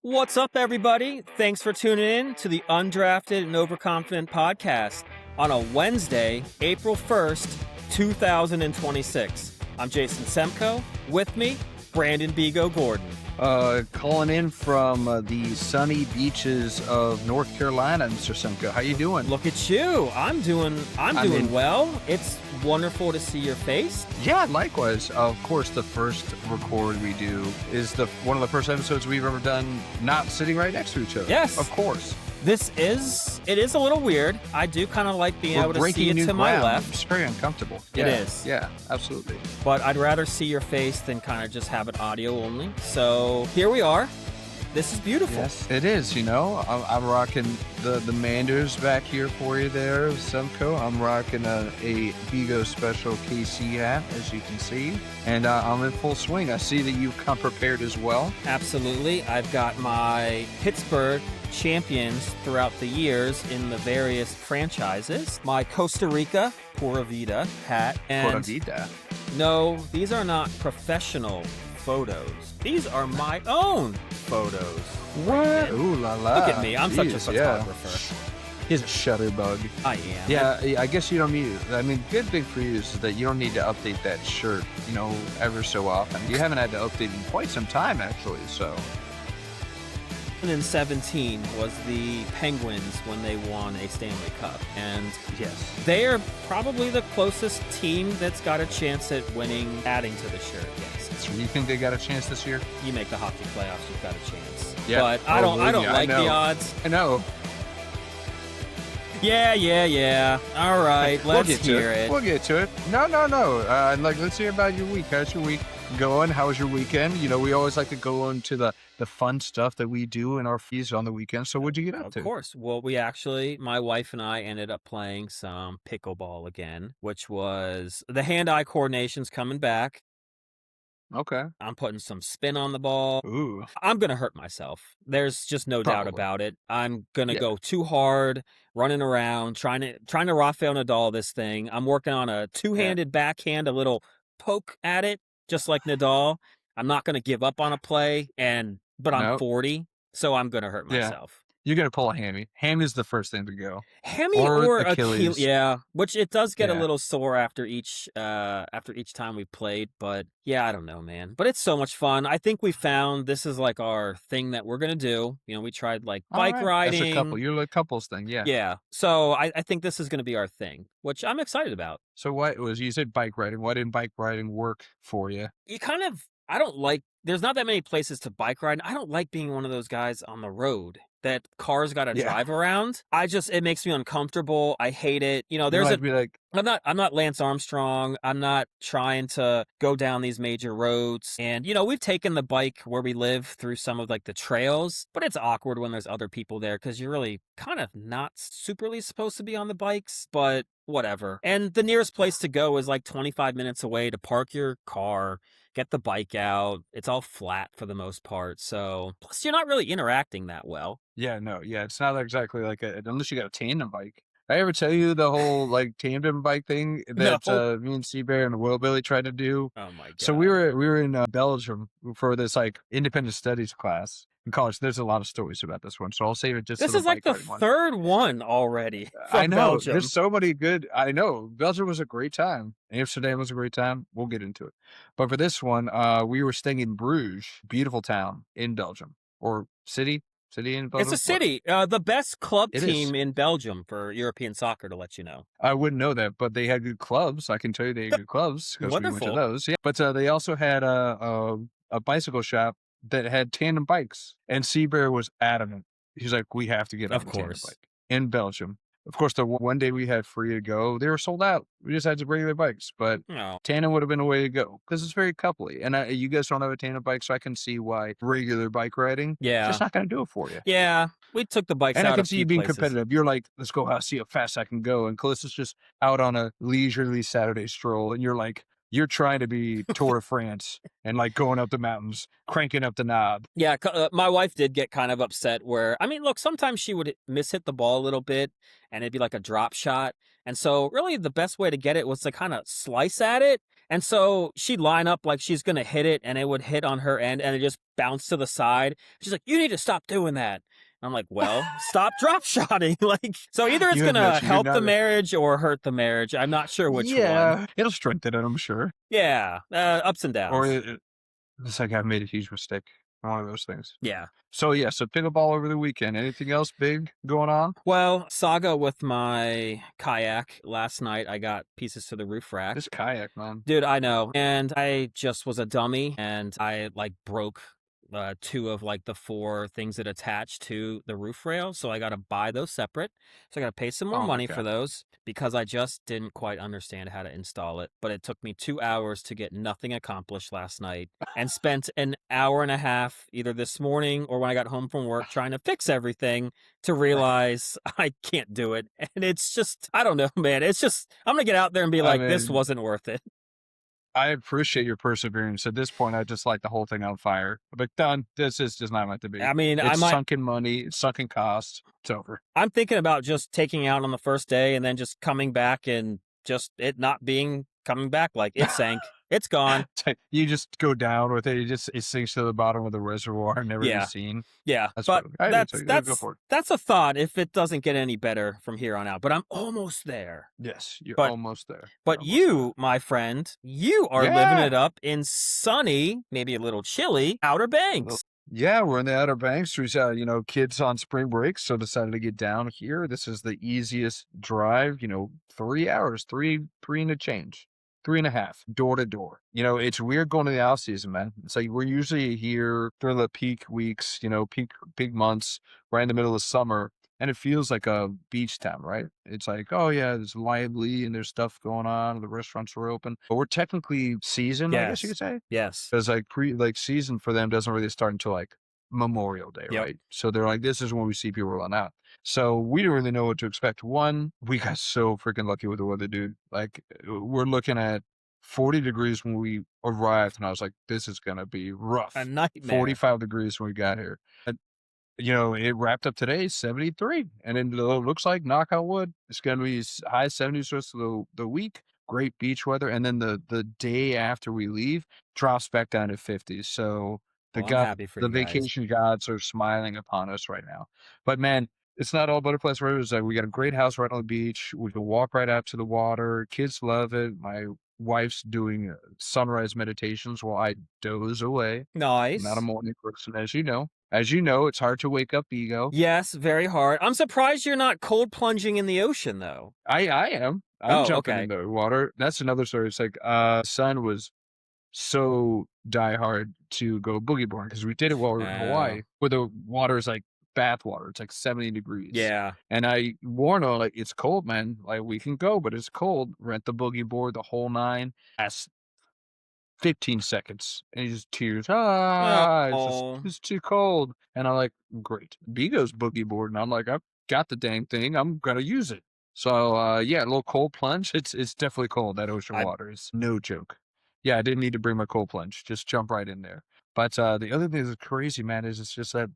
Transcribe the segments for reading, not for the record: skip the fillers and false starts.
What's up, everybody? Thanks for tuning in to the Undrafted and Overconfident podcast on a Wednesday, April 1st, 2026. I'm Jason Semko. With me, Brandon Bigo Gordon. Calling in from the sunny beaches of North Carolina, Mr. Semko. How you doing? Look at you. I'm doing well. It's wonderful to see your face. Yeah, likewise. Of course, the first record we do is one of the first episodes we've ever done not sitting right next to each other. Yes. Of course. It is a little weird. I do kind of like being able to see it to my left. It's very uncomfortable. It is. Yeah, absolutely. But I'd rather see your face than kind of just have it audio only. So here we are. This is beautiful. Yes, it is. I'm rocking the Manders back here for you there, Semko. I'm rocking a Bigo Special KC hat, as you can see. And I'm in full swing. I see that you've come prepared as well. Absolutely. I've got my Pittsburgh champions throughout the years in the various franchises. My Costa Rica Pura Vida hat. And Pura Vida? No, these are not professional photos. These are my own photos. What? Ooh la la. Look at me. I'm such a photographer. He's a shutterbug. I am. Yeah, I guess you don't need. Good thing for you is that you don't need to update that shirt, ever so often. You haven't had to update in quite some time, actually, so. 2017 was the Penguins when they won a Stanley Cup. And yes, they are probably the closest team that's got a chance at winning, adding to the shirt. Yes. So you think they got a chance this year? You make the hockey playoffs, you've got a chance. Yeah. But I don't like the odds. I know. Yeah. All right, let's hear it. We'll get to it. No. Let's hear about your week. How's your week going? How was your weekend? We always like to go into the fun stuff that we do in our fees on the weekend. So what'd you get up to? Of course. Well, my wife and I ended up playing some pickleball again, which was the hand-eye coordination's coming back. Okay. I'm putting some spin on the ball. Ooh. I'm going to hurt myself. There's just no doubt about it. I'm going to go too hard, running around, trying to Rafael Nadal this thing. I'm working on a two-handed backhand, a little poke at it, just like Nadal. I'm not going to give up on a play, but I'm 40, so I'm going to hurt myself. You're going to pull a hammy. Hammy is the first thing to go. Hammy or Achilles. Yeah, which it does get a little sore after each time we played. But yeah, I don't know, man. But it's so much fun. I think we found this is like our thing that we're going to do. We tried like bike riding. That's a couple. You're like couples thing, yeah. Yeah. So I think this is going to be our thing, which I'm excited about. So you said bike riding. Why didn't bike riding work for you? I don't like, there's not that many places to bike ride. I don't like being one of those guys on the road that cars got to drive around. It makes me uncomfortable. I hate it. I'm not Lance Armstrong. I'm not trying to go down these major roads. And, we've taken the bike where we live through some of like the trails, but it's awkward when there's other people there because you're really kind of not superly supposed to be on the bikes, but whatever. And the nearest place to go is like 25 minutes away to park your car, get the bike out. It's all flat for the most part. So plus you're not really interacting that well. Yeah, no. Yeah, it's not exactly like unless you got a tandem bike. I ever tell you the whole like tandem bike thing that me and Seabear and Will Billy tried to do? Oh my God. So we were in Belgium for this like independent studies class in college. There's a lot of stories about this one, so I'll save it just. This is like the third one already. I know. Belgium. There's so many good. I know Belgium was a great time. Amsterdam was a great time. We'll get into it. But for this one, we were staying in Bruges, beautiful town in Belgium or city. City in Belgium? It's a city. The best club team in Belgium for European soccer, to let you know. I wouldn't know that, but they had good clubs. I can tell you they had good clubs because we went to those. Yeah. But they also had a bicycle shop that had tandem bikes. And Seabear was adamant. He's like, we have to get on a tandem bike in Belgium. Of course, the one day we had free to go, they were sold out. We just had some regular bikes, but tandem would have been a way to go because it's very coupley. And you guys don't have a tandem bike, so I can see why regular bike riding is just not going to do it for you. Yeah, we took the bikes out. And I can see you being places. Competitive. You're like, let's go see how fast I can go. And Calissa's just out on a leisurely Saturday stroll, and you're like, you're trying to be Tour de France and like going up the mountains, cranking up the knob. Yeah, my wife did get kind of upset where, look, sometimes she would mishit the ball a little bit and it'd be like a drop shot. And so really the best way to get it was to kind of slice at it And so she'd line up like she's gonna hit it, and it would hit on her end, and it just bounced to the side. She's like, "You need to stop doing that." I'm like, "Well, stop drop shotting." Like, so either it's You had gonna mentioned you're help the not marriage or hurt the marriage. I'm not sure which one. Yeah, it'll strengthen it, I'm sure. Yeah, ups and Or downs. it's like I made a huge mistake. One of those things. Yeah. So, yeah, so pickleball over the weekend. Anything else big going on? Well, saga with my kayak last night. I got pieces to the roof rack. This kayak, man. Dude, I know. And I just was a dummy and I like broke two of like the four things that attach to the roof rail. So I got to buy those separate. So I got to pay some more Oh my money for god. those because I just didn't quite understand how to install it. But it took me 2 hours to get nothing accomplished last night and spent an hour and a half either this morning or when I got home from work trying to fix everything to realize I can't do it. And it's just, I don't know, man. It's just, I'm going to get out there and be I like, this mean, wasn't worth it. I appreciate your perseverance. At this point, I just light the whole thing on fire. But done. This is just not meant to be. I mean, It's sunken money, it's sunken cost. It's over. I'm thinking about just taking out on the first day and then just coming back and just it not being coming back. Like it sank. It's gone. You just go down with it. It sinks to the bottom of the reservoir and never be Yeah. seen. Yeah. That's But what I do. Go for it. that's a thought if it doesn't get any better from here on out. But I'm almost there. Yes, you're But almost there. but You're almost there. you, my friend, you are living Yeah. it up in sunny, maybe a little chilly Outer Banks. Yeah, we're in the Outer Banks. We've kids on spring break, so decided to get down here. This is the easiest drive, 3 hours, three and a change, 3.5, door to door. It's weird going to the off season, man. It's like we're usually here during the peak weeks, peak months, right in the middle of summer, and it feels like a beach town, right? It's like, oh yeah, there's lively and there's stuff going on. The restaurants are open, but we're technically season, I guess you could say. Yes. Because season for them doesn't really start until like Memorial Day, Yep. right? So they're like, this is when we see people run out. So we didn't really know what to expect. One, we got so freaking lucky with the weather, dude. Like we're looking at 40 degrees when we arrived, and I was like, this is gonna be rough. A nightmare. 45 degrees when we got here. It wrapped up today 73, and it looks like, knock on wood, it's going to be high 70s the rest of the week. Great beach weather, and then the day after we leave drops back down to 50s. So I'm happy for the you guys. vacation gods are smiling upon us right now. But man, it's not all butterflies and roses. Like we got a great house right on the beach. We can walk right out to the water. Kids love it. My wife's doing sunrise meditations while I doze away. Nice. I'm not a morning person, as you know. As you know, it's hard to wake up ego. Yes, very hard. I'm surprised you're not cold plunging in the ocean, though. I am. I'm jumping okay. in the water. That's another story. It's like, son was so diehard to go boogie boarding because we did it while we were in Hawaii, where the water is like bath water. It's like 70 degrees. Yeah. And I warned her, like, it's cold, man. Like, we can go, but it's cold. Rent the boogie board, the whole nine. That's 15 seconds, and he just tears. It's too cold. And I'm like, great. B goes boogie board, and I'm like, I've got the dang thing. I'm gonna use it. So yeah, a little cold plunge. It's definitely cold. That ocean water is no joke. Yeah, I didn't need to bring my cold plunge. Just jump right in there. But the other thing that's crazy, man, is it's just that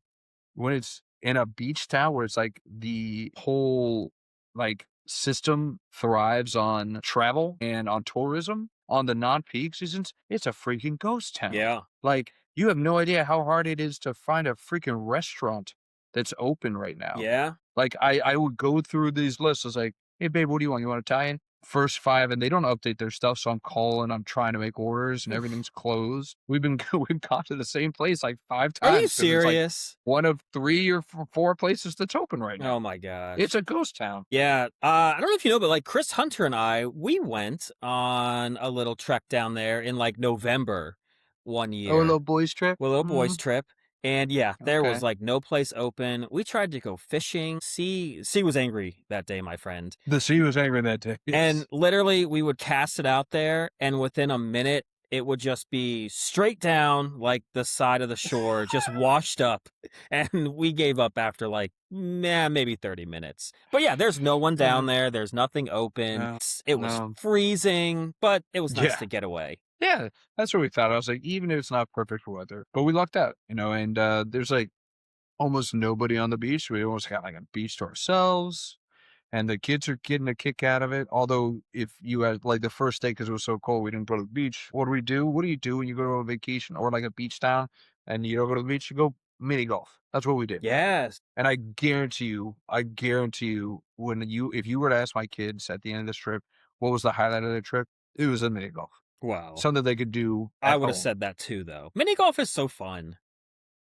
when it's in a beach town where it's like the whole like system thrives on travel and on tourism on the non-peak seasons, it's a freaking ghost town. Yeah. Like you have no idea how hard it is to find a freaking restaurant that's open right now. Yeah. Like I would go through these lists. I was like, hey babe, what do you want? You want Italian? First 5, and they don't update their stuff, so I'm calling, I'm trying to make orders, and everything's closed. We've gone to the same place like 5 times. Are you serious? Like one of 3 or 4 places that's open right now. Oh my gosh. It's a ghost town. Yeah. I don't know if you know, but like Chris Hunter and I, we went on a little trek down there in like November one year. Oh, a little boys trip? A little boys trip. And yeah, there was Okay. like no place open. We tried to go fishing. Sea was angry that day, my friend. The sea was angry that day. And literally we would cast it out there, and within a minute it would just be straight down like the side of the shore, just washed up. And we gave up after like maybe 30 minutes. But yeah, there's no one down there. There's nothing open. No, It was freezing, but it was nice Yeah. to get away. Yeah, that's what we thought. I was like, even if it's not perfect weather, but we lucked out, and there's like almost nobody on the beach. We almost got like a beach to ourselves. and the kids are getting a kick out of it. Although if you had like the first day, because it was so cold, we didn't go to the beach. What do we do? What do you do when you go to a vacation or like a beach town and you don't go to the beach? You go mini golf. That's what we did. Yes. And I guarantee you, if you were to ask my kids at the end of this trip, what was the highlight of the trip? It was a mini golf. Wow. Something they could do I at would have home. said that too, though. Mini golf is so fun.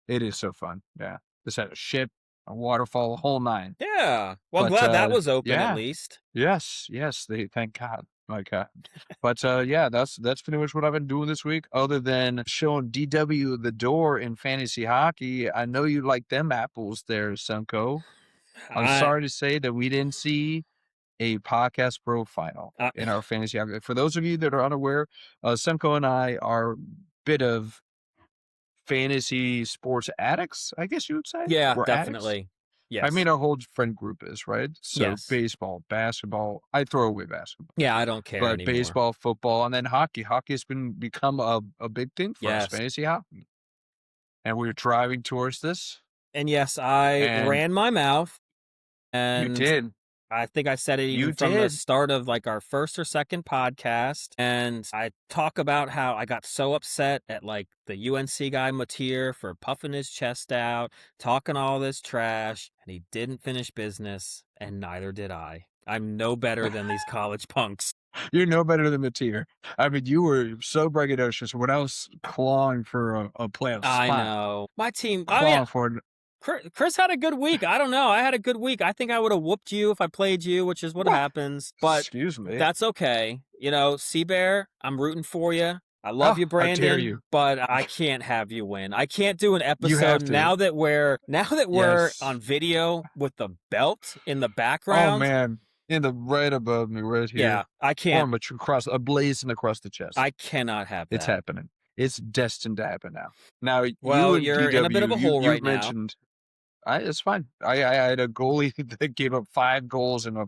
It is so fun. Yeah. Just had a ship, a waterfall, a whole nine. Yeah. Well, I'm But glad that was open at yeah. least. Yes. Thank God. My God. But yeah, that's pretty much what I've been doing this week, other than showing DW the door in fantasy hockey. I know you like them apples there, Sunko. I'm sorry to say that we didn't see a podcast pro final in our fantasy hockey. For those of you that are unaware, Simco and I are a bit of fantasy sports addicts, I guess you would say. Yeah, We're addicts. definitely. Yes. I mean, our whole friend group is, right? So Yes. baseball, basketball. I throw away basketball. Yeah, I don't care But anymore. baseball, football, and then hockey. Hockey has become a big thing for us, fantasy hockey. And we're driving towards this. And yes, I ran my mouth. And you did. I think I said it even from the start of like our first or second podcast. And I talk about how I got so upset at like the UNC guy Mateer for puffing his chest out, talking all this trash, and he didn't finish business, and neither did I. I'm no better than these college punks. You're no better than Mateer. I mean, you were so braggadocious when I was clawing for a playoff spot. I know. My team, clawing for it. Chris had a good week. I don't know. I had a good week. I think I would have whooped you if I played you, which is what happens. But excuse me, that's okay. You know, Seabear, I'm rooting for you. I love you, Brandon. How dare you. But I can't have you win. I can't do an episode now that we're on video with the belt in the background. Oh man, right above me, right here. Yeah, I can't. Blazing across the chest. I cannot have that. It's happening. It's destined to happen now. Now, you're in a bit of a hole right now. It's fine. I had a goalie that gave up 5 goals in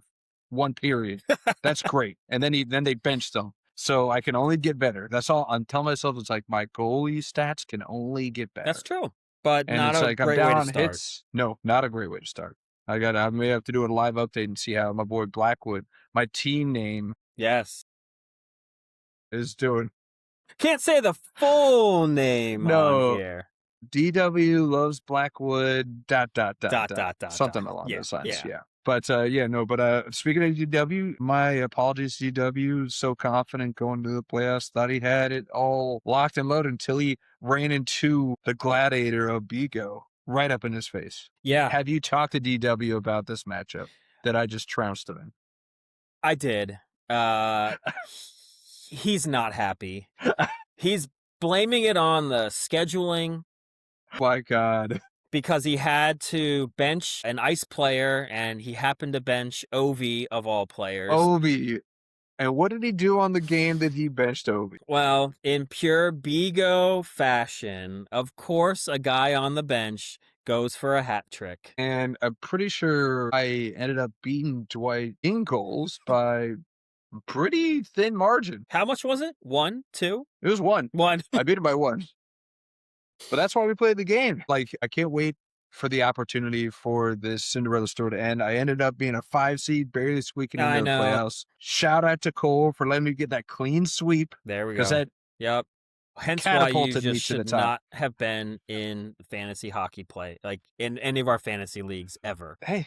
one period. That's great. And then they benched him. So I can only get better. That's all. I'm telling myself, it's like my goalie stats can only get better. That's true. But and not it's a like great I'm down way to on start. hits. No, not a great way to start. I may have to do a live update and see how my boy Blackwood, my team name, is doing. Can't say the full name on here. DW loves Blackwood, ... Something along those lines, yeah. But, speaking of DW, my apologies, DW, so confident going to the playoffs, thought he had it all locked and loaded until he ran into the gladiator of Bigo right up in his face. Yeah. Have you talked to DW about this matchup that I just trounced him in? I did. He's not happy. He's blaming it on the scheduling. My God. Because he had to bench an ice player, and he happened to bench Ovi of all players. Ovi. And what did he do on the game that he benched Ovi? Well, in pure Bigo fashion, of course, a guy on the bench goes for a hat trick. And I'm pretty sure I ended up beating Dwight in goals by pretty thin margin. How much was it? 1, 2? It was 1. 1. I beat him by 1. But that's why we played the game. Like, I can't wait for the opportunity for this Cinderella story to end. I ended up being a 5 seed, barely squeaking into the playoffs. Shout out to Cole for letting me get that clean sweep. There we go. Yep. Hence why you just should not have been in fantasy hockey play, like in any of our fantasy leagues ever. Hey,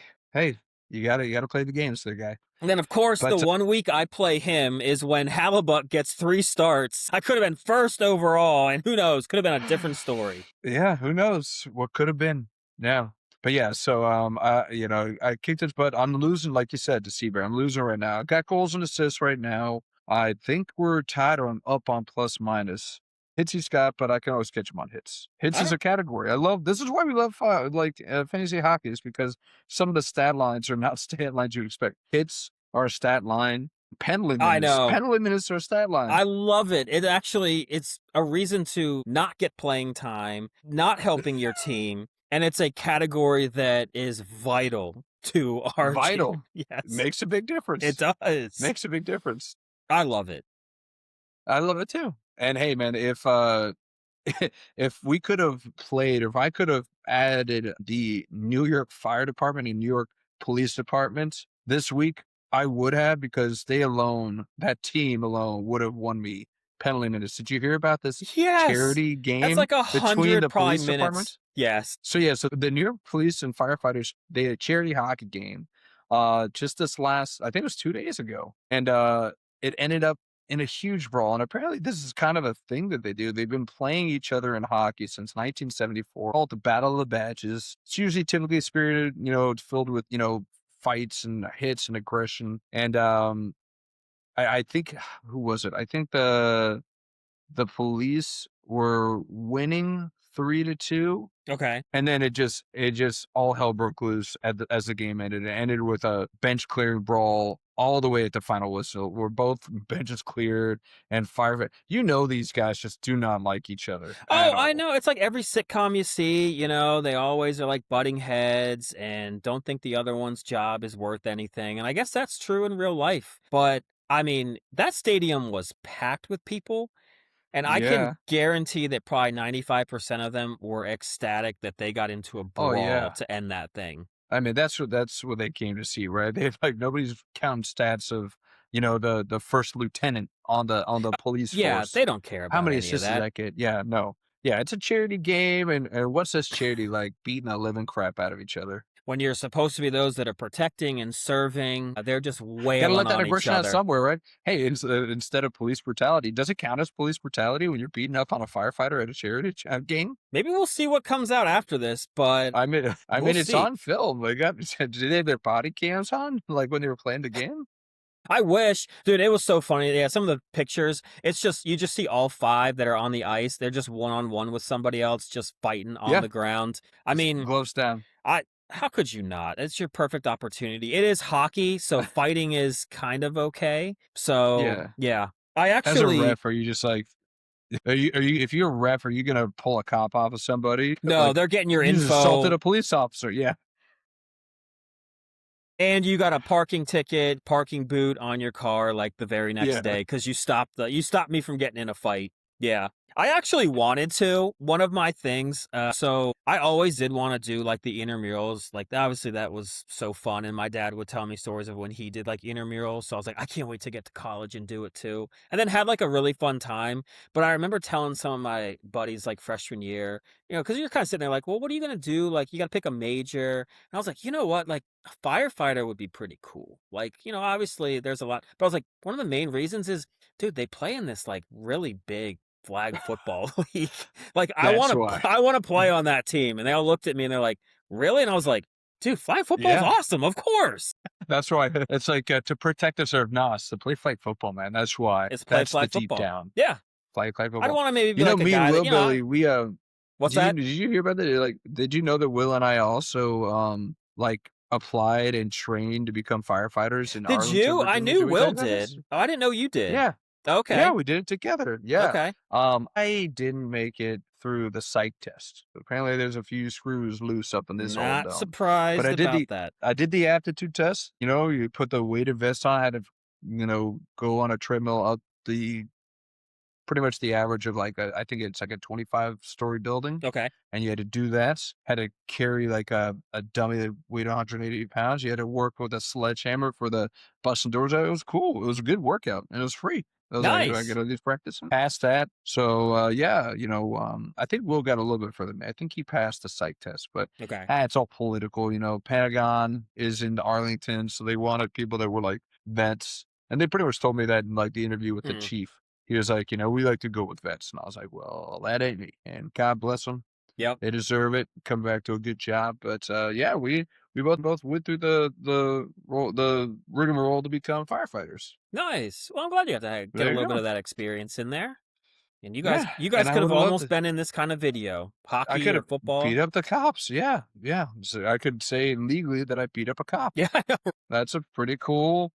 you gotta play the games there, guy. And then, of course, the 1 week I play him is when Halibut gets 3 starts. I could have been first overall, and who knows? Could have been a different story. Yeah, who knows what could have been. Yeah. But yeah, so I kicked his butt. I'm losing, like you said, to Seabear. I'm losing right now. I got goals and assists right now. I think we're tied up on plus minus. Hits he's got, but I can always catch him on hits. Hits is a category. This is why we love fantasy hockey, is because some of the stat lines are not stat lines you expect. Hits are a stat line. Penalty minutes. I know. Penalty minutes are a stat line. I love it. It's a reason to not get playing time, not helping your team, and it's a category that is vital to our team. Yes. Makes a big difference. It does. Makes a big difference. I love it. I love it too. And hey, man, if we could have played, or if I could have added the New York Fire Department and New York Police Department This week, I would have because that team alone would have won me penalty minutes. Did you hear about this Yes. charity That's game like between 100 the probably police minutes. departments? Yes. So yeah, so the New York police and firefighters, they had a charity hockey game, just this last, I think it was 2 days ago, and, it ended up in a huge brawl, and apparently this is kind of a thing that they do. They've been playing each other in hockey since 1974, called the Battle of the Badges. It's usually typically spirited, it's filled with, fights and hits and aggression, and, I think who was it? I think the police were winning 3-2, Okay. and then it just all hell broke loose as the game ended. It ended with a bench clearing brawl all the way at the final whistle, where both benches cleared and fire. These guys just do not like each other at Oh, I all. know. It's like every sitcom you see, they always are like butting heads and don't think the other one's job is worth anything. And I guess that's true in real life. But I mean, that stadium was packed with people. And I can Yeah. guarantee that probably 95% of them were ecstatic that they got into a Oh brawl yeah. to end that thing. I mean, that's what they came to see, right? They like nobody's counting stats of the first lieutenant on the police Yeah, force. they don't care How about many any of assists did that. that kid? Yeah, no. Yeah, it's a charity game, and what's this charity like beating the living crap out of each other? When you're supposed to be those that are protecting and serving, they're just Gotta wailing let that on each aggression out other. somewhere, right? Hey, instead of police brutality, does it count as police brutality when you're beating up on a firefighter at a charity game? Maybe we'll see what comes out after this, but I mean, I we'll mean, it's see. on film. They got did they have their body cams on like when they were playing the game? I wish, dude, it was so funny. Yeah, some of the pictures, it's just you just see all five that are on the ice. They're just one on one with somebody else, just fighting on Yeah, the ground. I just mean, gloves down. I how could you not? It's your perfect opportunity. It is hockey, so fighting is kind of okay. So Yeah. yeah, I As a actually ref, are you just like, are you if you're a ref, are you gonna pull a cop off of somebody? no, Like, they're getting your you just assaulted info. a police officer. Yeah. And you got a parking ticket, parking boot on your car like the very next Yeah. day because you stopped me from getting in a fight. Yeah. I actually wanted to. One of my things, so I always did want to do like the intramurals. Like obviously that was so fun, and my dad would tell me stories of when he did like intramurals. So I was like, I can't wait to get to college and do it too. And then had like a really fun time. But I remember telling some of my buddies like freshman year, because you're kind of sitting there like, well, what are you gonna do? Like you got to pick a major. And I was like, you know what? Like a firefighter would be pretty cool. Like, obviously there's a lot, but I was like, one of the main reasons is, dude, they play in this like really big flag football league. Like That's why. I want to play on that team. And they all looked at me and they're like, really? And I was like, dude, flag football's Yeah. awesome. Of course. That's why. It's like to protect us or not, to play flag football, man. That's why. It's play That's the flag deep football. down. Yeah. Flag I'd football. want to maybe be like a Me and guy Will that, Billy, we what's that? did you hear about that? Like, did you know that Will and I also like applied and trained to become firefighters in Did Arlington, you? I Virginia? knew Did we tell Will you about this? did. Oh, I didn't know you did. Yeah. Yeah, Okay. we did it together. Yeah. Okay. I didn't make it through the psych test. Apparently there's a few screws loose up in this old Not dome. But surprised about that. I did the aptitude test. You put the weighted vest on, I had to, go on a treadmill up the pretty much the average of like I think it's like a 25-story building, Okay. and you had to do that. Had to carry like a dummy that weighed 180 pounds. You had to work with a sledgehammer for the busting doors out. It was cool. It was a good workout, and it was free. I was like, do I Nice. get all these practice? Passed that. So yeah, I think Will got a little bit further than me. I think he passed the psych test, but Okay. it's all political. Pentagon is in Arlington, so they wanted people that were like vets, and they pretty much told me that in like the interview with the Hmm. chief. He was like, we like to go with vets. And I was like, well, that ain't me. And God bless them. Yep. They deserve it. Come back to a good job. But yeah, we both went through the rigmarole to become firefighters. Nice. Well, I'm glad you got to get a There you little bit go. of that experience in there. And Yeah. you guys And I could have would have loved almost to. been in this kind of video, I hockey could or have beat football. up the cops. Yeah. Yeah. So I could say legally that I beat up a cop. Yeah, I know. That's a pretty cool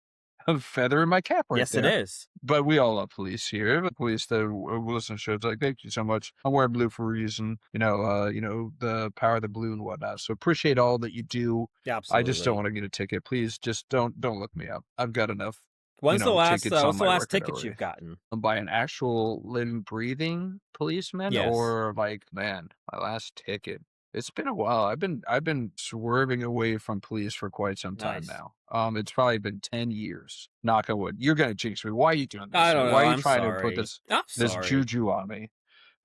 feather in my cap right Yes, it there. is. But we all love police here. The police that will listen to shows like, thank you so much. I'm wearing blue for a reason. The power of the blue and whatnot. So appreciate all that you do. I just don't Absolutely. want to get a ticket. Please just don't look me up. I've got enough, What's tickets on the my last record ticket already. you've gotten? By an actual living, breathing policeman, Yes. or like, man, my last ticket. It's been a while. I've been swerving away from police for quite some time Nice. now. It's probably been 10 years. Knock on wood. You're gonna jinx me. Why are you doing I this? don't Why know. are you I'm trying to put sorry. I'm this sorry. juju on me?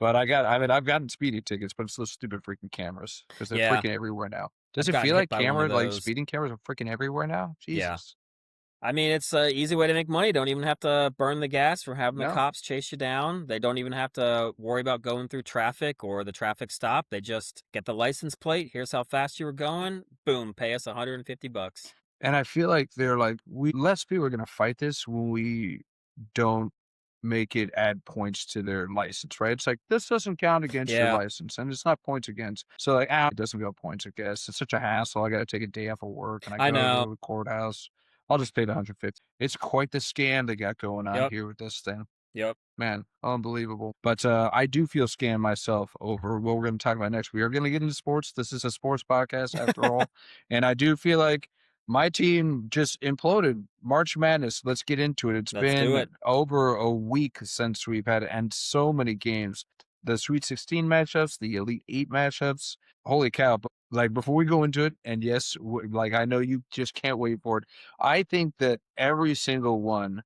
But I've gotten speeding tickets, but it's those stupid freaking cameras because they're Yeah. freaking everywhere now. Does I've it gotten feel hit like by one of those. speeding cameras are freaking everywhere now? Yeah. Jesus. I mean, it's an easy way to make money. Don't even have to burn the gas for having the No. cops chase you down. They don't even have to worry about going through traffic or the traffic stop. They just get the license plate. Here's how fast you were going. Boom, pay us $150. And I feel like they're like, we less people are gonna fight this when we don't make it add points to their license, right? It's like this doesn't count against your Yeah, license, and it's not points against. So like, it doesn't go points against. It's such a hassle. I got to take a day off of work, and I I go know. to the courthouse. I'll just pay the 150. It's quite the scam they got going on Yep. here with this thing. Yep. Man, unbelievable. But I do feel scammed myself over what we're going to talk about next. We are going to get into sports. This is a sports podcast after all. And I do feel like my team just imploded. March Madness. Let's get into it. It's Let's do been it. over a week since we've had and so many games. The Sweet 16 matchups, the Elite 8 matchups. Holy cow. But like before we go into it, and yes, like I know you just can't wait for it. I think that every single one,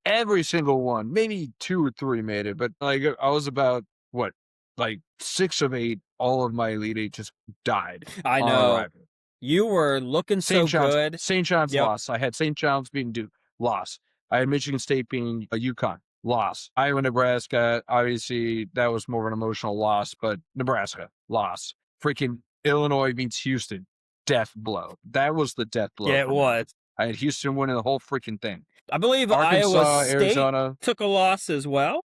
maybe 2 or 3 made it, but like I was about what, like 6 of 8, all of my Elite 8 just died I on know. arrival. You were looking so good. St. John's Yep. loss. I had St. John's beating Duke, loss. I had Michigan State beating UConn, loss. Iowa, Nebraska, obviously that was more of an emotional loss, but Nebraska, loss. Freaking Illinois beats Houston, death blow. That was the death blow Yeah, it for me. was. I had Houston winning the whole freaking thing. I believe Iowa Arkansas, State Arizona, took a loss as well.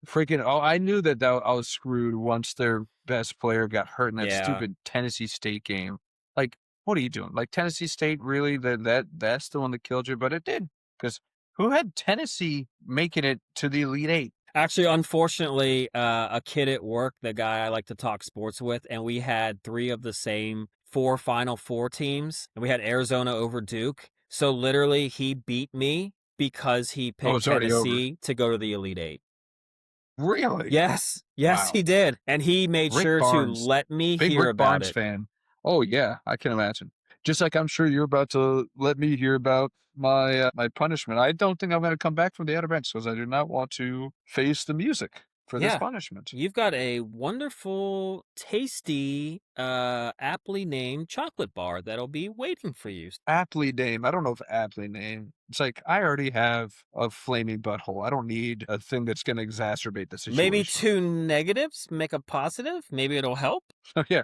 freaking. Oh, I knew that I was screwed once their best player got hurt in that Yeah. stupid Tennessee State game. Like, what are you doing? Like Tennessee State, really? That's the one that killed you, but it did because who had Tennessee making it to the Elite Eight? Actually, unfortunately, a kid at work, the guy I like to talk sports with, and we had 3 of the same 4 Final Four teams, and we had Arizona over Duke. So literally, he beat me because he picked It's already over. Tennessee to go to the Elite Eight. Really? Yes, Wow. he did, and he made Rick sure Barnes. to let me Big hear Rick about Barnes it. fan. Oh yeah, I can imagine. Just like I'm sure you're about to let me hear about my my punishment. I don't think I'm going to come back from the outer bench because I do not want to face the music for this Yeah. punishment. You've got a wonderful, tasty, aptly named chocolate bar that'll be waiting for you. Aptly named. I don't know if aptly named. It's like I already have a flaming butthole. I don't need a thing that's going to exacerbate the situation. Maybe 2 negatives make a positive. Maybe it'll help. Oh yeah.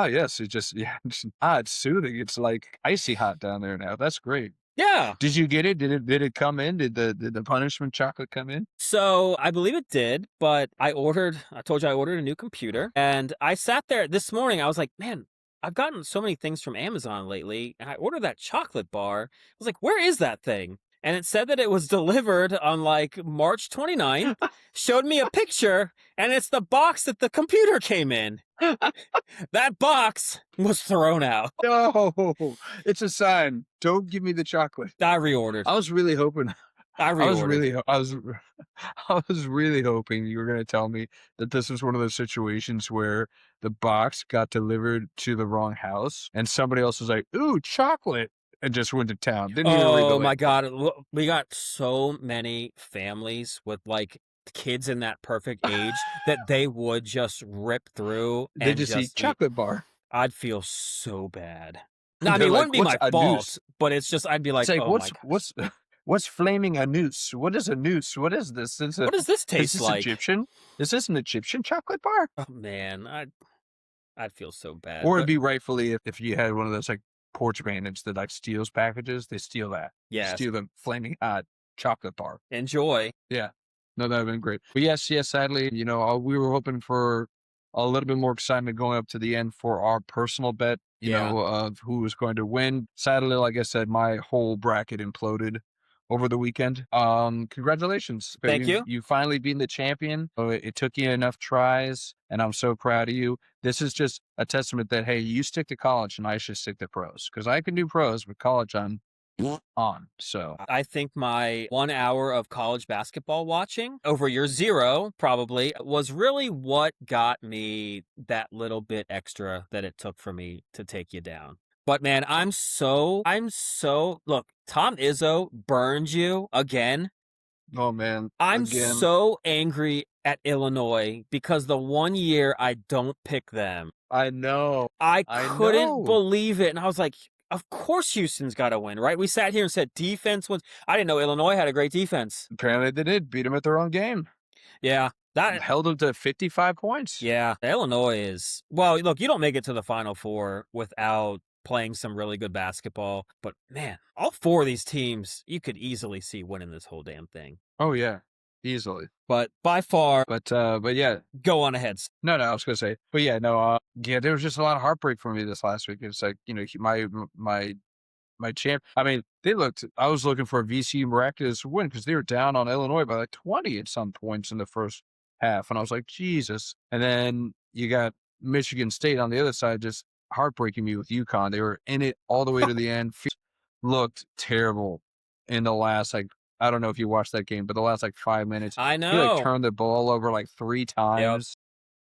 Yes. It just it's soothing. It's like icy hot down there now. That's great. Yeah. Did you get it? Did it come in? Did the punishment chocolate come in? So I believe it did, but I told you I ordered a new computer, and I sat there this morning. I was like, man, I've gotten so many things from Amazon lately, and I ordered that chocolate bar. I was like, where is that thing? And it said that it was delivered on like March 29th, showed me a picture, and it's the box that the computer came in. That box was thrown out. No, it's a sign. Don't give me the chocolate. I reordered. I was really hoping. I reordered. I was really hoping you were going to tell me that this was one of those situations where the box got delivered to the wrong house and somebody else was like, "Ooh, chocolate," and just went to town. Didn't even read the Oh my label. God. We got so many families with like kids in that perfect age that they would just rip through They and just eat chocolate bar. I'd feel so bad. No, I They're mean, it like, wouldn't be "What's my a fault, noose?" but it's just, I'd be like, It's like, oh my God. what's flaming a noose? What is a noose? What is this? What does this Is taste this like? Egyptian? Is this an Egyptian chocolate bar? Oh man, I'd feel so bad. Or it'd be rightfully if you had one of those like porch bandits that like steals packages, they steal that. Yes. Steal the flaming hot chocolate bar. Enjoy. Yeah. No, that would have been great. But yes, sadly, we were hoping for a little bit more excitement going up to the end for our personal bet, of who was going to win. Sadly, like I said, my whole bracket imploded over the weekend. Congratulations. Thank you. You finally being the champion. It took you enough tries, and I'm so proud of you. This is just a testament that, hey, you stick to college and I should stick to pros. Because I can do pros, but college, I'm on. So I think my 1 hour of college basketball watching over your 0 probably was really what got me that little bit extra that it took for me to take you down. But man, look, Tom Izzo burned you again. oh man, I'm again, so angry at Illinois because the one year I don't pick them, I know, I I couldn't know. believe it. And I was like, of course Houston's got to win, right? We sat here and said defense wins. I didn't know Illinois had a great defense. Apparently they did beat them at their own game. Yeah, Held them to 55 points. yeah, Illinois is, well, look, you don't make it to the Final Four without playing some really good basketball. But man, all 4 of these teams, you could easily see winning this whole damn thing. Oh yeah, easily. But by far, but yeah, go on ahead. no, I was gonna say, but yeah, no, yeah, there was just a lot of heartbreak for me this last week. It's like, my champ. I mean, I was looking for a VCU miraculous win because they were down on Illinois by like 20 at some points in the first half. And I was like, Jesus. And then you got Michigan State on the other side, just heartbreaking me with UConn. They were in it all the way to the end. Looked terrible in the last, like, I don't know if you watched that game, but the last like 5 minutes, I he like know. turned the ball over like 3 Yep. times.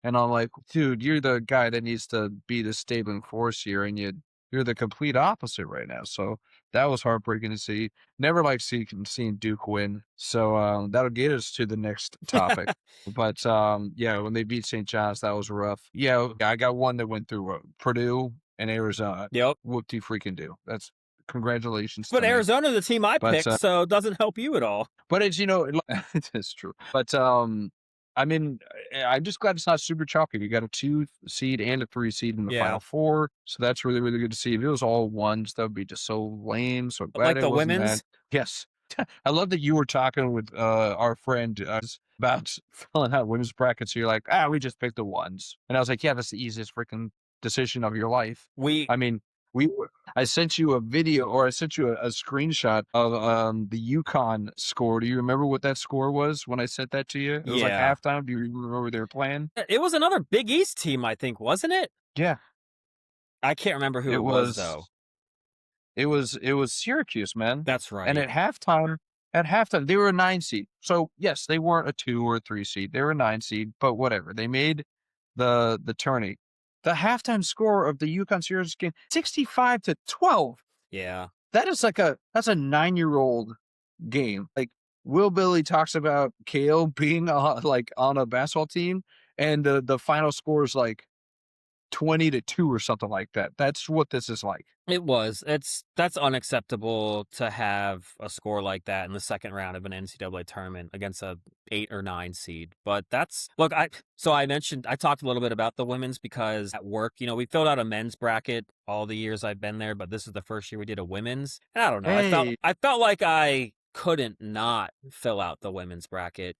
And I'm like, dude, you're the guy that needs to be the stabling force here, and you're the complete opposite right now. So that was heartbreaking to see. Never like seeing Duke win. So that'll get us to the next topic. But yeah, when they beat St. John's, that was rough. Yeah, I got one that went through Purdue and Arizona. Yep. Whoop-de freaking do. That's congratulations. But to Arizona, the team I But, picked, so it doesn't help you at all. But it's, it's true. But I mean, I'm just glad it's not super chalky. You got a 2 seed and a 3 seed in the Yeah. Final Four, so that's really, really good to see. If it was all ones, that would be just so lame. So glad Like it the wasn't that. women's? Yes, I love that you were talking with our friend about filling out women's brackets. So you're like, we just picked the ones, and I was like, yeah, that's the easiest freaking decision of your life. I mean, I sent you a video, or I sent you a screenshot of the UConn score. Do you remember what that score was when I sent that to you? It was like Yeah. halftime. Do you remember they were playing? It was another Big East team, I think, wasn't it? Yeah, I can't remember who it was, though. It was Syracuse, man. That's And right. at halftime, they were a 9 seed. So yes, they weren't a 2 or a 3 seed. They were a 9 seed, but whatever. They made the tourney. The halftime score of the UConn Syracuse game, 65-12. Yeah. That's a 9-year-old game. Like, Will Billy talks about Kale being on a basketball team, and the final score is like 20-2 or something like that. That's what this is like. It was. That's unacceptable to have a score like that in the second round of an NCAA tournament against a 8 or 9 seed. But look, I talked a little bit about the women's because at work, we filled out a men's bracket all the years I've been there, but this is the first year we did a women's. And I don't know. Hey. I felt like I couldn't not fill out the women's bracket.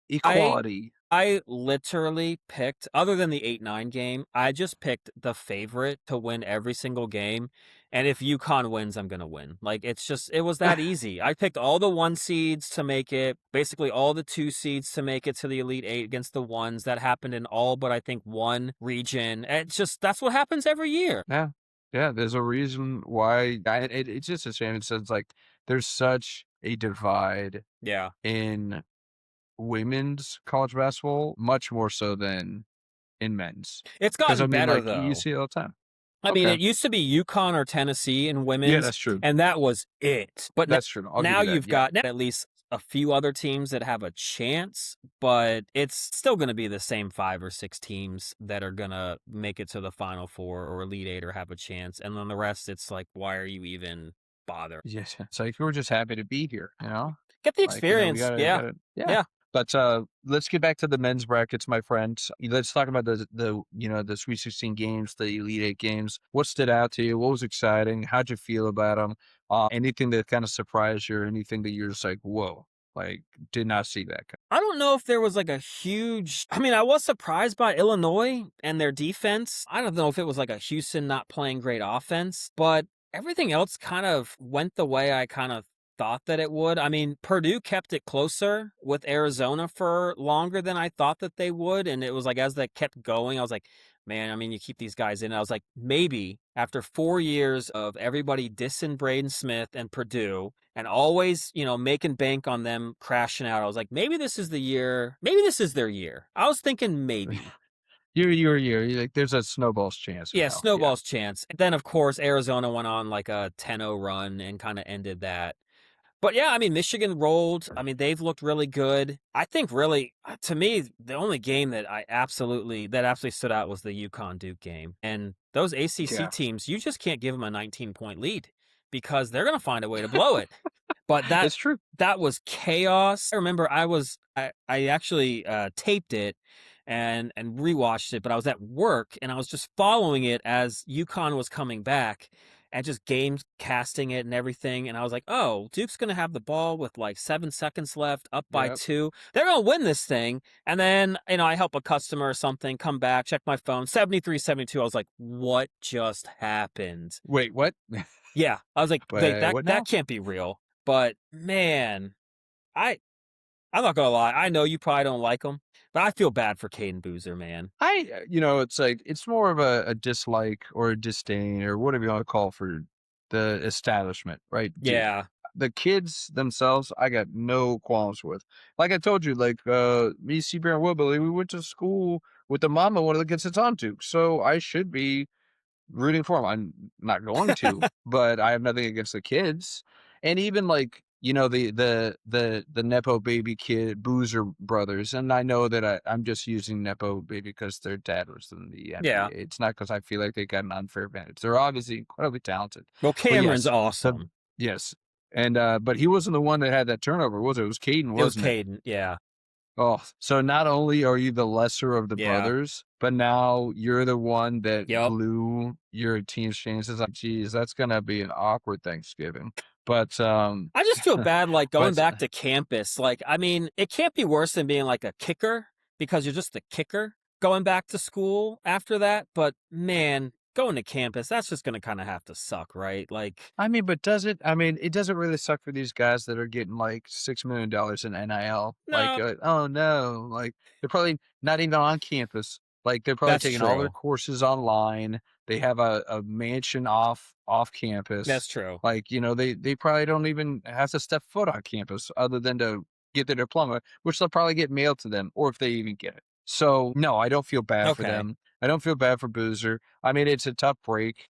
Equality. I literally picked, other than the 8-9 game, I just picked the favorite to win every single game. And if UConn wins, I'm going to win. Like, it was that easy. I picked all the 1 seeds to make it, basically all the 2 seeds to make it to the Elite 8 against the 1s. That happened in all but, I think, 1 region. That's what happens every year. Yeah. Yeah, there's a reason why. It's just a shame. It says, like, there's such a divide in women's college basketball, much more so than in men's. It's gotten better, though. You see it all the time. I mean, it used to be UConn or Tennessee in women's. Yeah, that's true. And that was it. But that's true. Now you've got at least a few other teams that have a chance, but it's still going to be the same 5 or 6 teams that are going to make it to the Final Four or Elite 8 or have a chance. And then the rest, it's like, why are you even bothering? Yes. It's like, we're just happy to be here, Get the experience. Yeah. But let's get back to the men's brackets, my friend. Let's talk about the Sweet 16 games, the Elite 8 games. What stood out to you? What was exciting? How'd you feel about them? Anything that kind of surprised you, or anything that you're just like, whoa, like, did not see that. I don't know if there was like a huge, I was surprised by Illinois and their defense. I don't know if it was like a Houston not playing great offense, but everything else kind of went the way I kind of thought that it would. Purdue kept it closer with Arizona for longer than I thought that they would. And it was like, as that kept going, I was like, man, I mean, you keep these guys in. I was like, maybe after 4 years of everybody dissing Braden Smith and Purdue and always, making bank on them crashing out, I was like, maybe this is the year. Maybe this is their year. I was thinking maybe. You're like, there's a snowball's chance Yeah, now. Yeah. snowball's chance. And then, of course, Arizona went on like a 10-0 run and kind of ended that. But yeah, I mean, Michigan rolled. I mean, they've looked really good. I think really, to me, the only game that absolutely stood out was the UConn Duke game. And those ACC Yeah. teams, you just can't give them a 19-point lead because they're going to find a way to blow it. But It's true. that was chaos. I remember I actually taped it and rewatched it, but I was at work and I was just following it as UConn was coming back and just game casting it and everything. And I was like, oh, Duke's going to have the ball with like 7 seconds left, up by Yep. 2. They're going to win this thing. And then, I help a customer or something, come back, check my phone, 73-72. I was like, what just happened? Wait, what? Yeah. I was like, wait, What now? that can't be real. But man, I'm not going to lie. I know you probably don't like him, but I feel bad for Caden Boozer, man. It's like, it's more of a dislike or a disdain or whatever you want to call for the establishment, right? Dude, Yeah. the kids themselves, I got no qualms with. Like I told you, like, me, Seabear, and Wilbilly, we went to school with the mama, one of the kids that's on Duke. So I should be rooting for him. I'm not going to, but I have nothing against the kids. And even like, the Nepo baby kid Boozer brothers. And I know that I'm just using Nepo baby because their dad was in the NBA. Yeah. It's not because I feel like they got an unfair advantage. They're obviously incredibly talented. Well, Cameron's Yes, awesome. yes. And but he wasn't the one that had that turnover, was it? It was Caden, wasn't it? It was Caden, yeah. Oh, so not only are you the lesser of the brothers, but now you're the one that blew your team's chances. Like, geez, that's gonna be an awkward Thanksgiving. But I just feel bad, like, going back to campus. Like, I mean, it can't be worse than being like a kicker because you're just a kicker going back to school after that. But man, going to campus, that's just gonna kind of have to suck, right? Like, I mean, but does it? I mean, it doesn't really suck for these guys that are getting like $6 million in NIL. Like, no, oh no, like they're probably not even on campus. Like they're probably that's taking all their true. courses online. They have a mansion off campus. That's true. Like, they probably don't even have to step foot on campus other than to get their diploma, which they'll probably get mailed to them, or if they even get it. So no, I don't feel bad for Okay. them. I don't feel bad for Boozer. I mean, it's a tough break.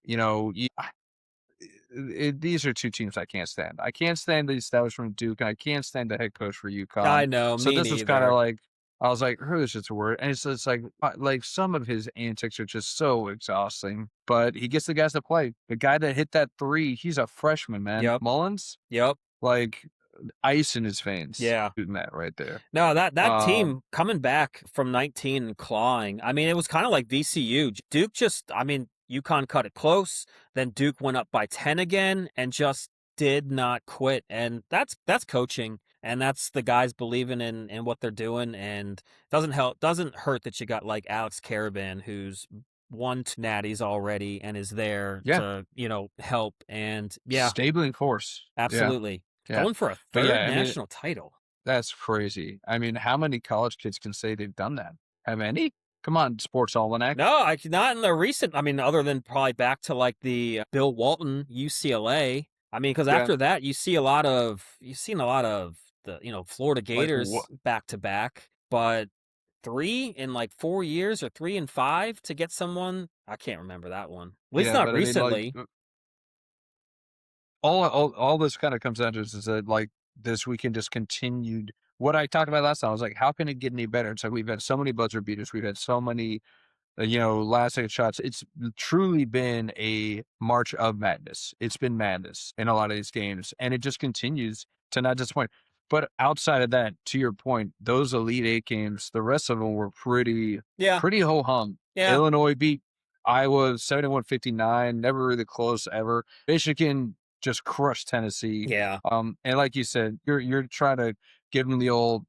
These are two teams I can't stand. I can't stand the establishment of Duke, and I can't stand the head coach for UConn. I know, So me this was kind of neither. like, I was like, who is just a word? And it's like some of his antics are just so exhausting. But he gets the guys to play. The guy that hit that 3, he's a freshman, man. Yep. Mullins, Yep. like ice in his veins. Yeah. Shooting that right there. No, that team coming back from 19 and clawing. I mean, it was kind of like VCU. Duke just, I mean, UConn cut it close. Then Duke went up by 10 again and just did not quit. And that's coaching. And that's the guys believing in what they're doing. And doesn't hurt that you got like Alex Caravan, who's won 2 natties already and is there to, help. And yeah, stabling force. absolutely. Yeah. Going for a third national title. That's crazy. I mean, how many college kids can say they've done that? Have any? Come on, Sports Almanac. No, not in the recent. I mean, other than probably back to like the Bill Walton UCLA. I mean, because after that, you've seen a lot of the Florida Gators back to back, but 3 in like 4 years or 3 and 5 to get someone. I can't remember that one. At least not recently. I mean, all this kind of comes down to is that like this weekend just continued what I talked about last time. I was like, how can it get any better? It's like we've had so many buzzer beaters, we've had so many last second shots. It's truly been a march of madness. It's been madness in a lot of these games, and it just continues to not disappoint. But outside of that, to your point, those Elite Eight games, the rest of them were pretty ho hum. Yeah. Illinois beat Iowa 71-59, never really close ever. Michigan just crushed Tennessee. Yeah. And like you said, you're trying to give them the old,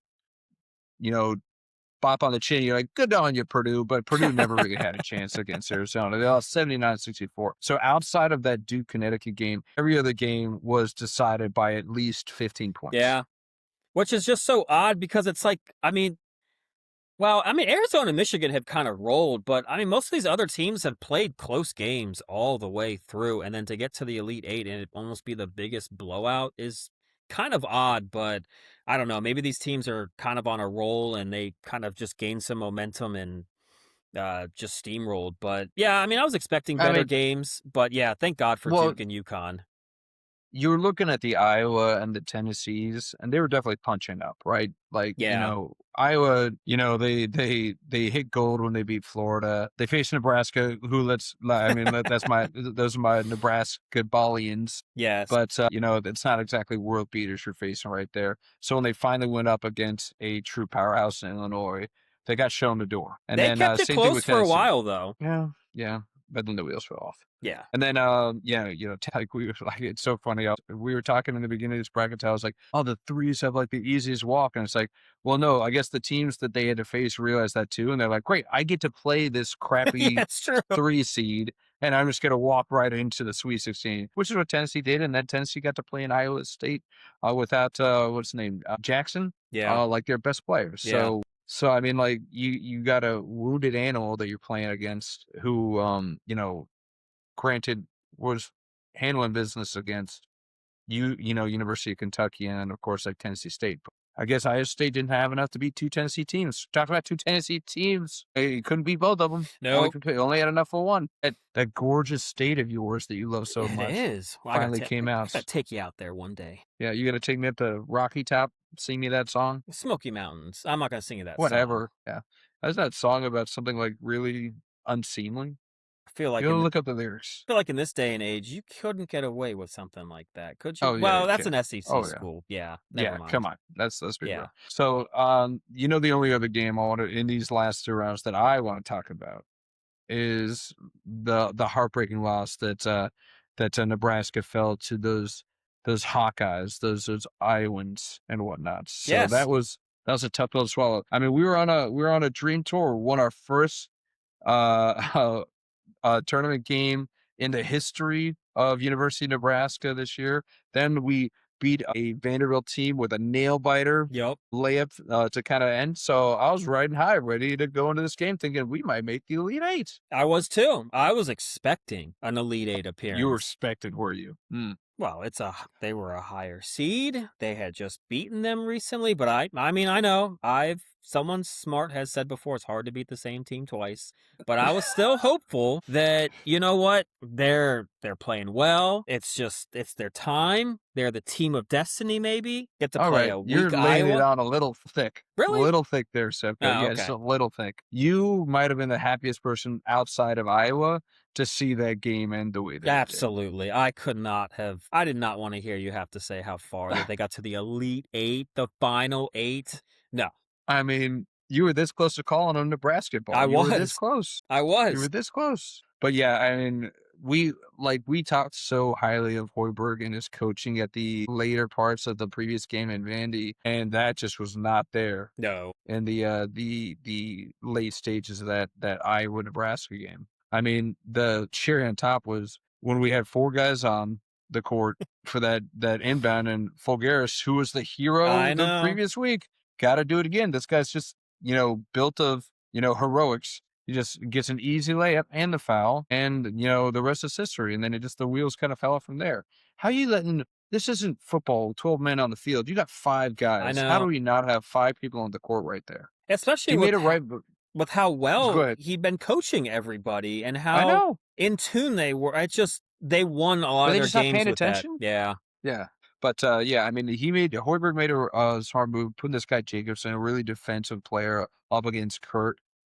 bop on the chin. You're like, good on you, Purdue. But Purdue never really had a chance against Arizona. They lost 79-64. So outside of that Duke Connecticut game, every other game was decided by at least 15 points. Yeah. Which is just so odd because it's like, I mean, Well, I mean, Arizona and Michigan have kind of rolled, but I mean, most of these other teams have played close games all the way through, and then to get to the Elite Eight and it almost be the biggest blowout is kind of odd, but I don't know. Maybe these teams are kind of on a roll and they kind of just gained some momentum and just steamrolled. But yeah, I mean, I was expecting I better mean, games, but yeah, thank God for well, Duke and UConn. you were looking at the Iowa and the Tennessees, and they were definitely punching up, right? Like, Yeah. Iowa, they hit gold when they beat Florida. They faced Nebraska, who those are my Nebraska Ballians. Yes. But it's not exactly world beaters you're facing right there. So when they finally went up against a true powerhouse in Illinois, they got shown the door. And They then kept it same thing close with for a Tennessee. while, though. Yeah, yeah. But then the wheels fell off. Yeah. And then, like we were like, it's so funny. We were talking in the beginning of this bracket. I was like, oh, the threes have like the easiest walk. And it's like, well, no, I guess the teams that they had to face realized that too. And they're like, great, I get to play this Yeah, crappy it's true. 3 seed and I'm just going to walk right into the Sweet 16, which is what Tennessee did. And then Tennessee got to play in Iowa State without, what's his name? Jackson, Yeah. like their best players. Yeah. So I mean, like you got a wounded animal that you're playing against who, granted was handling business against University of Kentucky and of course like Tennessee State. But I guess Iowa State didn't have enough to beat 2 Tennessee teams. Talk about 2 Tennessee teams. They couldn't beat both of them. No, Only had enough for one. That gorgeous state of yours that you love so it much is. Well, finally came I out. gotta take you out there one day. Yeah, you got to take me up to Rocky Top, sing me that song. Smoky Mountains. I'm not gonna sing you that Whatever. song. Yeah. Is that song about something like really unseemly? I feel like You gotta in look up the lyrics. this day and age, you couldn't get away with something like that, could you? Oh yeah, Well, you that's can. an SEC Oh yeah. school. Yeah, never Yeah, come mind. on. Let's be Yeah. real. So, the only other game I want to in these last 2 rounds that I want to talk about is the heartbreaking loss that Nebraska fell to those Hawkeyes, those Iowans and whatnot. So Yes. that was a tough pill to swallow. I mean, we were on a dream tour, won our first uh tournament game in the history of University of Nebraska this year. Then we beat a Vanderbilt team with a nail biter Yep. layup to kind of end. So I was riding high, ready to go into this game, thinking we might make the Elite Eight. I was too. I was expecting an Elite Eight You were appearance. expected, were you? Well, they were a higher seed. They had just beaten them recently, but I mean, I know. Someone smart has said before it's hard to beat the same team twice, but I was still hopeful that, you know what? They're playing well. It's their time. They're the team of destiny maybe. Get to All play right, a weak you're laying it Iowa. on a little thick. Really? A little thick there, Sepka. Oh, Yeah, just okay. a little thick. You might have been the happiest person outside of Iowa to see that game end the way that Absolutely. I did not want to hear you have to say how far that they got to the Elite Eight, the final 8. No. I mean, you were this close to calling on Nebraska ball. You were this close. I You was. were this close. But yeah, I mean, we talked so highly of Hoiberg and his coaching at the later parts of the previous game in Vandy, and that just was not there No. in the late stages of that Iowa Nebraska game. I mean, the cherry on top was when we had 4 guys on the court for that inbound, and Fulgaris, who was the hero I the know. previous week, got to do it again. This guy's just built of heroics. He just gets an easy layup and the foul, and the rest is history. And then the wheels kind of fell off from there. How you letting? This isn't football. 12 men on the field. You got 5 guys. I know. How do we not have 5 people on the court right there? Especially He made it right. with how Go well ahead. he'd been coaching everybody and I how know. in tune they were. They won a lot Were of they their just not games paying with that. attention? Yeah. Yeah. But yeah, I mean, Hoiberg made a smart move, putting this guy Jacobson, a really defensive player, up against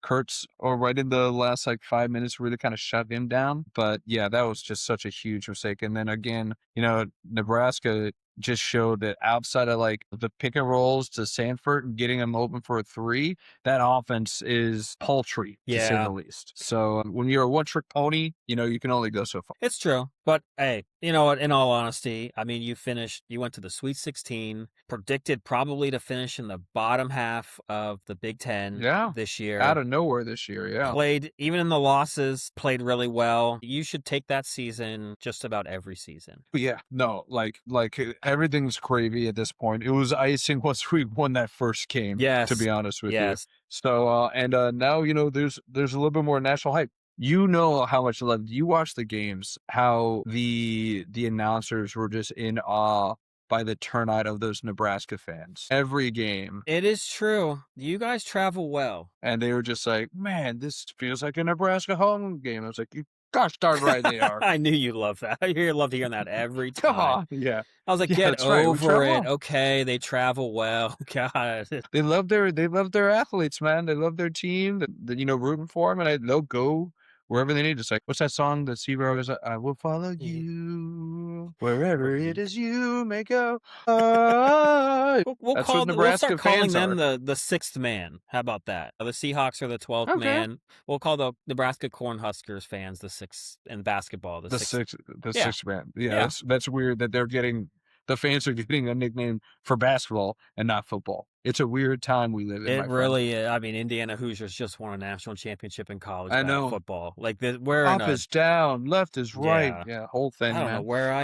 Kurtz, or right in the last like 5 minutes, really kind of shut him down. But yeah, that was just such a huge mistake. And then again, Nebraska just showed that outside of like the pick and rolls to Sanford and getting him open for a 3, that offense is paltry to say the least. So when you're a one-trick pony, you can only go so far. It's true. But hey, you know what? In all honesty, I mean, you went to the Sweet 16, predicted probably to finish in the bottom half of the Big Ten this year. Out of nowhere this year, yeah. Played, even in the losses, played really well. You should take that season just about every season. Yeah, no, like everything's gravy at this point. It was icing once we won that first game, to Yes. be honest with you. Yes. So, now, there's a little bit more national hype. You know how much love you watch the games, how the announcers were just in awe by the turnout of those Nebraska fans. Every game. It is true. You guys travel well. And they were just like, man, this feels like a Nebraska home game. I was like, you gosh darn right they are. I knew you'd love that. I loved hearing that every Come time. on. Yeah. I was like, Yeah, get that's right. We over it. travel. Okay, they travel well. God. They love their athletes, man. They love their team. Rooting for them, and they'll go wherever they need. Just like what's that song that Steve always? I will follow Yeah. you wherever it Right. is you may go. That's what We'll start Nebraska calling fans them are. the sixth man. How about that? The Seahawks are the 12th Okay. man. We'll call the Nebraska Cornhuskers fans the sixth in basketball. The sixth. The Yeah. sixth man. Yeah, Yeah. that's weird that the fans are getting a nickname for basketball and not football. It's a weird time we live in, It my friend. really is. I mean, Indiana Hoosiers just won a national championship in college I know. football. Like we're in Up a is down, left is right. yeah. Yeah, whole thing, I don't know man. where I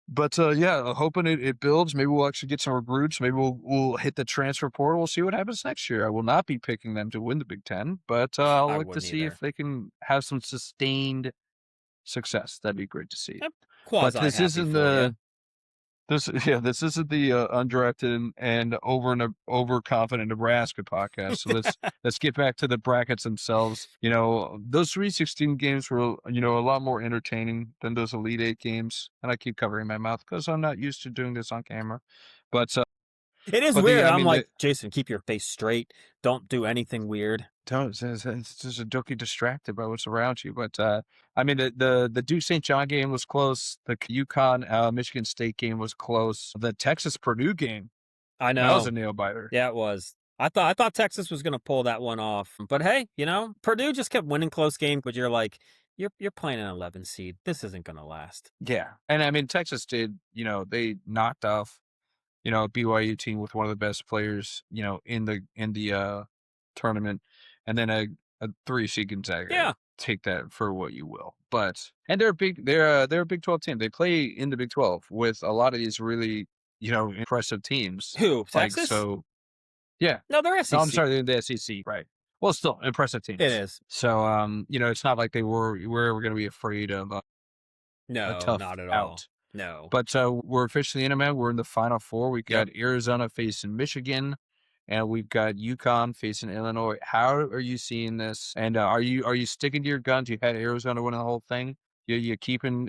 But yeah, am. hoping it builds. Maybe we'll actually get some recruits. Maybe we'll hit the transfer portal. We'll see what happens next year. I will not be picking them to win the Big Ten, but I'll I look to wouldn't see if either. they can have some sustained success. That'd be great to see. I'm But quasi happy for you. this isn't the undrafted and overconfident Nebraska podcast. So let's get back to the brackets themselves. Those Sweet 16 games were a lot more entertaining than those Elite Eight games. And I keep covering my mouth because I'm not used to doing this on camera. But It is but weird. I I'm mean like, Jason, keep your face straight. Don't do anything weird. it's just don't get distracted by what's around you. But I mean the Duke St. John game was close. The UConn Michigan State game was close. The Texas Purdue game. I That was know. a nail biter. Yeah, it was. I thought Texas was going to pull that one off. But hey, Purdue just kept winning close games, but you're like, you're playing an 11 seed. This isn't going to last. Yeah. And I mean, Texas did, they knocked off, a BYU team with one of the best players, in the tournament. And then a 3 seed Gonzaga. Yeah. Take that for what you will. And they're a Big 12 team. They play in the Big 12 with a lot of these really, impressive teams. Who? Like, Texas? so, yeah. No, they're SEC. No, I'm sorry, they're the SEC. Right. Well, still impressive teams. It is. So, it's not like we're going to be afraid of a No, tough not at out. all. No. But we're officially in it, man. We're in the Final Four. We got Arizona facing Michigan, and we've got UConn facing Illinois. How are you seeing this? And are you sticking to your guns? You had Arizona winning the whole thing. You keeping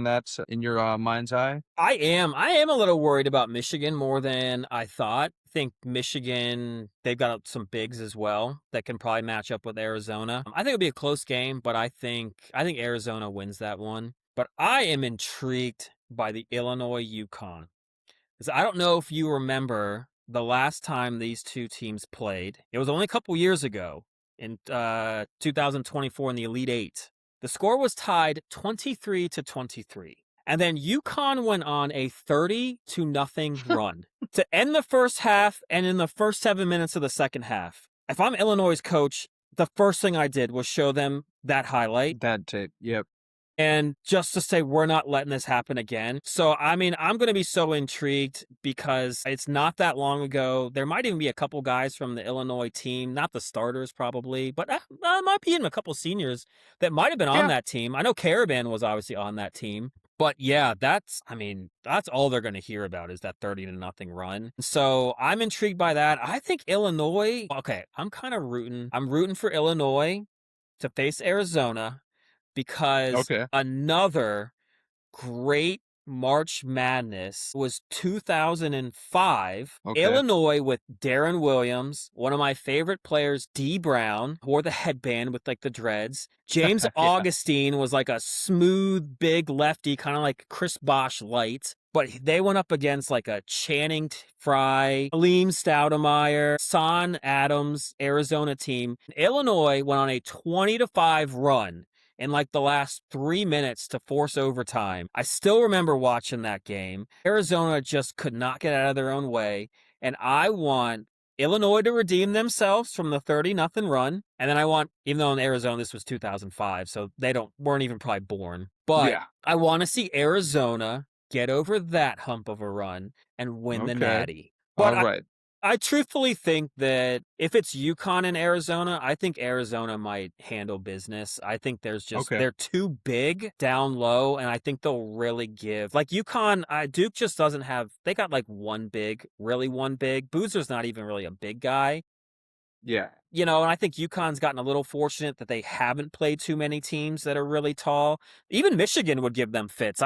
that in your mind's eye? I am a little worried about Michigan more than I thought. I think Michigan, they've got some bigs as well that can probably match up with Arizona. I think it'll be a close game, but I think Arizona wins that one. But I am intrigued by the Illinois UConn. Because I don't know if you remember the last time these two teams played. It was only a couple years ago in 2024 in the Elite Eight. The score was tied 23-23. And then UConn went on a 30-0 run to end the first half and in the first 7 minutes of the second half. If I'm Illinois' coach, the first thing I did was show them that highlight. That tape, yep. And just to say, we're not letting this happen again. So, I mean, I'm going to be so intrigued because it's not that long ago. There might even be a couple guys from the Illinois team, not the starters probably, but might be even a couple seniors that might have been on that team. I know Caravan was obviously on that team. But yeah, that's all they're going to hear about is that 30-0 run. So I'm intrigued by that. I think Illinois, okay, I'm rooting for Illinois to face Arizona. Because another great March Madness was 2005. Illinois with Darren Williams, one of my favorite players, D. Brown, wore the headband with like the dreads. James Augustine was like a smooth, big lefty, kind of like Chris Bosh light. But they went up against like a Channing Frye, Aleem Stoudemire, Son Adams, Arizona team. Illinois went on a 20-5 run in like the last 3 minutes to force overtime. I still remember watching that game. Arizona just could not get out of their own way. And I want Illinois to redeem themselves from the 30-0 run. And then I want, even though in Arizona this was 2005, so they weren't even probably born. But I want to see Arizona get over that hump of a run, and win the Okay. Natty. But All right. I truthfully think that if it's UConn and Arizona, I think Arizona might handle business. I think Okay. they're too big down low, and I think they'll really give. Like UConn, Duke just doesn't have, they got like one big, really one big. Boozer's not even really a big guy. Yeah. And I think UConn's gotten a little fortunate that they haven't played too many teams that are really tall. Even Michigan would give them fits.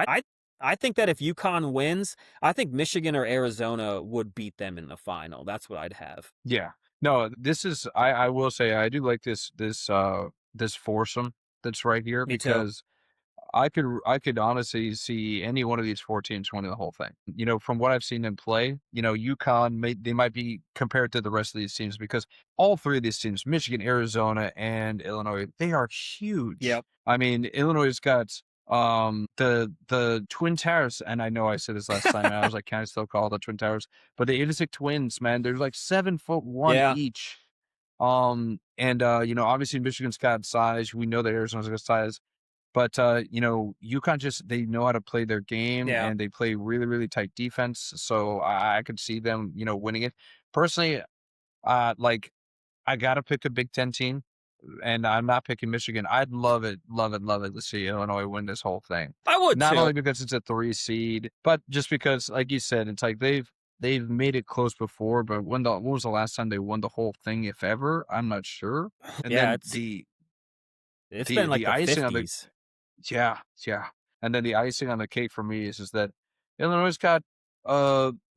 I think that if UConn wins, I think Michigan or Arizona would beat them in the final. That's what I'd have. Yeah. No, this is I will say I do like this foursome that's right here Me too. because I could honestly see any one of these 4 teams winning the whole thing. From what I've seen them play, UConn they might be compared to the rest of these teams because all 3 of these teams, Michigan, Arizona, and Illinois, they are huge. Yep. I mean, Illinois has got the Twin Towers, and I know I said this last time, and I was like, can I still call the Twin Towers? But the Idisic twins, man, they're like 7'1" Yeah. each. And obviously Michigan's got size. We know that Arizona's got size. But UConn just they know how to play their game Yeah. and they play really, really tight defense. So I could see them, winning it. Personally, like I gotta pick a Big Ten team, and I'm not picking Michigan. I'd love it, love it, love it to see Illinois win this whole thing. I would Not too. only because it's a 3 seed, but just because, like you said, it's like they've made it close before. But when was the last time they won the whole thing, if ever? I'm not sure. And Yeah, then the it's the been like the the icing on the 50s. yeah, yeah. And then the icing on the cake for me is that Illinois got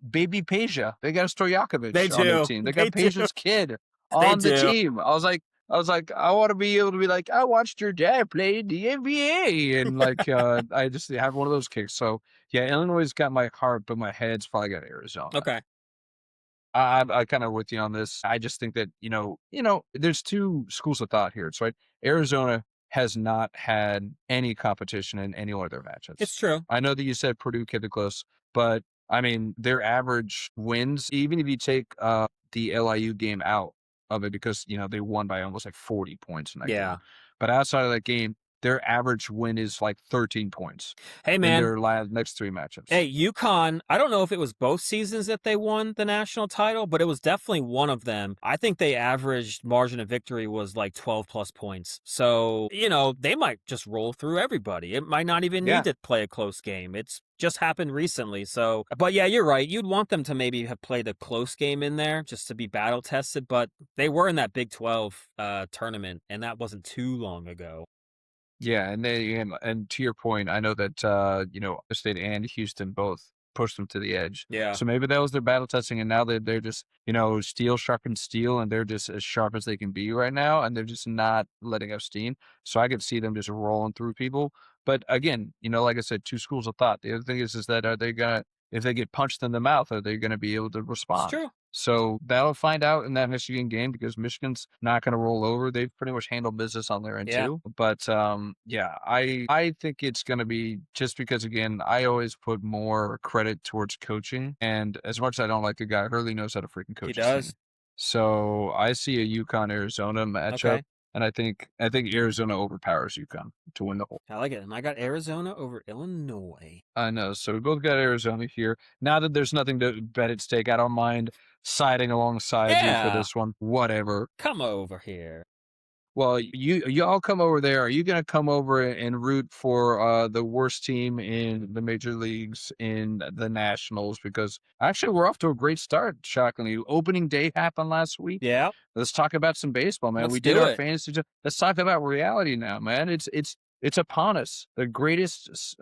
baby Peja. They got They Stojakovic on their do. team. They They got do. Peja's kid They on the do. team. I was like, I want to be able to be like, I watched your dad play in the NBA, and like, I just have one of those kicks. So yeah, Illinois got my heart, but my head's probably got Arizona. Okay. I kind of with you on this. I just think that there's 2 schools of thought here. It's right. Arizona has not had any competition in any one of their It's matchups. true. I know that you said Purdue kept it close, but I mean their average wins, even if you take the LIU game out of it, because they won by almost like 40 points in that game. Yeah. But outside of that game, their average win is like 13 points Hey, in man. their next 3 matchups. Hey, UConn, I don't know if it was both seasons that they won the national title, but it was definitely one of them. I think they averaged margin of victory was like 12 plus points. So, they might just roll through everybody. It might not even need Yeah. to play a close game. It's just happened recently. So, but yeah, you're right. You'd want them to maybe have played a close game in there just to be battle tested, but they were in that Big 12 tournament, and that wasn't too long ago. Yeah, and to your point, I know that Ohio State and Houston both pushed them to the edge. Yeah. So maybe that was their battle testing, and now they're just steel sharpens steel, and they're just as sharp as they can be right now, and they're just not letting up steam. So I could see them just rolling through people. But again, like I said, 2 schools of thought. The other thing is that are they gonna if they get punched in the mouth, are they gonna be able to It's respond? true. So that'll find out in that Michigan game because Michigan's not going to roll over. They've pretty much handled business on their end Yeah. too. But yeah, I think it's going to be just because again, I always put more credit towards coaching, and as much as I don't like the guy, Hurley knows how to freaking He coach his team. does. So I see a UConn Arizona matchup, Okay. and I think Arizona overpowers UConn to win the whole. I like it. And I got Arizona over Illinois. I know. So we both got Arizona here. Now that there's nothing to bet at stake, I don't mind siding alongside you for Yeah. this one. Whatever. Come over here. Well, y'all come over there. Are you gonna come over and root for the worst team in the major leagues in the Nationals? Because actually, we're off to a great start. Shockingly, opening day happened last week. Yeah. Let's talk about some baseball, man. Let's We did do our it. fantasy. Let's talk about reality now, man. It's upon us. The greatest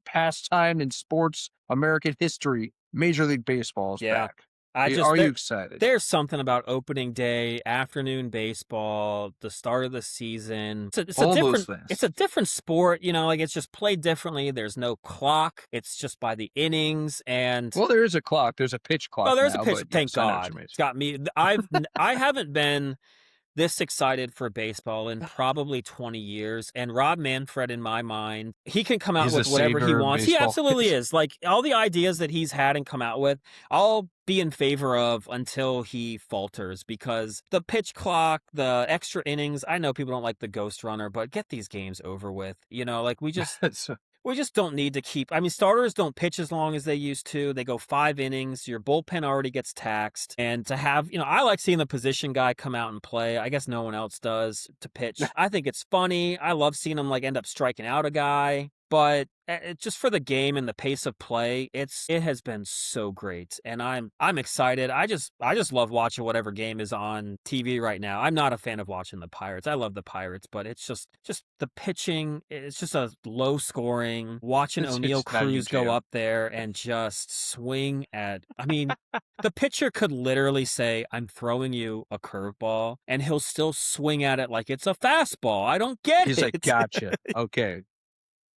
pastime in sports American history. Major League Baseball is Yeah. back. I just Are you there, excited? there's something about opening day, afternoon baseball, the start of the season. All those things. It's a different sport, like it's just played differently. There's no clock. It's just by the innings, and Well, there is a clock. There's a pitch clock there's a now, pitch. but Thank yes, I know what you God. mean. It's got me. I haven't been this excited for baseball in probably 20 years. And Rob Manfred, in my mind, he can come out He's the with whatever he savior of wants. He baseball. absolutely is. Like all the ideas that he's had and come out with, I'll be in favor of until he falters, because the pitch clock, the extra innings, I know people don't like the ghost runner, but get these games over with. Like we just We just don't need to keep. I mean, starters don't pitch as long as they used to. They go 5 innings. Your bullpen already gets taxed. And to have, I like seeing the position guy come out and play. I guess no one else does to pitch. I think it's funny. I love seeing him end up striking out a guy. But just for the game and the pace of play, it has been so great, and I'm excited. I just love watching whatever game is on TV right now. I'm not a fan of watching the Pirates. I love the Pirates, but it's just the pitching. It's just a low scoring. Watching O'Neal Cruz go up there and just swing at. I mean, the pitcher could literally say, "I'm throwing you a curveball," and he'll still swing at it like it's a fastball. I don't get it. He's like, "Gotcha, okay."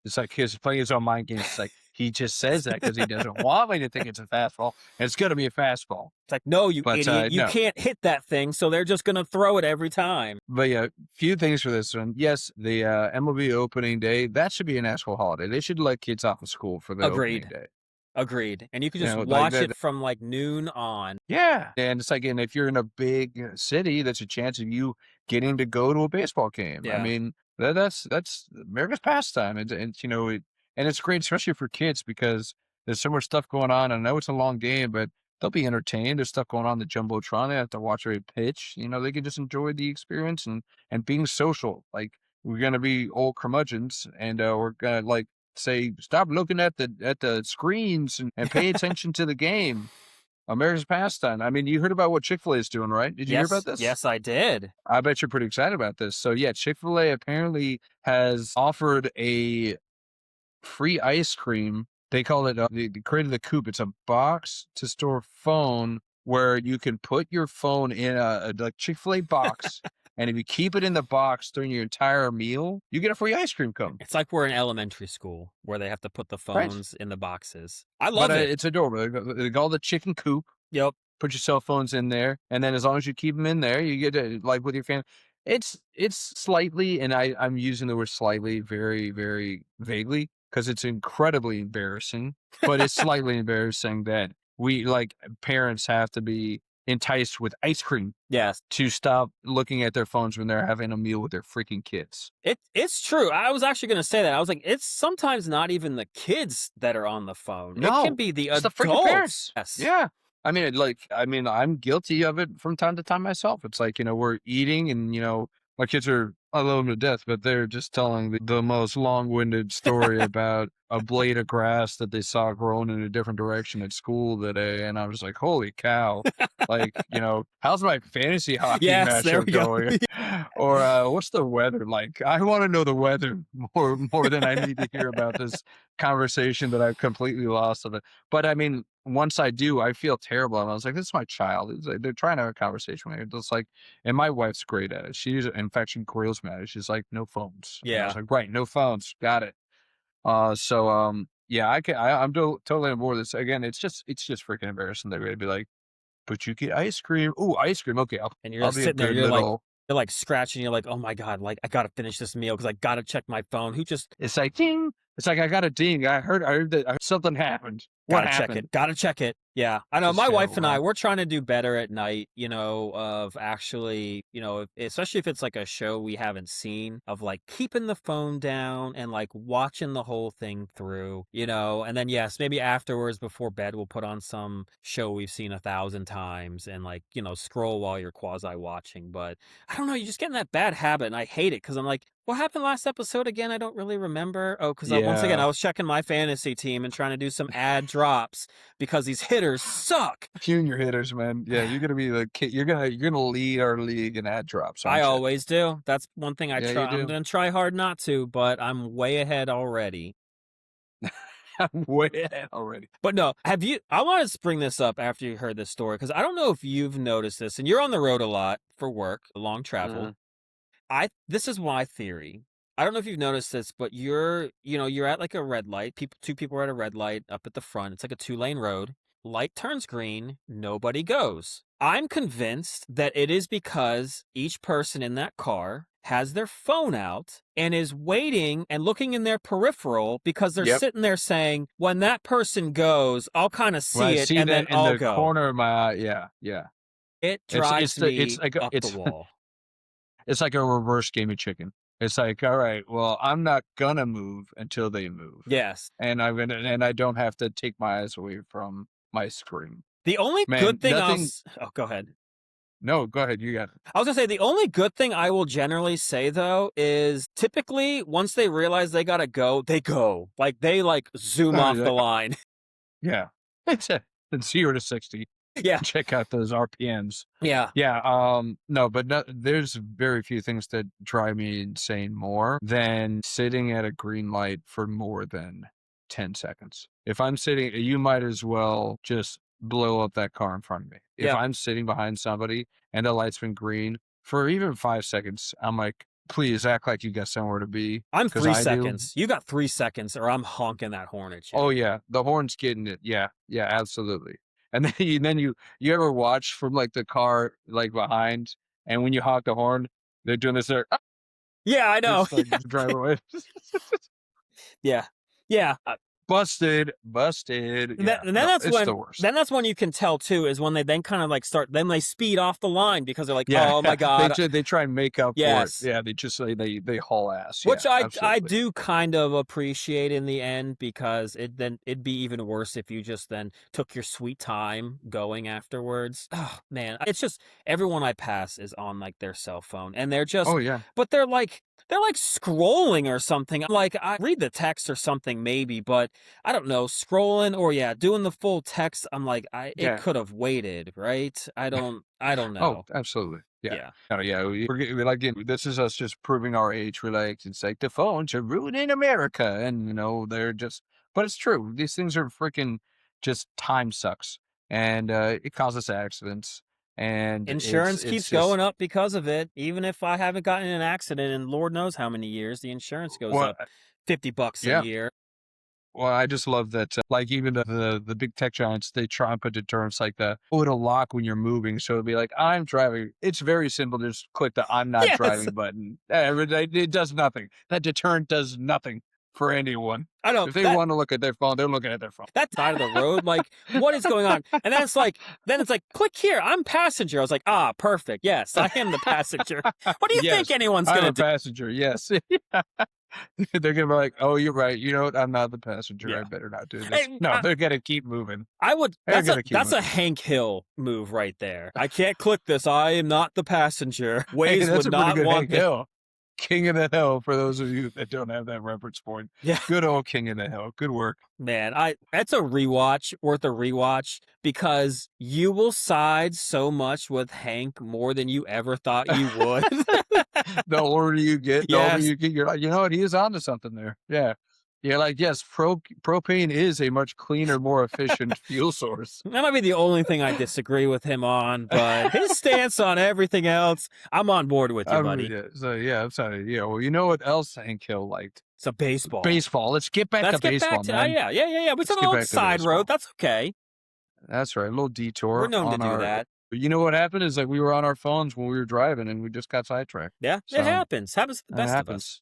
It's like he's playing his own mind games. It's like he just says that because he doesn't want me to think it's a fastball, and it's going to be a fastball. It's like, no, you idiot, you can't hit that thing, so they're just going to throw it every time. But yeah, few things for this one. Yes, the MLB opening day, that should be a national holiday. They should let kids off of school for the opening day. Agreed. And you can just watch it from noon on. Yeah. And it's and if you're in a big city, that's a chance of you getting to go to a baseball game. Yeah. I mean, that's America's pastime. And it's great, especially for kids, because there's so much stuff going on. I know it's a long game, but they'll be entertained. There's stuff going on the Jumbotron. They have to watch every pitch. They can just enjoy the experience and being social. We're going to be old curmudgeons, and we're going to say, stop looking at the screens and pay attention to the game. America's pastime. I mean, you heard about what Chick-fil-A is doing, right? Did you hear about this? Yes, I did. I bet you're pretty excited about this. So yeah, Chick-fil-A apparently has offered a free ice cream. They call it, they created the Coop. It's a box to store phone where you can put your phone in a Chick-fil-A box. And if you keep it in the box during your entire meal, you get a free ice cream cone. It's like we're in elementary school where they have to put the phones in the boxes. I love it. It's adorable. They call it the chicken coop. Yep. Put your cell phones in there. And then as long as you keep them in there, you get to, with your family. It's slightly, and I'm using the word slightly very, very vaguely, because it's incredibly embarrassing. But it's slightly embarrassing that we, parents have to be enticed with ice cream to stop looking at their phones when they're having a meal with their freaking kids. It's true. I was actually going to say that. I was like, it's sometimes not even the kids that are on the phone. No, it can be the adults. The freaking parents. Yes. Yeah. I mean, I'm guilty of it from time to time myself. It's we're eating and, my kids I love them to death, but they're just telling the most long-winded story about a blade of grass that they saw growing in a different direction at school today. And I was like, holy cow. How's my fantasy hockey matchup going? Or what's the weather like? I want to know the weather more than I need to hear about this conversation that I've completely lost of it. But I mean, once I do, I feel terrible. And I was like, this is my child. They're trying to have a conversation with me. It's and my wife's great at it. In fact, she grills me at it. She's like, no phones. Yeah. And I was like, right, no phones. Got it. Yeah, I'm totally on board with this. Again, it's just freaking embarrassing. They're going to be like, but you get ice cream. Ooh, ice cream. Okay. And you're sitting there, you're scratching. You're like, oh my God, I got to finish this meal because I got to check my phone. It's like, ding. It's like, I got a ding. I heard that something happened. What happened? Gotta check it. Yeah. I know my wife and I, we're trying to do better at night, of actually, especially if it's a show we haven't seen, of keeping the phone down and watching the whole thing through, and then yes, maybe afterwards before bed, we'll put on some show we've seen 1,000 times and scroll while you're quasi watching. But I don't know, you just get in that bad habit and I hate it because I'm like, what happened last episode again? I don't really remember. Oh, because once again, I was checking my fantasy team and trying to do some ad drops because these hitters suck. Junior hitters, man. Yeah, you're gonna be you're gonna lead our league in ad drops. I always do. That's one thing I try. I'm gonna try hard not to, but I'm way ahead already. I'm way ahead already. But no, I want to bring this up after you heard this story because I don't know if you've noticed this, and you're on the road a lot for work, long travel. This is my theory. I don't know if you've noticed this, but you're at a red light. Two people are at a red light up at the front. It's a 2-lane road. Light turns green. Nobody goes. I'm convinced that it is because each person in that car has their phone out and is waiting and looking in their peripheral because they're sitting there saying, when that person goes, I'll kind of see it and then I'll go. In the corner of my eye. Yeah. It drives me up the wall. It's like a reverse game of chicken. It's like, all right, well, I'm not gonna move until they move. Yes. And I don't have to take my eyes away from my screen. The only Man, good thing nothing. oh, go ahead. No, go ahead. You got it. I was gonna say the only good thing I will generally say though is typically once they realize they gotta go, they go. Like they like zoom off the line. Yeah. It's 0 to 60. Yeah. Check out those RPMs. Yeah. Yeah. No, but there's very few things that drive me insane more than sitting at a green light for more than 10 seconds. If I'm sitting, you might as well just blow up that car in front of me. If Yeah. I'm sitting behind somebody and the light's been green for even 5 seconds, I'm like, please act like you got somewhere to be. I'm 3 I seconds. You got 3 seconds or I'm honking that horn at you. Oh yeah. The horn's getting it. Yeah. Yeah, absolutely. And then you ever watch from like the car like behind, and when you honk the horn, they're doing this there. Yeah, I know. Just like drive away. Yeah. Yeah. Busted. Yeah. And then No, that's it's when the worst. then that's when you can tell too is when they then kind of like start then they speed off the line because they're like, Yeah. oh my god, they try and make up yes. for it. Yeah, they just they haul ass. Which Yeah, I do kind of appreciate in the end because it'd be even worse if you just then took your sweet time going afterwards. Oh man, it's just everyone I pass is on like their cell phone and they're just Oh yeah. but they're like scrolling or something. Like I read the text or something maybe, but I don't know, scrolling or doing the full text. I'm like, it could have waited, right? I don't Oh, know. absolutely. Yeah. Yeah. Oh, yeah. We're like, this is us just proving our age. We're like, it's like the phones are ruining America. And, they're just, but it's true. These things are freaking just time sucks. And it causes accidents. And Insurance keeps just going up because of it. Even if I haven't gotten in an accident in Lord knows how many years, the insurance goes well, up $50 a yeah. year. Well, I just love that, like even the big tech giants, they try and put deterrents like that. Oh, it'll lock when you're moving, so it'll be like I'm driving. It's very simple. Just click the "I'm not Yes. driving" button. It does nothing. That deterrent does nothing for anyone. I know. If they want to look at their phone, they're looking at their phone. That side of the road, like, what is going on? And then it's like, click here. I'm passenger. I was like, perfect. Yes, I am the passenger. What do you think anyone's going to do? Passenger. Yes. They're gonna be like, "Oh, you're right. You know what? I'm not the passenger. Yeah. I better not do this." Hey, No, they're gonna keep moving. That's a Hank Hill move right there. I can't click this. I am not the passenger. Waze would not want this. Hill. King of the Hill, for those of you that don't have that reference point. Yeah. Good old King of the Hill. Good work. Man, that's a rewatch, worth a rewatch, because you will side so much with Hank more than you ever thought you would. The older you get, you're like, you know what? He is onto something there. Yeah. You're like, yes, propane is a much cleaner, more efficient fuel source. That might be the only thing I disagree with him on, but his stance on everything else, I'm on board with you, buddy. I'm sorry. Yeah, well, you know what else Hank Hill liked? It's a baseball. Baseball. Let's get back to baseball, man. Yeah. We took a little side road. That's okay. That's right. A little detour. We're known to do that. But you know what happened is like we were on our phones when we were driving and we just got sidetracked. Yeah, so, it happens. Happens to the best of us.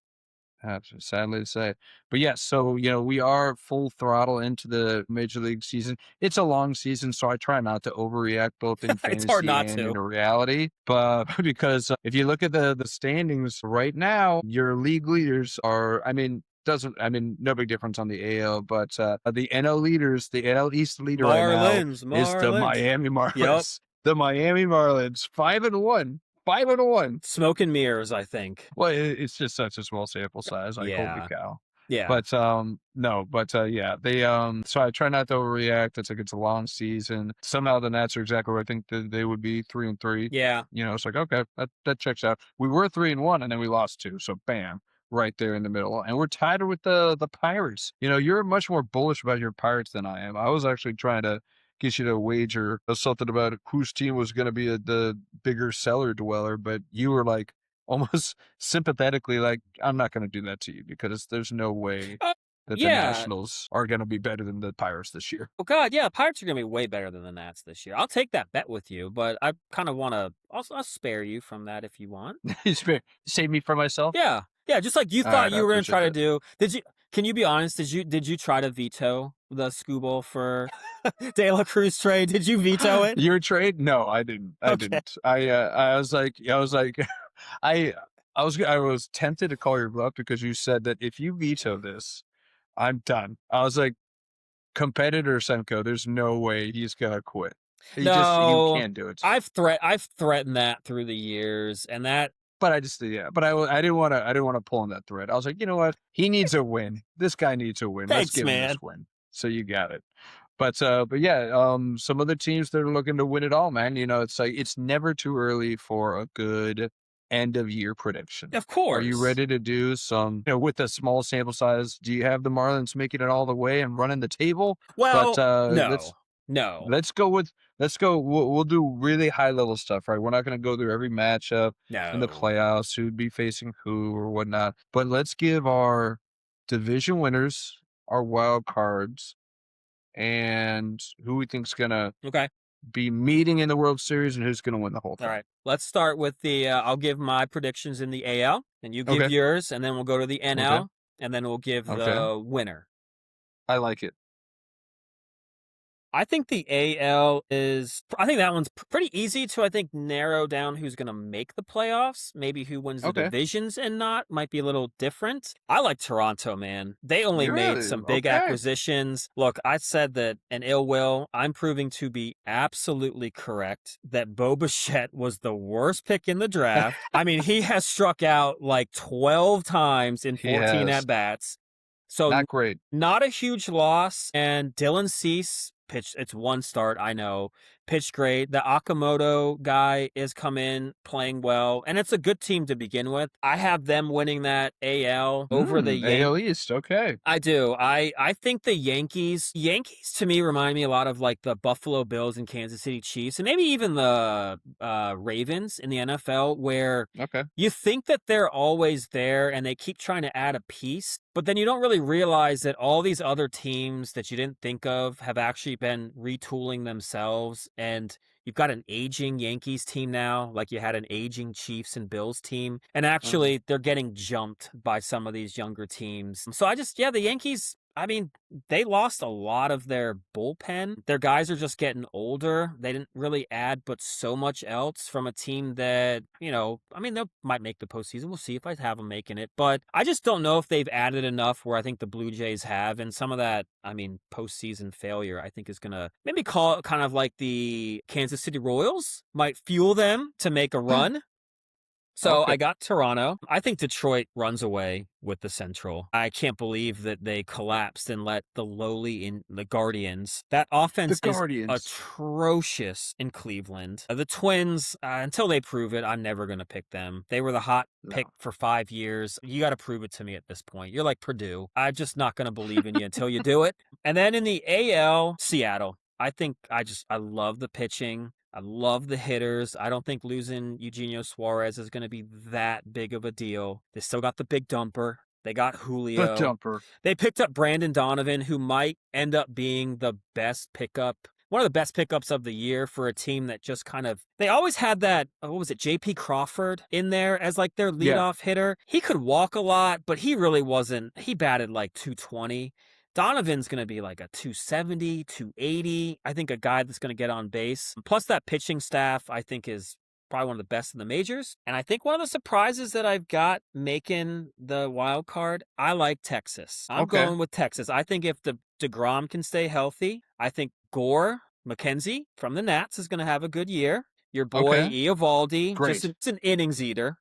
Happens, sadly to say. But yes, so we are full throttle into the major league season. It's a long season, so I try not to overreact both in fantasy and in reality. But because if you look at the standings right now, your league leaders are, no big difference on the AL, but the NL leaders, the NL East leader right now is the Miami Marlins. Yep. The Miami Marlins, 5-1. 5-1. Smoke and mirrors, I think. Well, it's just such a small sample size. Like, holy cow. Yeah. But they so I try not to overreact. It's a long season. Somehow the Nats are exactly where I think that they would be, 3-3. Yeah. It's like, okay, that checks out. We were 3-1 and then we lost 2. So bam, right there in the middle. And we're tied with the Pirates. You're much more bullish about your Pirates than I am. I was actually trying to get you to wager something about whose team was going to be the bigger cellar dweller, but you were like almost sympathetically like, I'm not going to do that to you because there's no way that the Nationals are going to be better than the Pirates this year. Oh God, yeah, Pirates are going to be way better than the Nats this year. I'll take that bet with you, but I kind of want to. I'll spare you from that if you want. Save me from myself. Yeah, just like you thought you were going to try to do. Did you? Can you be honest? Did you try to veto the Scooble for De La Cruz trade? Did you veto it? Your trade? No, I didn't. I didn't. I was like, I was tempted to call your bluff because you said that if you veto this, I'm done. I was like, competitor Senko, there's no way he's gonna quit. You No, can't do it. I've threatened that through the years, and that But I just yeah, but I didn't wanna pull on that thread. I was like, you know what? He needs a win. This guy needs a win. Let's thanks, give him this man. win. So you got it. But yeah, some other teams that are looking to win it all, man. You know, it's like it's never too early for a good end of year prediction. Of Are you course. ready to do some, with a small sample size? Do you have the Marlins making it all the way and running the table? But Well, let's no. No. let's go with let's go. We'll do really high level stuff, right? We're not going to go through every matchup in the No. playoffs, who'd be facing who or whatnot. But let's give our division winners, our wild cards, and who we think's gonna Okay. be meeting in the World Series and who's gonna win the whole All thing. right. Let's start with I'll give my predictions in the AL, and you give Okay. yours, and then we'll go to the Okay. NL, and then we'll give Okay. the winner. I like it. I think the AL I think that one's pretty easy to, I think, narrow down who's going to make the playoffs. Maybe who wins the Okay. divisions and not might be a little different. I like Toronto, man. They only You made really some big okay? acquisitions. Look, I said that an ill will. I'm proving to be absolutely correct that Bo Bichette was the worst pick in the draft. I mean, he has struck out like 12 times in He 14 has. at-bats. So Not great. not a huge loss. And Dylan Cease pitched, it's one start, I know, pitched great. The Akamoto guy is come in playing well, and it's a good team to begin with. I have them winning that AL over the AL East. Okay. I do. I think the Yankees to me remind me a lot of like the Buffalo Bills and Kansas City Chiefs, and maybe even the Ravens in the NFL, where Okay. you think that they're always there and they keep trying to add a piece, but then you don't really realize that all these other teams that you didn't think of have actually been retooling themselves, and you've got an aging Yankees team now, like you had an aging Chiefs and Bills team. And Mhm. actually, they're getting jumped by some of these younger teams. So the Yankees, I mean, they lost a lot of their bullpen. Their guys are just getting older. They didn't really add but so much else from a team that, I mean, they might make the postseason. We'll see if I have them making it. But I just don't know if they've added enough where I think the Blue Jays have. And some of that, I mean, postseason failure, I think is going to maybe call it kind of like the Kansas City Royals might fuel them to make a run. So Okay. I got Toronto. I think Detroit runs away with the Central. I can't believe that they collapsed and let the Guardians. That The offense is Guardians. atrocious in Cleveland. The Twins, until they prove it, I'm never going to pick them. They were the hot pick No. for 5 years. You got to prove it to me at this point. You're like Purdue. I'm just not going to believe in you until you do it. And then in the AL, Seattle. I love the pitching. I love the hitters. I don't think losing Eugenio Suarez is going to be that big of a deal. They still got the big dumper. They got The Julio. dumper. They picked up Brandon Donovan, who might end up being the best pickup, one of the best pickups of the year for a team that just kind of, they always had that, what was it, JP Crawford in there as like their Yeah. leadoff hitter. He could walk a lot, but he really wasn't, he batted like 220. Donovan's going to be like a 270, 280. I think a guy that's going to get on base. Plus, that pitching staff, I think, is probably one of the best in the majors. And I think one of the surprises that I've got making the wild card, I like Texas. I'm Okay. going with Texas. I think if the DeGrom can stay healthy, I think Gore McKenzie from the Nats is going to have a good year. Your boy Okay. Eovaldi, Great. it's an innings eater.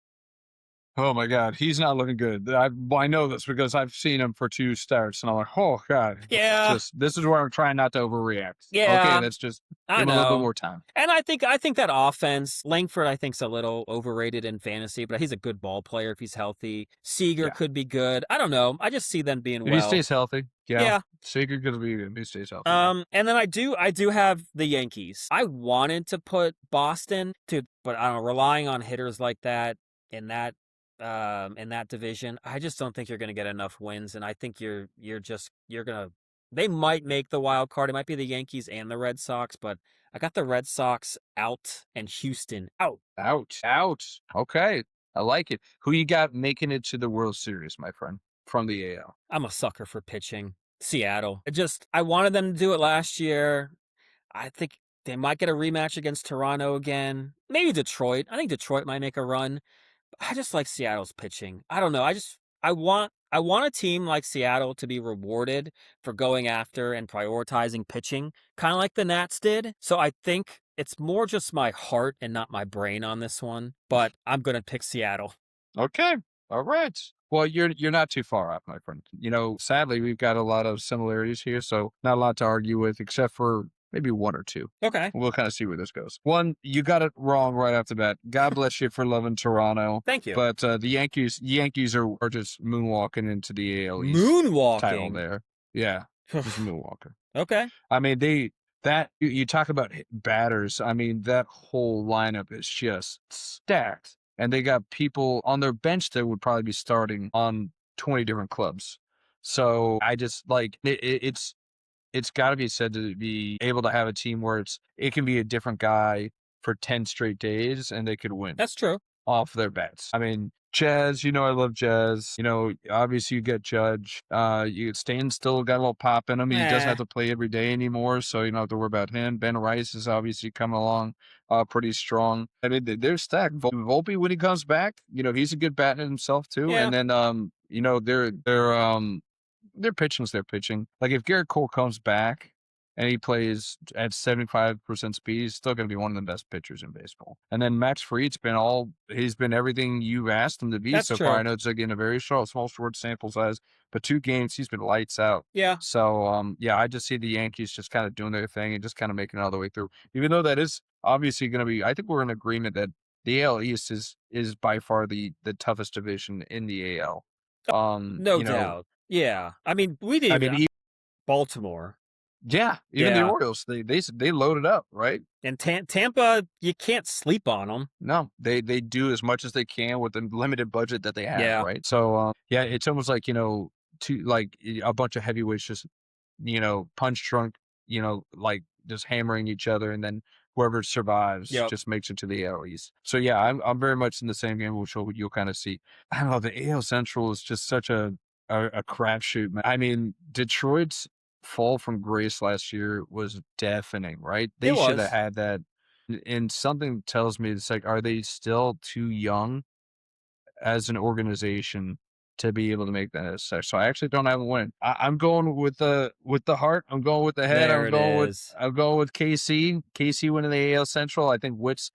Oh my god, he's not looking good. I know this because I've seen him for 2 starts, and I'm like, "Oh god." Yeah, Just this is where I'm trying not to overreact. Okay, yeah, that's just I give him a little bit know. more time. And I think that offense, Langford, I think's a little overrated in fantasy, but he's a good ball player if he's healthy. Seager Yeah. could be good. I don't know. I just see them being If he well. stays healthy, yeah. Yeah. Seager gonna be good if he stays healthy, yeah. And then I do have the Yankees. I wanted to put Boston but I don't know, relying on hitters like that in that in that division, I just don't think you're going to get enough wins, and I think you're going to they might make the wild card. It might be the Yankees and the Red Sox, but I got the Red Sox out and Houston out. Ouch. Ouch. Okay. I like it. Who you got making it to the World Series, my friend, from the AL? I'm a sucker for pitching. Seattle. I wanted them to do it last year. I think they might get a rematch against Toronto again. Maybe Detroit. I think Detroit might make a run. I just like Seattle's pitching. I don't know. I want a team like Seattle to be rewarded for going after and prioritizing pitching, kind of like the Nats did. So I think it's more just my heart and not my brain on this one, but I'm going to pick Seattle. Okay. All right. Well, you're not too far off, my friend. Sadly, we've got a lot of similarities here, so not a lot to argue with, except for maybe one or two. Okay. We'll kind of see where this goes. One, you got it wrong right off the bat. God bless you for loving Toronto. Thank you. But the Yankees are just moonwalking into the AL East title Moonwalking. there. Yeah, just moonwalking. Okay. I mean, you talk about batters. I mean, that whole lineup is just stacked. And they got people on their bench that would probably be starting on 20 different clubs. So I just like it's got to be said to be able to have a team where it can be a different guy for 10 straight days and they could win That's true. off their bats. I mean, Jazz, I love Jazz. Obviously you get Judge. Stan still got a little pop in him. He doesn't have to play every day anymore, so you don't have to worry about him. Ben Rice is obviously coming along pretty strong. I mean, they're stacked. Volpe, when he comes back, he's a good batter himself too. Yeah. And then their pitching's their pitching. Like if Garrett Cole comes back and he plays at 75% speed, he's still going to be one of the best pitchers in baseball. And then Max Fried's he's been everything you've asked him to be so far. I know it's again a very small short sample size, but 2 games, he's been lights out. Yeah. So, I just see the Yankees just kind of doing their thing and just kind of making it all the way through. Even though that is obviously going to be, I think we're in agreement that the AL East is by far the toughest division in the AL. No doubt. Yeah. I mean, Baltimore. Yeah, even the Orioles, they loaded up, right? And Tampa, you can't sleep on them. No, they do as much as they can with the limited budget that they have, right? So, it's almost like, a bunch of heavyweights just, punch drunk, like just hammering each other, and then whoever survives just makes it to the AL East. So, yeah, I'm very much in the same game, which you'll kind of see. I don't know, the AL Central is just such a crapshoot, man. I mean, Detroit's fall from grace last year was deafening, right? They should have had that. And something tells me it's like, are they still too young as an organization to be able to make that such? So I actually don't have a win. I'm going with the heart. I'm going with the head. I'm going with KC. KC winning the AL Central. I think Witt's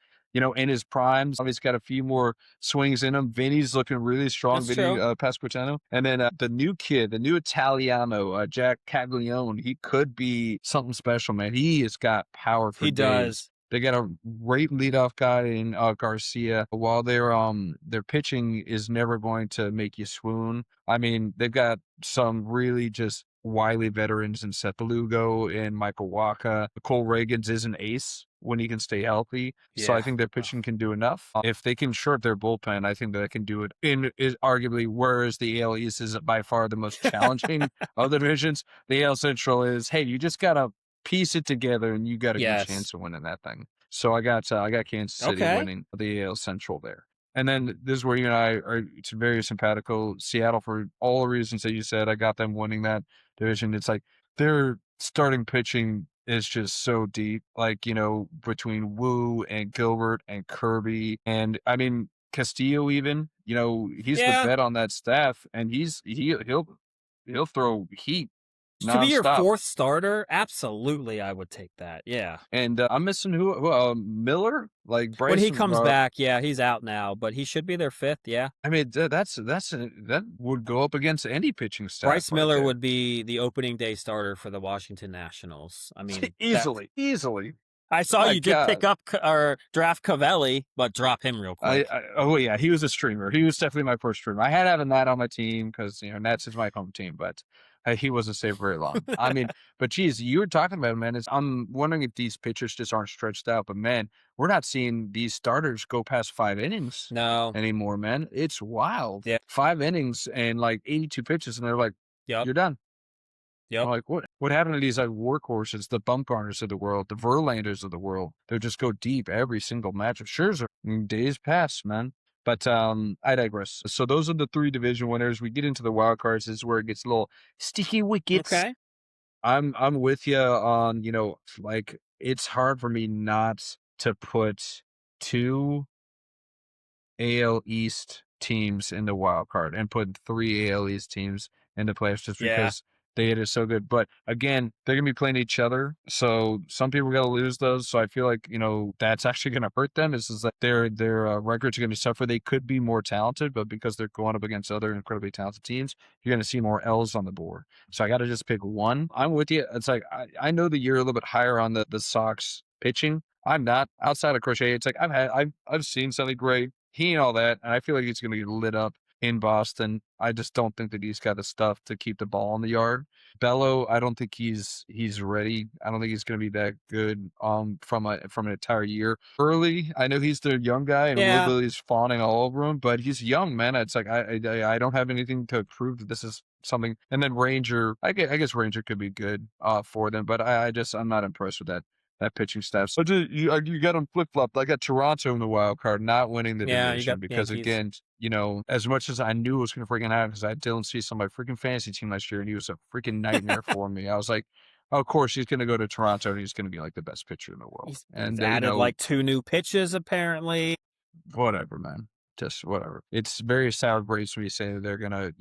in his primes. He's got a few more swings in him. Vinny's looking really strong. That's Vinny true. Pasquantino. And then the new kid, the new Italiano, Jack Caglione, he could be something special, man. He has got power for days. Does. They got a great leadoff guy in Garcia. While their pitching is never going to make you swoon. I mean, they've got some really just wily veterans in Seth Lugo and Michael Wacha. Cole Reagans is an ace when he can stay healthy. So I think their pitching can do enough. If they can short their bullpen, I think that they can do it. Is arguably, whereas the AL East is by far the most challenging of the divisions, the AL Central is, hey, you just got to piece it together and you got a good chance of winning that thing. So I got Kansas City winning the AL Central there. And then this is where you and I are very simpatico. Seattle, for all the reasons that you said, I got them winning that division. It's like their starting pitching is just so deep, like, between Wu and Gilbert and Kirby. And I mean, Castillo even, he's the vet on that staff, and he'll throw heat. To be your 4th starter, absolutely, I would take that. Yeah. And I'm missing Miller, like Bryson. When he comes back, he's out now, but he should be their 5th. Yeah. I mean, that would go up against any pitching staff. Bryce Miller would be the opening day starter for the Washington Nationals. I mean, easily. I saw you did pick up or draft Cavelli, but drop him real quick. He was a streamer. He was definitely my first streamer. I had having that on my team because Nats is my home team, but he wasn't saved very long. I mean, but geez, you were talking about it, man. I'm wondering if these pitchers just aren't stretched out. But man, we're not seeing these starters go past 5 innings anymore, man. It's wild. Yeah. 5 innings and like 82 pitches, and they're like, you're done. Yep. I'm like, what happened to these workhorses, the Bumgarners of the world, the Verlanders of the world? They just go deep every single match. Scherzer, days pass, man. But I digress. So those are the 3 division winners. We get into the wild cards. This is where it gets a little sticky wickets. Okay. I'm with you on, like, it's hard for me not to put 2 AL East teams in the wild card and put 3 AL East teams in the playoffs just Yeah. because they hit it so good. But again, they're gonna be playing each other, so some people are gonna lose those. So I feel like that's actually gonna hurt them. Is that their records are gonna suffer. They could be more talented, but because they're going up against other incredibly talented teams, you're gonna see more L's on the board. So I got to just pick one. I'm with you. It's like I know that you're a little bit higher on the Sox pitching. I'm not. Outside of Crochet, it's like I've seen Sonny Gray, he and all that, and I feel like he's gonna get lit up in Boston. I just don't think that he's got the stuff to keep the ball in the yard. Bello, I don't think he's ready. I don't think he's going to be that good from an entire year. Early, I know he's the young guy, and Will Yeah. Billy's fawning all over him, but he's young, man. It's like I don't have anything to prove that this is something. And then Ranger, I guess Ranger could be good for them, but I'm not impressed with that pitching staff. So you got them flip flopped. I got Toronto in the wild card, not winning the Yeah, you division got because Yankees. again, as much as I knew it was going to freaking happen, because I had Dylan Cease on my freaking fantasy team last year, and he was a freaking nightmare for me. I was like, oh, of course he's going to go to Toronto, and he's going to be like the best pitcher in the world. He's And added like 2 new pitches apparently. whatever, man. Just whatever. It's very sour grapes when you say that they're gonna,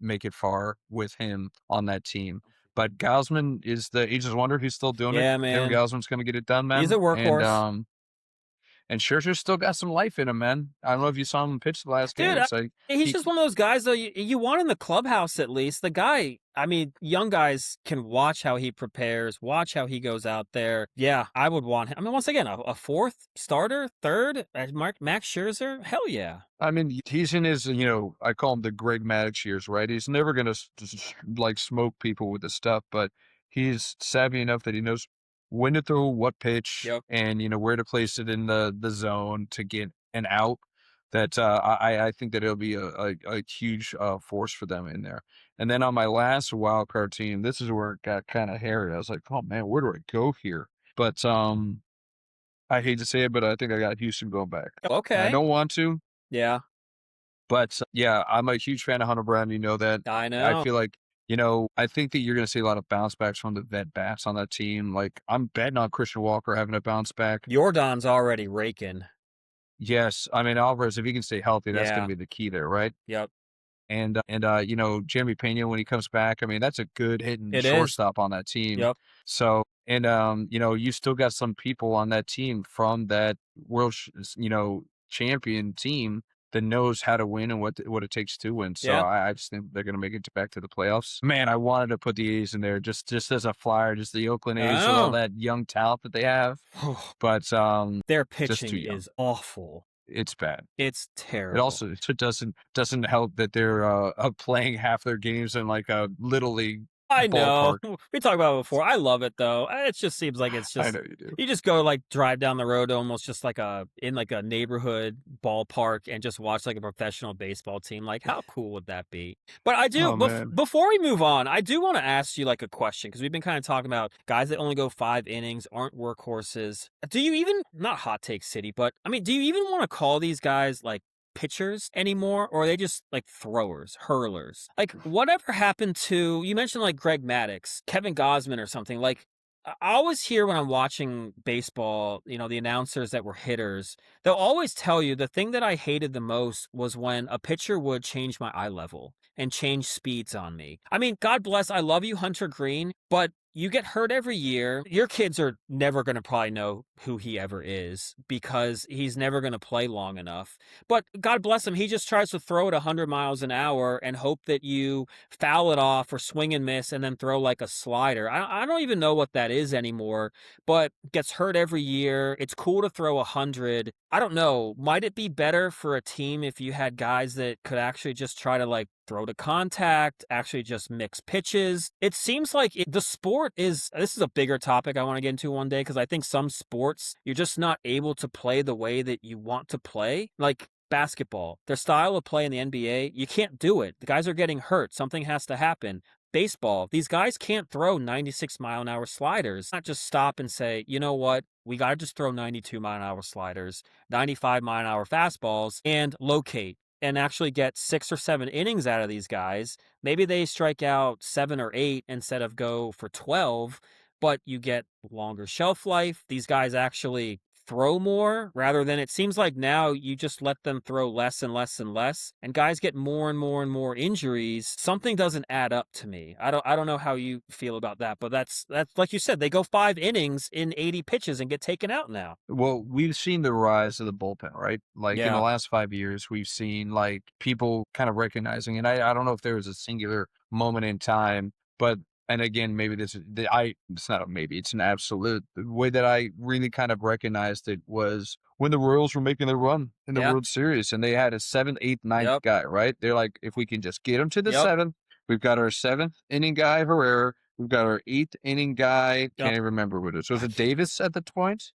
make it far with him on that team. But Gausman is you just wonder if he's still doing it. Yeah, Kevin man. Gausman's gonna get it done, He's man. a workhorse. And Scherzer's still got some life in him, man. I don't know if you saw him pitch the last game. Dude, It's like he's just one of those guys, though, you want in the clubhouse at least. The guy, I mean, young guys can watch how he prepares, watch how he goes out there. Yeah, I would want him. I mean, once again, a fourth starter, third, Max Scherzer? Hell yeah. I mean, he's in his, I call him the Greg Maddux years, right? He's never going to like smoke people with this stuff, but he's savvy enough that he knows when to throw what pitch Yep. and, where to place it in the zone to get an out. That I think that it'll be a huge force for them in there. And then on my last wild card team, this is where it got kind of hairy. I was like, oh man, where do I go here? But I hate to say it, but I think I got Houston going back. And I Okay. don't want to. Yeah. But yeah, I'm a huge fan of Hunter Brown. You know that. I I know. feel like, I think that you're going to see a lot of bounce backs from the vet bats on that team. Like, I'm betting on Christian Walker having a bounce back. Jordan's already raking. Yes. I mean, Alvarez, if he can stay healthy, that's going Yeah. to be the key there, right? Yep. And Jeremy Pena, when he comes back, I mean, that's a good hitting It is. shortstop on that team. Yep. So, and, you still got some people on that team from that world, champion team that knows how to win and what it takes to win. So Yeah. I just think they're going to make it back to the playoffs. Man, I wanted to put the A's in there just as a flyer, just the Oakland A's with all that young talent that they have. But their just too pitching young. is awful. It's bad. It's terrible. It also doesn't help that they're playing half their games in like a little league. I know. Ballpark. We talked about it before. I love it though. It just seems like it's I just know you do. you just go like drive down the road almost just like in like a neighborhood ballpark and just watch like a professional baseball team. Like how cool would that be? But I do before we move on, I do want to ask you like a question because we've been kind of talking about guys that only go 5 innings, aren't workhorses. Do you even not hot take city, but I mean, do you even want to call these guys like pitchers anymore, or are they just like throwers, hurlers? Like whatever happened to, you mentioned like Greg Maddux, Kevin Gausman or something. Like I always hear when I'm watching baseball, the announcers that were hitters, they'll always tell you the thing that I hated the most was when a pitcher would change my eye level and change speeds on me. I mean, God bless, I love you, Hunter Green, but you get hurt every year. Your kids are never going to probably know who he ever is because he's never going to play long enough. But God bless him, he just tries to throw it 100 miles an hour and hope that you foul it off or swing and miss and then throw like a slider. I don't even know what that is anymore, but gets hurt every year. It's cool to throw 100. I don't know. Might it be better for a team if you had guys that could actually just try to like throw to contact, actually just mix pitches? It seems like the sport this is a bigger topic I want to get into one day because I think some sports, you're just not able to play the way that you want to play. Like basketball, their style of play in the NBA, you can't do it. The guys are getting hurt. Something has to happen. Baseball, these guys can't throw 96-mile-an-hour sliders. Not just stop and say, you know what? We got to just throw 92-mile-an-hour sliders, 95-mile-an-hour fastballs, and locate and actually get 6 or 7 innings out of these guys. Maybe they strike out 7 or 8 instead of go for 12, but you get longer shelf life. These guys actually throw more rather than it seems like now you just let them throw less and less and less, and guys get more and more and more injuries. Something doesn't add up to me. I don't know how you feel about that, but that's like you said, they go 5 innings in 80 pitches and get taken out now. Well, we've seen the rise of the bullpen, right? Like in the Yeah. last 5 years, we've seen like people kind of recognizing, and I don't know if there was a singular moment in time, but and again, maybe this is it's not a maybe, it's an absolute. The way that I really kind of recognized it was when the Royals were making their run in the Yeah. World Series and they had a seventh, eighth, ninth Yep. guy, right? They're like, if we can just get him to the Yep. seventh, we've got our seventh inning guy, Herrera. We've got our eighth inning guy. Can't Yep. even remember what it was. Was I it can't, Davis at the point?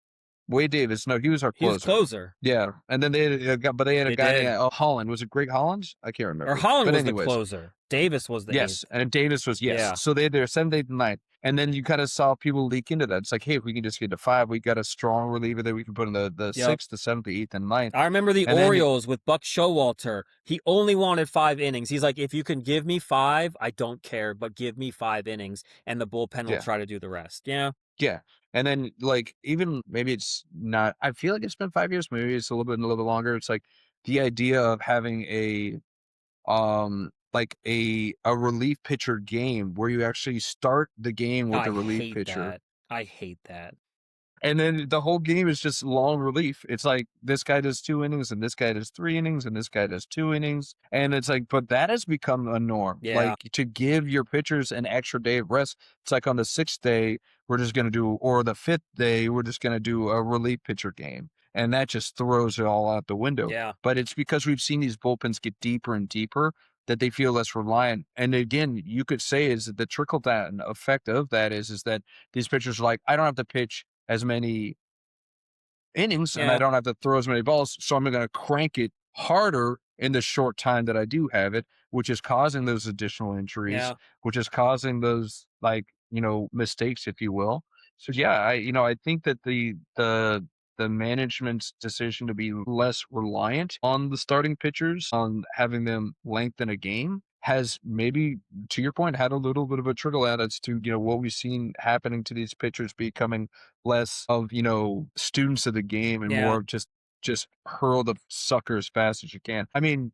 Wade Davis. No, he was our he was closer. closer. Yeah, and then they had a guy, but they had a They guy named did. Holland. Was it Greg Holland? I can't Or remember. Holland But was the anyways, closer. Davis was the yes, eighth. and Davis was yes. Yeah. So they had their seventh, eighth, and ninth, and then you kind of saw people leak into that. It's like, hey, if we can just get to five, we got a strong reliever that we can put in the Yep. sixth, the seventh, the eighth, and ninth. I remember the And then Orioles with Buck Showalter. He only wanted 5 innings. He's like, if you can give me 5, I don't care, but give me 5 innings, and the bullpen will yeah, try to do the rest. Yeah. yeah. And then like even maybe it's not. I feel like it's been 5 years. Maybe it's a little bit longer. It's like the idea of having like a relief pitcher game where you actually start the game with I the relief hate pitcher. that. I hate that. And then the whole game is just long relief. It's like this guy does 2 innings and this guy does 3 innings and this guy does 2 innings. And it's like, but that has become a norm. Yeah. Like to give your pitchers an extra day of rest. It's like on the sixth day, we're just going to do, or the fifth day, we're just going to do a relief pitcher game. And that just throws it all out the window. Yeah. But it's because we've seen these bullpens get deeper and deeper that they feel less reliant. And again, you could say is that the trickle down effect of that is that these pitchers are like, I don't have to pitch as many innings and I Yeah. don't have to throw as many balls. So I'm going to crank it harder in the short time that I do have it, which is causing those additional injuries, Yeah. which is causing those like, mistakes, if you will. So yeah, I think that the management's decision to be less reliant on the starting pitchers, on having them lengthen a game, has maybe, to your point, had a little bit of a trickle out as to, what we've seen happening to these pitchers becoming less of, students of the game and Yeah. more of just hurl the sucker as fast as you can. I mean,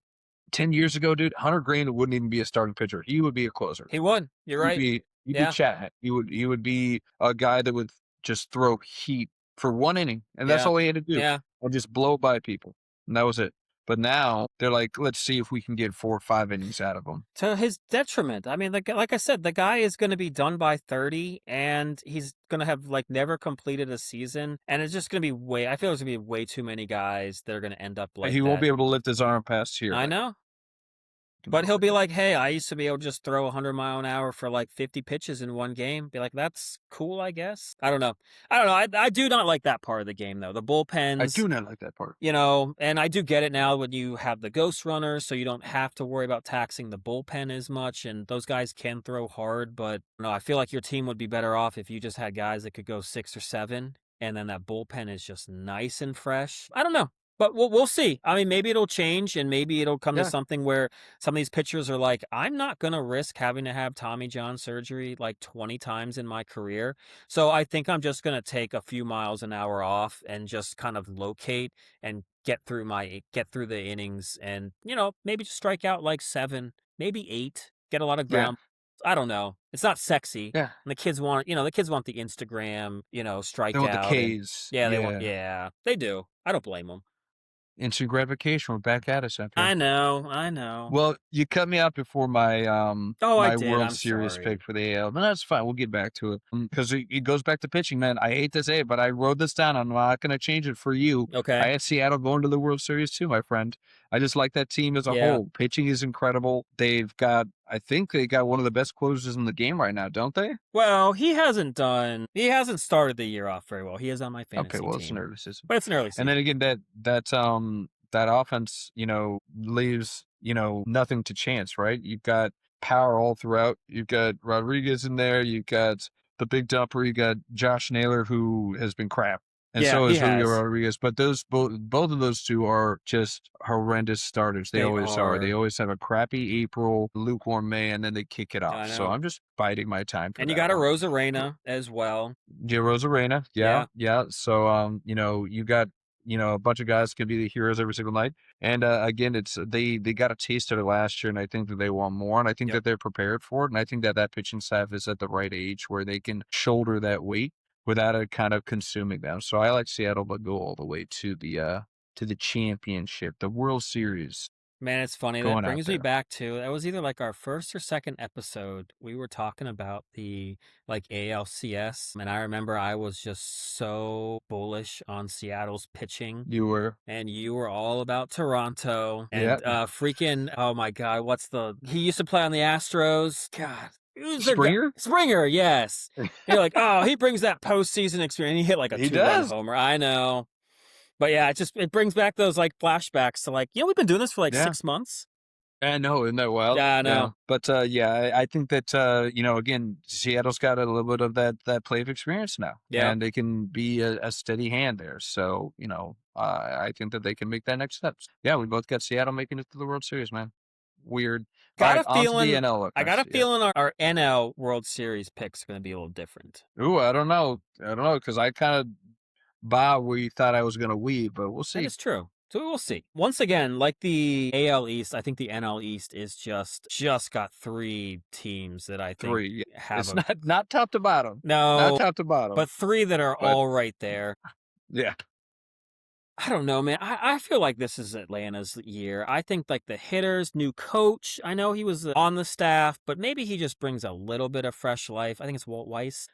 10 years ago, dude, Hunter Green wouldn't even be a starting pitcher. He would be a closer. He won. You're right. He'd be Yeah. Chapman. He would be a guy that would just throw heat for 1 inning, and that's Yeah. all he had to do, Yeah. and just blow by people, and that was it. But now they're like, let's see if we can get 4 or 5 innings out of him. To his detriment. I mean, like I said, the guy is going to be done by 30, and he's going to have like never completed a season, and it's just going to be I feel there's going to be way too many guys that are going to end up like He won't that. be able to lift his arm past here. I know. But he'll be like, hey, I used to be able to just throw 100 mile an hour for like 50 pitches in one game. Be like, that's cool, I guess. I don't know. I do not like that part of the game, though. The I bullpens, do not like that part. and I do get it now when you have the ghost runners, so you don't have to worry about taxing the bullpen as much. And those guys can throw hard, but no, I feel like your team would be better off if you just had guys that could go 6 or 7, and then that bullpen is just nice and fresh. I don't know. But we'll see. I mean, maybe it'll change, and maybe it'll come to Yeah. something where some of these pitchers are like, I'm not going to risk having to have Tommy John surgery like 20 times in my career. So I think I'm just going to take a few miles an hour off and just kind of locate and get through the innings, and, maybe just strike out like 7, maybe 8, get a lot of Yeah. ground. I don't know. It's not sexy. Yeah. And the kids want the Instagram, They want the strikeout. And Ks. yeah, they do. I don't blame them. Instant gratification. We're back at us after. I know. Well, you cut me out before my I my did. World I'm Series sorry. pick for the AL. No, that's fine. We'll get back to it because it goes back to pitching, man. I hate to say it, but I wrote this down. I'm not going to change it for you. I Okay. had Seattle going to the World Series too, my friend. I just like that team as a Yeah. whole. Pitching is incredible. I think they got one of the best closers in the game right now, don't they? Well, he hasn't started the year off very well. He is on my fantasy Okay, well, it's an team, early season. but it's an early And season. then again, that offense, leaves, nothing to chance, right? You've got power all throughout. You've got Rodriguez in there. You've got the big dumper. You got Josh Naylor, who has been crap and Yeah, so he is Julio has. Rodriguez. But both of those two are just horrendous starters. They They always are. They are. always have a crappy April, lukewarm May, and then they kick it off. I So know. I'm just biding my time for And you that got a one. Rosarena as well. Yeah, Rosarena. Yeah, Yeah. yeah. So you got a bunch of guys can be the heroes every single night. And again, it's they got a taste of it last year, and I think that they want more, and I think Yep. that they're prepared for it, and I think that that pitching staff is at the right age where they can shoulder that weight without it kind of consuming them. So I like Seattle to go all the way to the championship, the World Series, Man, it's funny. That going out brings me there. back to that was either like our first or second episode. We were talking about the like ALCS, and I remember I was just so bullish on Seattle's pitching, You were, and you were all about Toronto yeah, and freaking oh my god, what's the he used to play on the Astros? God, who's their guy? Springer. Springer, yes. And you're like, oh, he brings that postseason experience. He hit like a He 2-run does. homer. I know. But yeah, it brings back those like flashbacks to like, we've been doing this for like Yeah. 6 months. I know, isn't that wild? Yeah, I Yeah, know. but yeah, I think that again, Seattle's got a little bit of that play of experience now, Yeah. and they can be a steady hand there. So I think that they can make that next step. Yeah, we both got Seattle making it to the World Series, man. Weird. All Got right, a on to the feeling NL look I got next. a Yeah. feeling our NL World Series picks are going to be a little different. Ooh, I don't know. Because I kind of buy where you thought I was going to weave, but we'll That see. is true. So we'll see. Once again, like the AL East, I think the NL East is just got 3 teams that I think 3. Yeah. have It's a not top to bottom, not no, top to bottom, but 3 that are but all right there. yeah. I don't know, man. I feel like this is Atlanta's year. I think like the hitters, new coach. I know he was on the staff, but maybe he just brings a little bit of fresh life. I think it's Walt Weiss.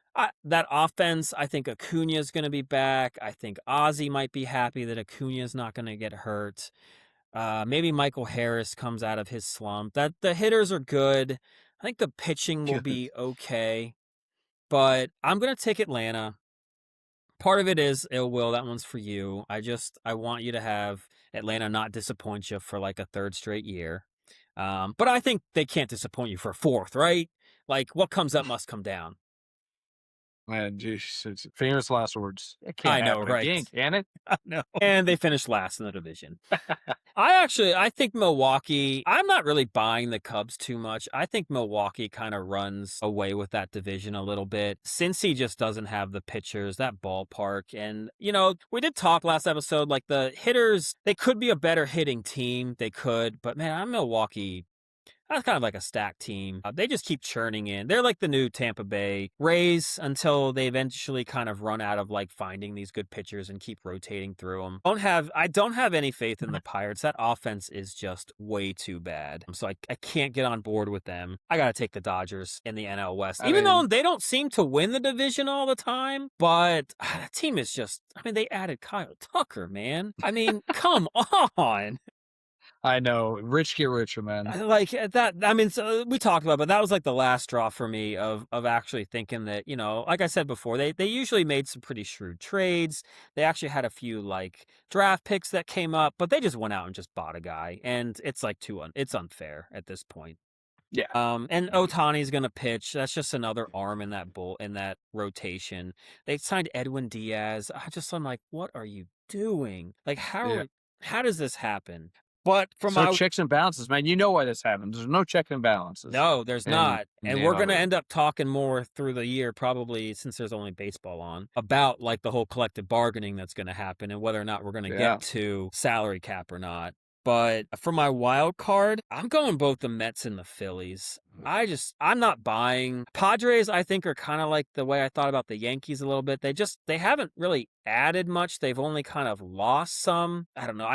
That offense, I think Acuna is going to be back. I think Ozzy might be happy that Acuna is not going to get hurt. Maybe Michael Harris comes out of his slump. That the hitters are good. I think the pitching will Good. be okay, but I'm going to take Atlanta. Part of it is ill will. That one's for you. I want you to have Atlanta not disappoint you for like a 3rd straight year. But I think they can't disappoint you for a 4th, right? Like what comes up must come down. Man, geez, it's famous last words. It I can't know, happen right? again, can it? I know. And they finished last in the division. I think Milwaukee, I'm not really buying the Cubs too much. I think Milwaukee kind of runs away with that division a little bit. Cincy just doesn't have the pitchers, that ballpark. And, we did talk last episode, like the hitters, they could be a better hitting team. They could, but man, I'm Milwaukee. That's kind of like a stacked team. They just keep churning in. They're like the new Tampa Bay Rays until they eventually kind of run out of like finding these good pitchers and keep rotating through them. I don't have any faith in the Pirates. That offense is just way too bad. So I can't get on board with them. I got to take the Dodgers in the NL West, even though they don't seem to win the division all the time. But that team is just, they added Kyle Tucker, man. Come on. I know. Rich get richer, man. Like that, so we talked about it, but that was like the last straw for me of actually thinking that, like I said before, they usually made some pretty shrewd trades. They actually had a few like draft picks that came up, but they just went out and just bought a guy. And it's like it's unfair at this point. Yeah. And Ohtani's going to pitch. That's just another arm in that rotation. They signed Edwin Diaz. I'm like, what are you doing? Like, how does this happen? But checks and balances, man. You know why this happens. There's no check and balances. No, there's not. And we're going to end up talking more through the year, probably since there's only baseball on, about like the whole collective bargaining that's going to happen and whether or not we're going to get to salary cap or not. But for my wild card, I'm going both the Mets and the Phillies. I'm not buying. Padres, I think, are kind of like the way I thought about the Yankees a little bit. They haven't really added much. They've only kind of lost some. I don't know.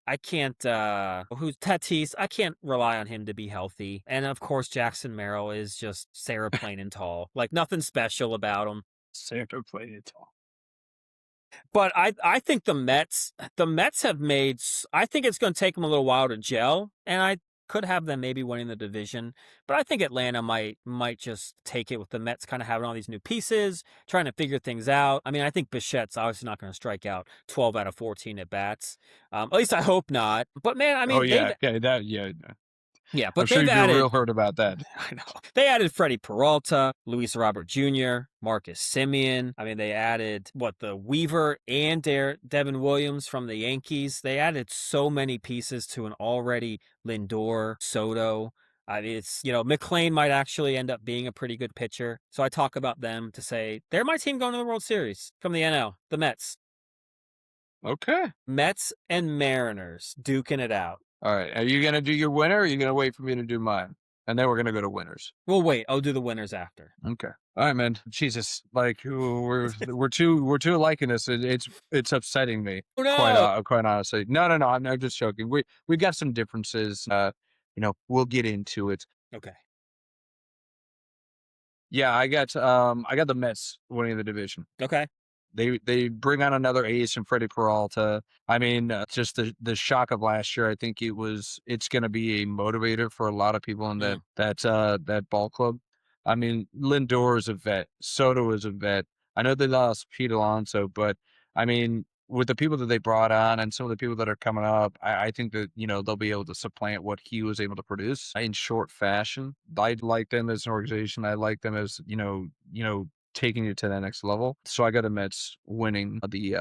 I can't, who's Tatis? I can't rely on him to be healthy. And of course, Jackson Merrill is just Sarah plain and tall. Like nothing special about him. Sarah plain and tall. But I think the Mets have made, I think it's going to take them a little while to gel. And I could have them maybe winning the division. But I think Atlanta might just take it with the Mets kind of having all these new pieces, trying to figure things out. I think Bichette's obviously not going to strike out 12 out of 14 at bats. At least I hope not. But man, Yeah, I'm but sure they've you'd be added real hurt about that. I know. They added Freddie Peralta, Luis Robert Jr., Marcus Simeon. I mean, they added the Weaver and Devin Williams from the Yankees. They added so many pieces to an already Lindor, Soto. I mean, McLean might actually end up being a pretty good pitcher. So I talk about them to say they're my team going to the World Series from the NL, the Mets. Okay. Mets and Mariners duking it out. All right. Are you going to do your winner or are you going to wait for me to do mine? And then we're going to go to winners. We'll wait. I'll do the winners after. Okay. All right, man. Jesus, like we're too alike in this. It's upsetting me. Oh, no. Quite honestly. No. I'm just joking. We got some differences. We'll get into it. Okay. Yeah, I got the Mets winning the division. Okay. They bring on another ace in Freddie Peralta. I mean, just the shock of last year. I think it's going to be a motivator for a lot of people in that ball club. I mean, Lindor is a vet. Soto is a vet. I know they lost Pete Alonso, but I mean, with the people that they brought on and some of the people that are coming up, I think that they'll be able to supplant what he was able to produce in short fashion. I like them as an organization. I like them as taking it to the next level. So I got the Mets winning the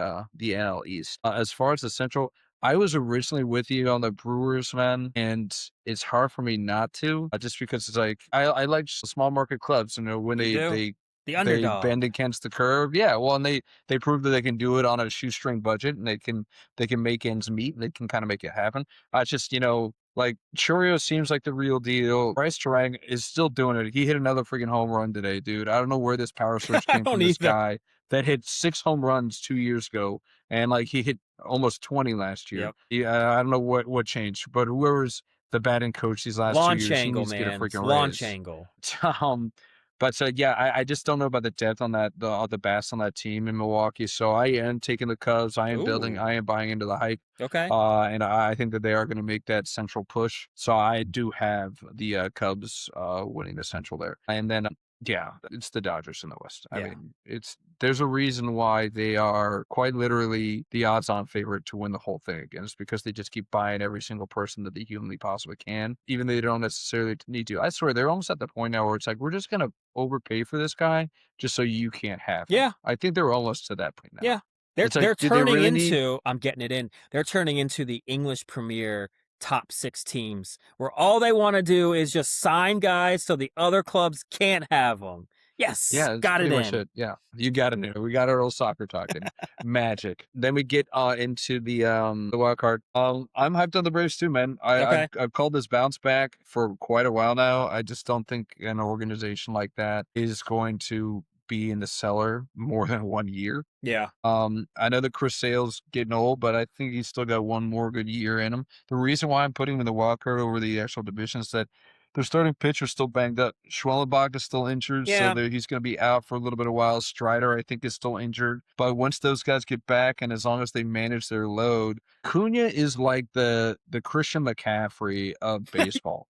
NL East. As far as the Central, I was originally with you on the Brewers, man, and it's hard for me not to, just because it's like I like small market clubs. When You do? they The they underdog. bend against the curve. Yeah, well, and they prove that they can do it on a shoestring budget, and they can make ends meet, and they can kind of make it happen. It's just like Churio seems like the real deal. Bryce Terang is still doing it. He hit another freaking home run today, dude. I don't know where this power surge I came from. don't This either. guy that hit 6 home runs 2 years ago, and like he hit almost 20 last year. Yep. Yeah, I don't know what changed, but whoever's the batting coach these last 2 Launch years, he angle, needs to get a man. freaking Launch raise. angle. But yeah, I just don't know about the depth on the bats on that team in Milwaukee. So I am taking the Cubs. I am buying into the hype. Okay. And I think that they are going to make that central push. So I do have the Cubs winning the central there. And then yeah, it's the Dodgers in the West. I mean, there's a reason why they are quite literally the odds-on favorite to win the whole thing again. It's because they just keep buying every single person that they humanly possibly can, even though they don't necessarily need to. I swear, they're almost at the point now where it's like, we're just going to overpay for this guy just so you can't have him. Yeah. I think they're almost to that point now. Yeah. They're turning into I'm getting it in. They're turning into the English Premier top 6 teams where all they want to do is just sign guys so the other clubs can't have them. Yes, yeah, got it in. Yeah, you got it in. We got our old soccer talking. Magic. Then we get into the wild card. I'm hyped on the Braves too, man. I've called this bounce back for quite a while now. I just don't think an organization like that is going to be in the cellar more than 1 year. Yeah. I know that Chris Sale's getting old, but I think he's still got one more good year in him. The reason why I'm putting him in the wild card over the actual division is that their starting pitcher's still banged up. Schwellenbach is still injured, so he's going to be out for a little bit of while. Strider, I think, is still injured. But once those guys get back, and as long as they manage their load, Cunha is like the Christian McCaffrey of baseball.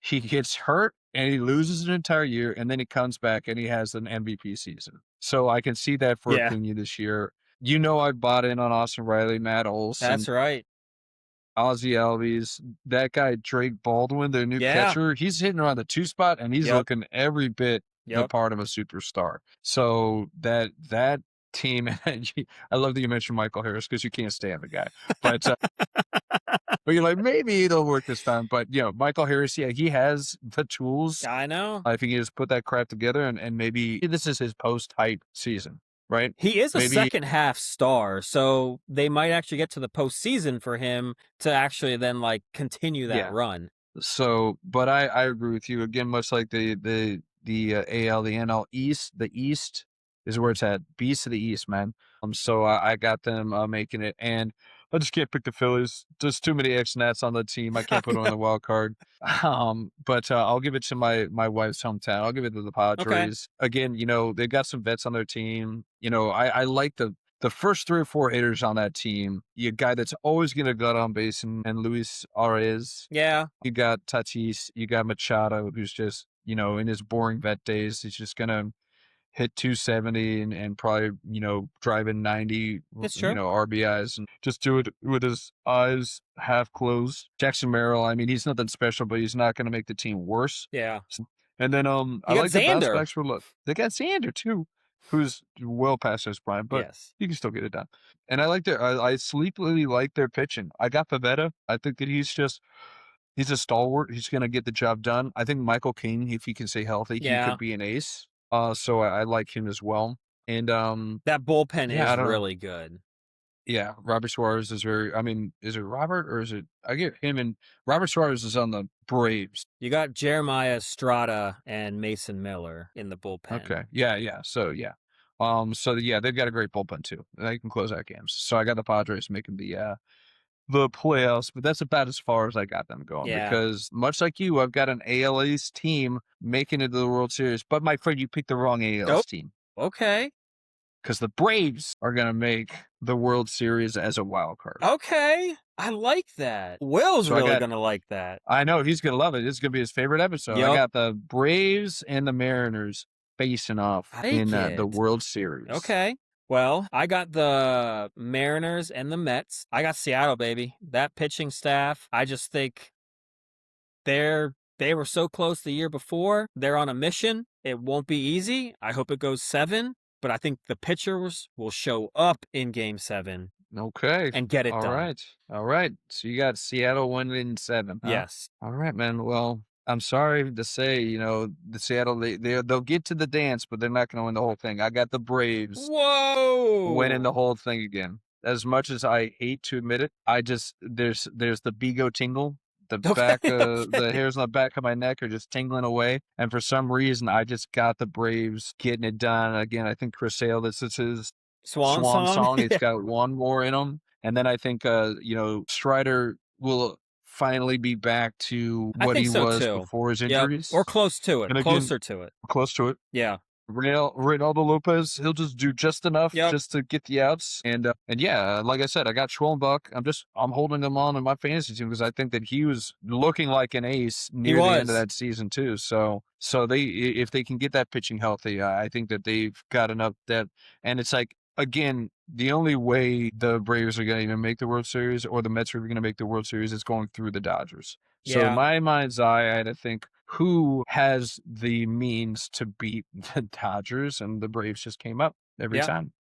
He gets hurt and he loses an entire year, and then he comes back and he has an MVP season. So I can see that for Acuna this year. I bought in on Austin Riley, Matt Olson. That's right. Ozzie Albies, that guy Drake Baldwin, their new catcher, he's hitting around the 2 spot, and he's looking every bit the part of a superstar. So that team, I love that you mentioned Michael Harris because you can't stand the guy, but but you're like, maybe it'll work this time. But Michael Harris, he has the tools. I know. If he can just put that crap together, and maybe this is his post-hype season. Right? He is a second half star, so they might actually get to the postseason for him to actually then continue that run. So, but I agree with you again. Much like the AL, the NL East, the East is where it's at. Beast of the East, man. So I got them making it, and I just can't pick the Phillies. There's too many X Nats on the team. I can't put them on the wild card. But I'll give it to my wife's hometown. I'll give it to the Padres. Okay. Again, they've got some vets on their team. I like the first 3 or 4 hitters on that team. You guy that's always going to gut on base and Luis Arias. Yeah. You got Tatis. You got Machado, who's just in his boring vet days, he's just gonna hit 270 and probably, driving 90, It's true. RBIs and just do it with his eyes half closed. Jackson Merrill, I mean, he's nothing special, but he's not going to make the team worse. Yeah. And then I You got like the bounce Xander. backs for look. They got Xander too, who's well past his prime, but Yes. you can still get it done. And I like I sleepily like their pitching. I got Pavetta. I think that he's a stalwart. He's going to get the job done. I think Michael King, if he can stay healthy, he Yeah. could be an ace. So I like him as well. And that bullpen yeah, I is don't know. really good. Yeah, Robert Suarez is very. I mean, is it Robert or is it? I get him and Robert Suarez is on the Braves. You got Jeremiah Estrada and Mason Miller in the bullpen. Okay. Yeah. So yeah. So yeah, they've got a great bullpen too. They can close out games. So I got the Padres making the playoffs, but that's about as far as I got them going. Yeah. Because much like you, I've got an AL East team making it to the World Series. But my friend, you picked the wrong AL East team. Okay. Because the Braves are going to make the World Series as a wild card. Okay. I like that. Will's really going to like that. I know. He's going to love it. This is going to be his favorite episode. Yep. I got the Braves and the Mariners facing off in the World Series. Okay. Well, I got the Mariners and the Mets. I got Seattle, baby. That pitching staff, I just think they were so close the year before. They're on a mission. It won't be easy. I hope it goes 7. But I think the pitchers will show up in Game 7. Okay. And get it done. All right. So you got Seattle winning 7. Huh? Yes. All right, man. Well, I'm sorry to say, the Seattle, they'll get to the dance, but they're not going to win the whole thing. I got the Braves. Whoa! Winning the whole thing again. As much as I hate to admit it, there's the Bigo tingle. The hairs on the back of my neck are just tingling away. And for some reason, I just got the Braves getting it done. Again, I think Chris Sale, this is his swan song. It's got one more in him. And then I think, Strider will finally be back to what he was before his injuries. Or close to it. Closer to it. Close to it. Yeah. Reynaldo Lopez, he'll just do just enough just to get the outs. And yeah, like I said, I got Schwellenbach. I'm holding him on in my fantasy team because I think that he was looking like an ace near the end of that season too. So if they can get that pitching healthy, I think that they've got enough depth. And it's like, again, the only way the Braves are going to even make the World Series or the Mets are going to make the World Series is going through the Dodgers. So in my mind's eye, I had to think, who has the means to beat the Dodgers, and the Braves just came up every time.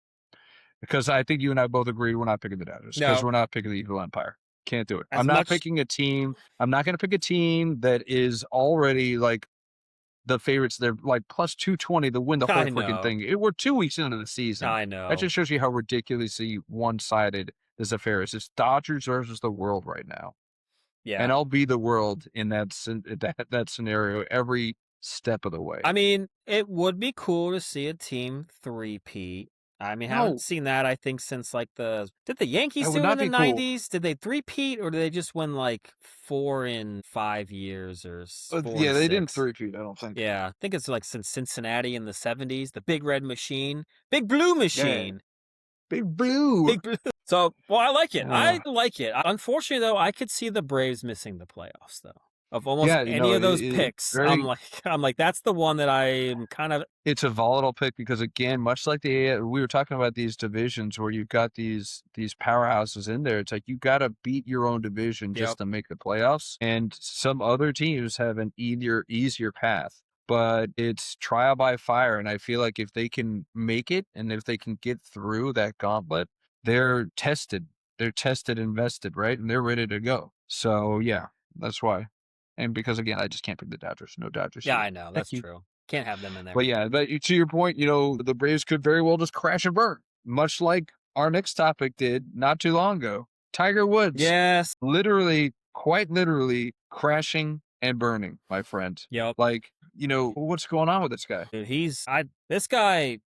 Because I think you and I both agree we're not picking the Dodgers because we're not picking the Evil Empire. Can't do it. I'm not picking a team. I'm not going to pick a team that is already like the favorites. They're like plus 220 to win the whole freaking thing. We're 2 weeks into the season. I know. That just shows you how ridiculously one-sided this affair is. It's Dodgers versus the world right now. Yeah. And I'll be the world in that scenario every step of the way. I mean, it would be cool to see a team three-peat. I mean, haven't seen that, I think, since like did the Yankees do it in the 90s? Cool. Did they three-peat or did they just win like 4 in 5 years or 4 yeah, they 6? didn't three-peat, I don't think. Yeah, I think it's like since Cincinnati in the 70s, the Big Red Machine, Big Blue Machine. Yeah. Big Blue. So, well, I like it. I like it. Unfortunately, though, I could see the Braves missing the playoffs, though. Of almost any of those picks, I'm like, that's the one that I'm kind of. It's a volatile pick because, again, much like we were talking about these divisions where you've got these powerhouses in there. It's like you got to beat your own division just to make the playoffs, and some other teams have an easier path. But it's trial by fire, and I feel like if they can make it and if they can get through that gauntlet, they're tested. They're tested and vested, right? And they're ready to go. So, yeah, that's why. And because, again, I just can't pick the Dodgers. No Dodgers. Yeah, I know. That's true. Can't have them in there. But, yeah, to your point, the Braves could very well just crash and burn, much like our next topic did not too long ago. Tiger Woods. Yes. Quite literally crashing and burning, my friend. Yep. Like, what's going on with this guy? Dude, this guy,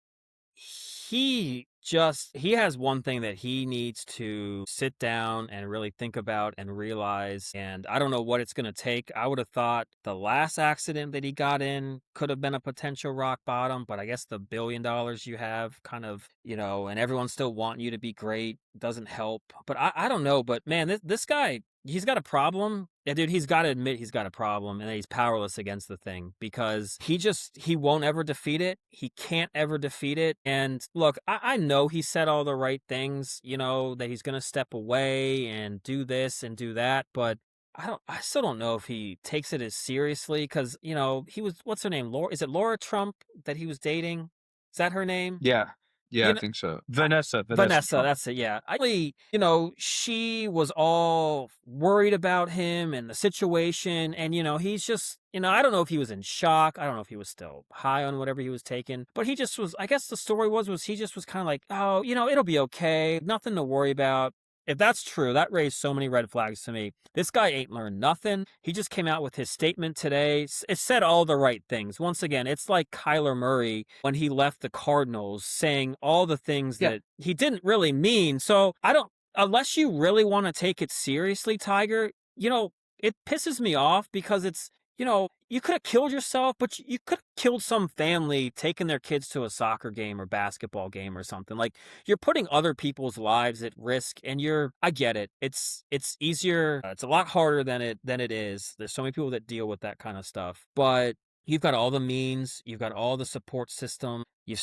he has one thing that he needs to sit down and really think about and realize, and I don't know what it's going to take. I would have thought the last accident that he got in could have been a potential rock bottom, but I guess the $1 billion you have kind of, and everyone still want you to be great doesn't help. But I don't know, but man, this guy, He's got a problem. Yeah, dude, he's gotta admit he's got a problem and that he's powerless against the thing because he won't ever defeat it. He can't ever defeat it. And look, I know he said all the right things, that he's gonna step away and do this and do that, but I still don't know if he takes it as seriously because, he was, what's her name? Is it Laura Trump that he was dating? Is that her name? Yeah. Yeah, You I know, think so. I Vanessa Vanessa, Trump. that's it, yeah. She was all worried about him and the situation, and, he's just I don't know if he was in shock, I don't know if he was still high on whatever he was taking, but he just was I guess the story was he just was kinda like, "Oh, it'll be okay, nothing to worry about." If that's true, that raised so many red flags to me. This guy ain't learned nothing. He just came out with his statement today. It said all the right things. Once again, it's like Kyler Murray when he left the Cardinals saying all the things Yeah. that he didn't really mean. So I don't, unless you really want to take it seriously, Tiger, it pisses me off because you could have killed yourself, but you could have killed some family taking their kids to a soccer game or basketball game or something. Like, you're putting other people's lives at risk, and I get it. It's easier. It's a lot harder than it is. There's so many people that deal with that kind of stuff, but you've got all the means, you've got all the support system. You've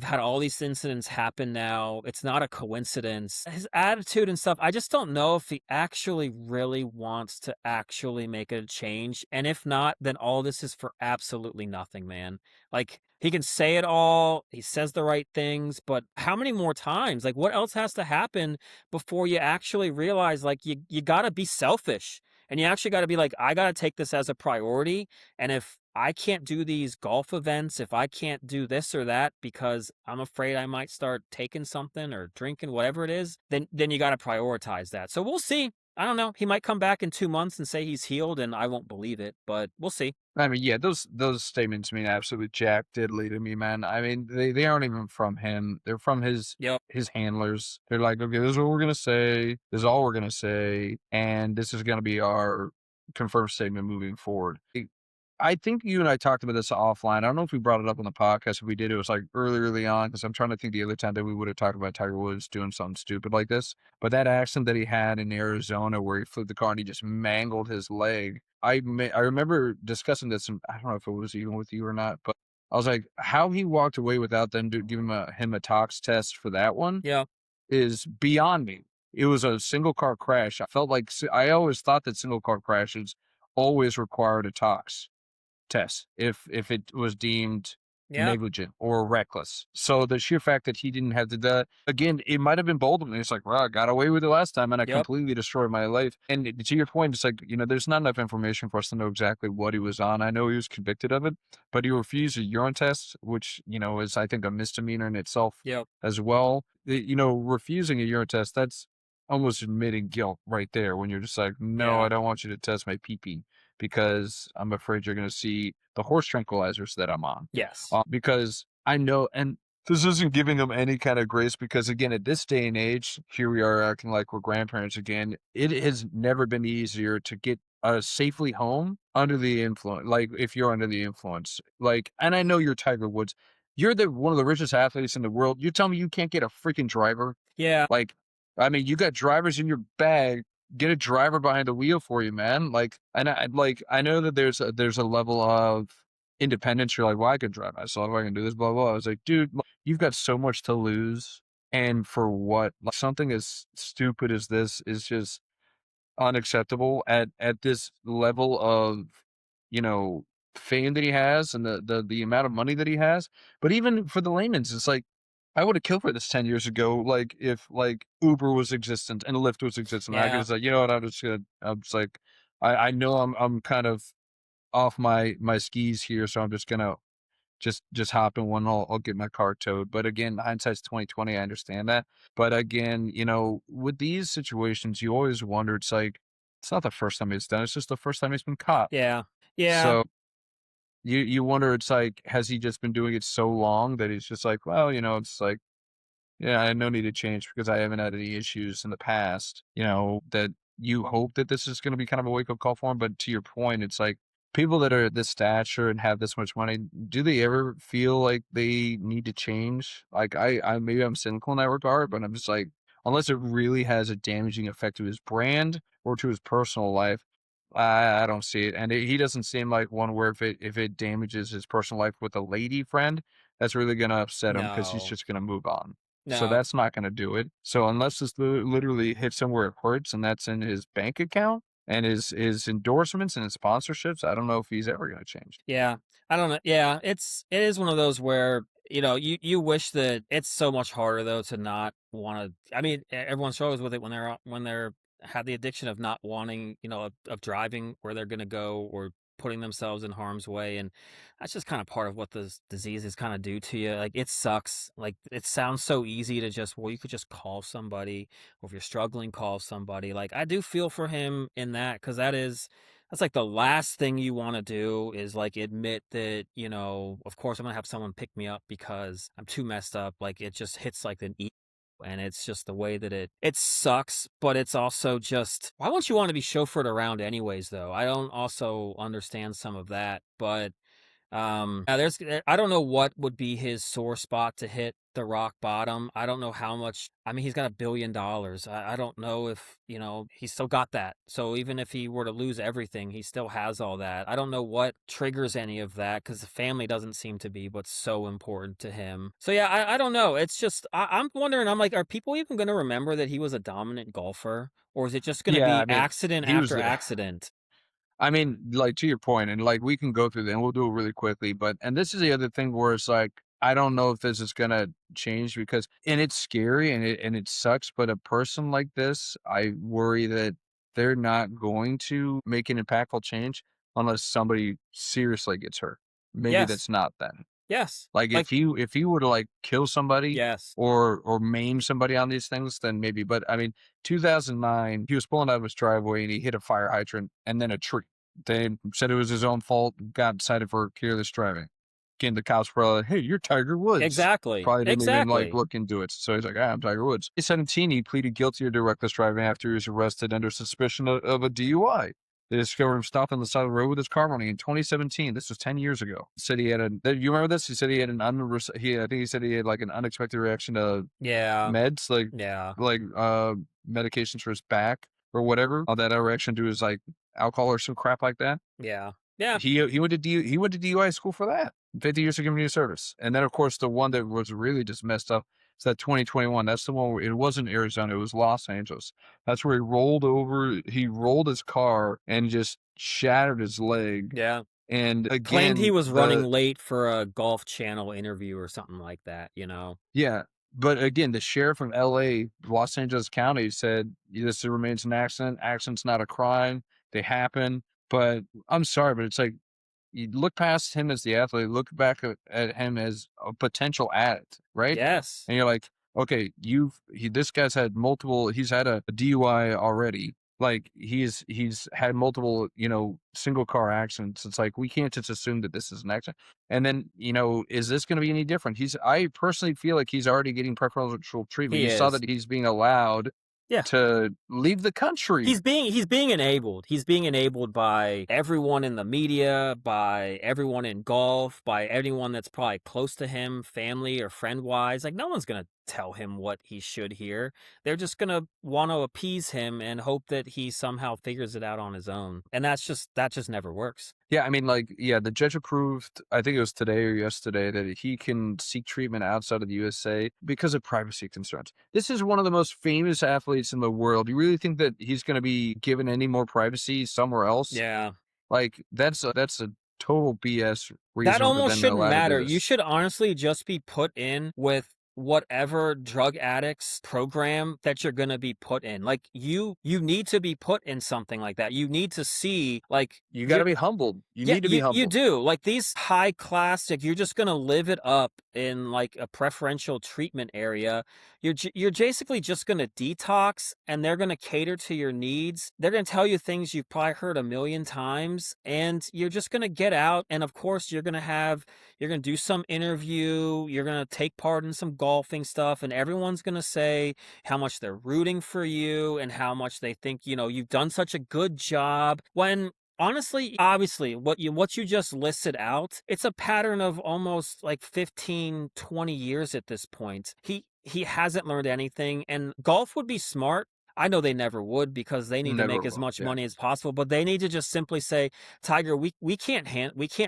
had all these incidents happen now. It's not a coincidence. His attitude and stuff, I just don't know if he actually really wants to actually make a change. And if not, then all this is for absolutely nothing, man. Like, he can say it all, he says the right things, but how many more times? Like, what else has to happen before you actually realize, like, you gotta be selfish and you actually gotta be like, I gotta take this as a priority. And if I can't do these golf events, if I can't do this or that because I'm afraid I might start taking something or drinking, whatever it is, then you got to prioritize that. So we'll see. I don't know. He might come back in 2 months and say he's healed, and I won't believe it, but we'll see. I mean, yeah, those statements mean absolutely jack diddly to me, man. I mean, they aren't even from him. They're from Yep. his handlers. They're like, okay, this is what we're gonna say. This is all we're gonna say, and this is gonna be our confirmed statement moving forward. I think you and I talked about this offline. I don't know if we brought it up on the podcast. If we did, it was like early on, because I'm trying to think the other time that we would have talked about Tiger Woods doing something stupid like this. But that accident that he had in Arizona where he flipped the car and he just mangled his leg. I remember discussing this, and I don't know if it was even with you or not, but I was like, how he walked away without them giving him a tox test for that one Yeah. is beyond me. It was a single car crash. I felt like I always thought that single car crashes always required a tox test if it was deemed Yeah. negligent or reckless. So the sheer fact that he didn't have to do that, again, it might have been bold of me. It's like, well, I got away with it last time and I Yep. completely destroyed my life. And to your point, it's like, there's not enough information for us to know exactly what he was on. I know he was convicted of it, but he refused a urine test, which, is, I think, a misdemeanor in itself Yep. as well. Refusing a urine test, that's almost admitting guilt right there when you're just like, no, Yeah. I don't want you to test my pee because I'm afraid you're going to see the horse tranquilizers that I'm on. Yes. Because I know, and this isn't giving them any kind of grace because, again, at this day and age, here we are acting like we're grandparents again. It has never been easier to get safely home under the influence. Like, if you're under the influence, and I know you're Tiger Woods, you're one of the richest athletes in the world. You tell me you can't get a freaking driver? Yeah. Like, I mean, you got drivers in your bag. Get a driver behind the wheel for you, man. I know that there's a level of independence. You're like, well, I can drive myself. I can do this, blah, blah. I was like, dude, you've got so much to lose. And for what? Like, something as stupid as this is just unacceptable at this level of, you know, fame that he has and the amount of money that he has. But even for the layman's, it's like, I would have killed for this 10 years ago, like, if, like, Uber was existent and Lyft was existent. I Yeah. was like, you know what, I'm just like, I know I'm kind of off my skis here, so I'm just gonna just hop in one, I'll get my car towed. But again, hindsight's 2020, I understand that. But again, with these situations, you always wonder, it's like, it's not the first time it's done, it's just the first time it's been caught. Yeah. Yeah. So you wonder, it's like, has he just been doing it so long that he's just like, well, it's like, yeah, I have no need to change because I haven't had any issues in the past, that you hope that this is going to be kind of a wake up call for him. But to your point, it's like, people that are this stature and have this much money, do they ever feel like they need to change? Like, maybe I'm cynical in that regard, but I'm just like, unless it really has a damaging effect to his brand or to his personal life. I don't see it, and he doesn't seem like one where if it damages his personal life with a lady friend, that's really gonna upset him because he's No. just gonna move on. So No. that's not gonna do it. So unless this literally hits somewhere it hurts, and that's in his bank account and his endorsements and his sponsorships, I don't know if he's ever gonna change. Yeah. I don't know. Yeah, it is one of those where, you wish that it's so much harder though to not want to. I mean, everyone struggles with it when they're have the addiction of not wanting, of driving where they're going to go or putting themselves in harm's way, and that's just kind of part of what this disease is kind of do to you. Like, it sucks. Like, it sounds so easy to just, well, you could just call somebody, or if you're struggling, call somebody. Like, I do feel for him in that, because that's like the last thing you want to do is like admit that, of course I'm going to have someone pick me up because I'm too messed up. Like, it just hits like an and it's just the way that it sucks, but it's also just, why won't you want to be chauffeured around anyways though? I don't also understand some of that, but I don't know what would be his sore spot to hit the rock bottom. I don't know how much. I mean, he's got $1 billion. I don't know if, he's still got that. So even if he were to lose everything, he still has all that. I don't know what triggers any of that, because the family doesn't seem to be what's so important to him. So yeah, I don't know. It's just, I'm wondering, I'm like, are people even going to remember that he was a dominant golfer? Or is it just going to Yeah, be I mean, accident he was after accident? I mean, like, to your point, and, like, we can go through that, and we'll do it really quickly, but and this is the other thing where it's like, I don't know if this is gonna change because and it's scary and it sucks, but a person like this, I worry that they're not going to make an impactful change unless somebody seriously gets hurt. Maybe Yes. that's not then. Yes. Like, Like, if you were to, like, kill somebody yes. or maim somebody on these things, then maybe, but, I mean, 2009, he was pulling out of his driveway, and he hit a fire hydrant and then a tree. They said it was his own fault, got cited for careless driving. Again, the cops were like, "Hey, you're Tiger Woods." Exactly. Probably didn't even, like, Exactly. look into it. So he's like, "Ah, I'm Tiger Woods." He's 17, he pleaded guilty to reckless driving after he was arrested under suspicion of a DUI. They discovered him stopped on the side of the road with his car running in 2017. This was 10 years ago. Said he had you remember this? He said he had I think he said he had like an unexpected reaction to Yeah. meds, Yeah. like medications for his back or whatever. All that reaction to his like alcohol or some crap like that. Yeah. Yeah. He went to DUI school for that. 50 years of community service. And then of course the one that was really just messed up is that 2021. That's the one where it wasn't Arizona, it was Los Angeles. That's where he rolled his car and just shattered his leg. Yeah. And Claimed he again, was running late for a Golf Channel interview or something like that. yeah, but again, the sheriff from LA, Los Angeles County said this remains an accident. Accident's not a crime. They happen. But I'm sorry, but it's like you look past him as the athlete, look back at him as a potential addict, right? Yes. And you're like, okay, this guy's had multiple, he's had a DUI already. Like he's had multiple, single car accidents. It's like we can't just assume that this is an accident. And then, is this going to be any different? I personally feel like he's already getting preferential treatment. He You saw is. that he's being allowed Yeah. to leave the country. He's being enabled. He's being enabled by everyone in the media, by everyone in golf, by anyone that's probably close to him, family or friend wise. Like, no one's gonna tell him what he should hear. They're just gonna want to appease him and hope that he somehow figures it out on his own. And that just never works. Yeah, I mean, like, yeah, the judge approved, I think it was today or yesterday, that he can seek treatment outside of the USA because of privacy concerns. This is one of the most famous athletes in the world. You really think that he's going to be given any more privacy somewhere else? Yeah. Like, that's a total BS That reason for almost them to shouldn't allow to do matter. You this. should honestly just be put in with whatever drug addicts program that you're going to be put in. Like, you need to be put in something like that. You need to see, like, You got you're to be humbled. You yeah, need to be you humbled. do. Like, these high class, like, you're just gonna live it up in like a preferential treatment area. You're basically just gonna detox, and they're gonna cater to your needs. They're gonna tell you things you've probably heard a million times, and you're just gonna get out. And of course, you're gonna do some interview. You're gonna take part in some golfing stuff, and everyone's gonna say how much they're rooting for you and how much they think you've done such a good job. When Honestly, obviously, what you just listed out, it's a pattern of almost like 15, 20 years at this point. He hasn't learned anything, and golf would be smart. I know they never would because they need to Never make as will. much Yeah. money as possible, but they need to just simply say, Tiger, we can't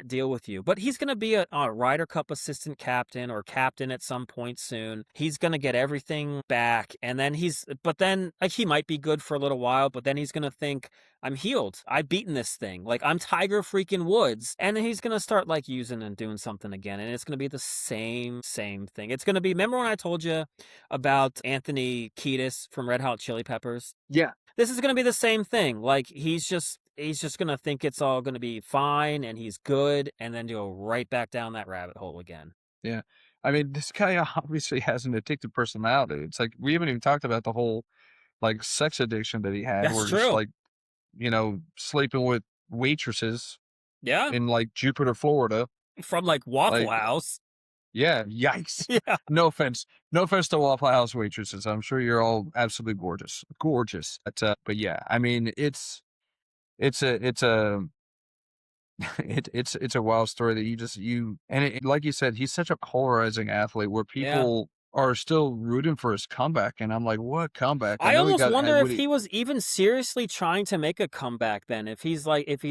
deal with you. But he's going to be a Ryder Cup assistant captain or captain at some point soon. He's going to get everything back, and then but then like he might be good for a little while, but then he's going to think, I'm healed. I've beaten this thing. Like, I'm Tiger freaking Woods. And then he's going to start like using and doing something again. And it's going to be the same thing. It's going to be, remember when I told you about Anthony Kiedis from Red Hot Chili Peppers? Yeah. This is going to be the same thing. Like, he's just going to think it's all going to be fine and he's good. And then go right back down that rabbit hole again. Yeah. I mean, this guy obviously has an addictive personality. It's like, we haven't even talked about the whole like sex addiction that he had, That's where just true. like, sleeping with waitresses Yeah. in like Jupiter, Florida. From like Waffle Like, House. yeah, yikes. Yeah. No offense. No offense to Waffle House waitresses. I'm sure you're all absolutely gorgeous. Gorgeous. But yeah, I mean, it's a it's a wild story that like you said, he's such a polarizing athlete where Yeah. people are still rooting for his comeback, and I'm like, what comeback? I I know he almost got wonder what if he was even seriously trying to make a comeback then. If he's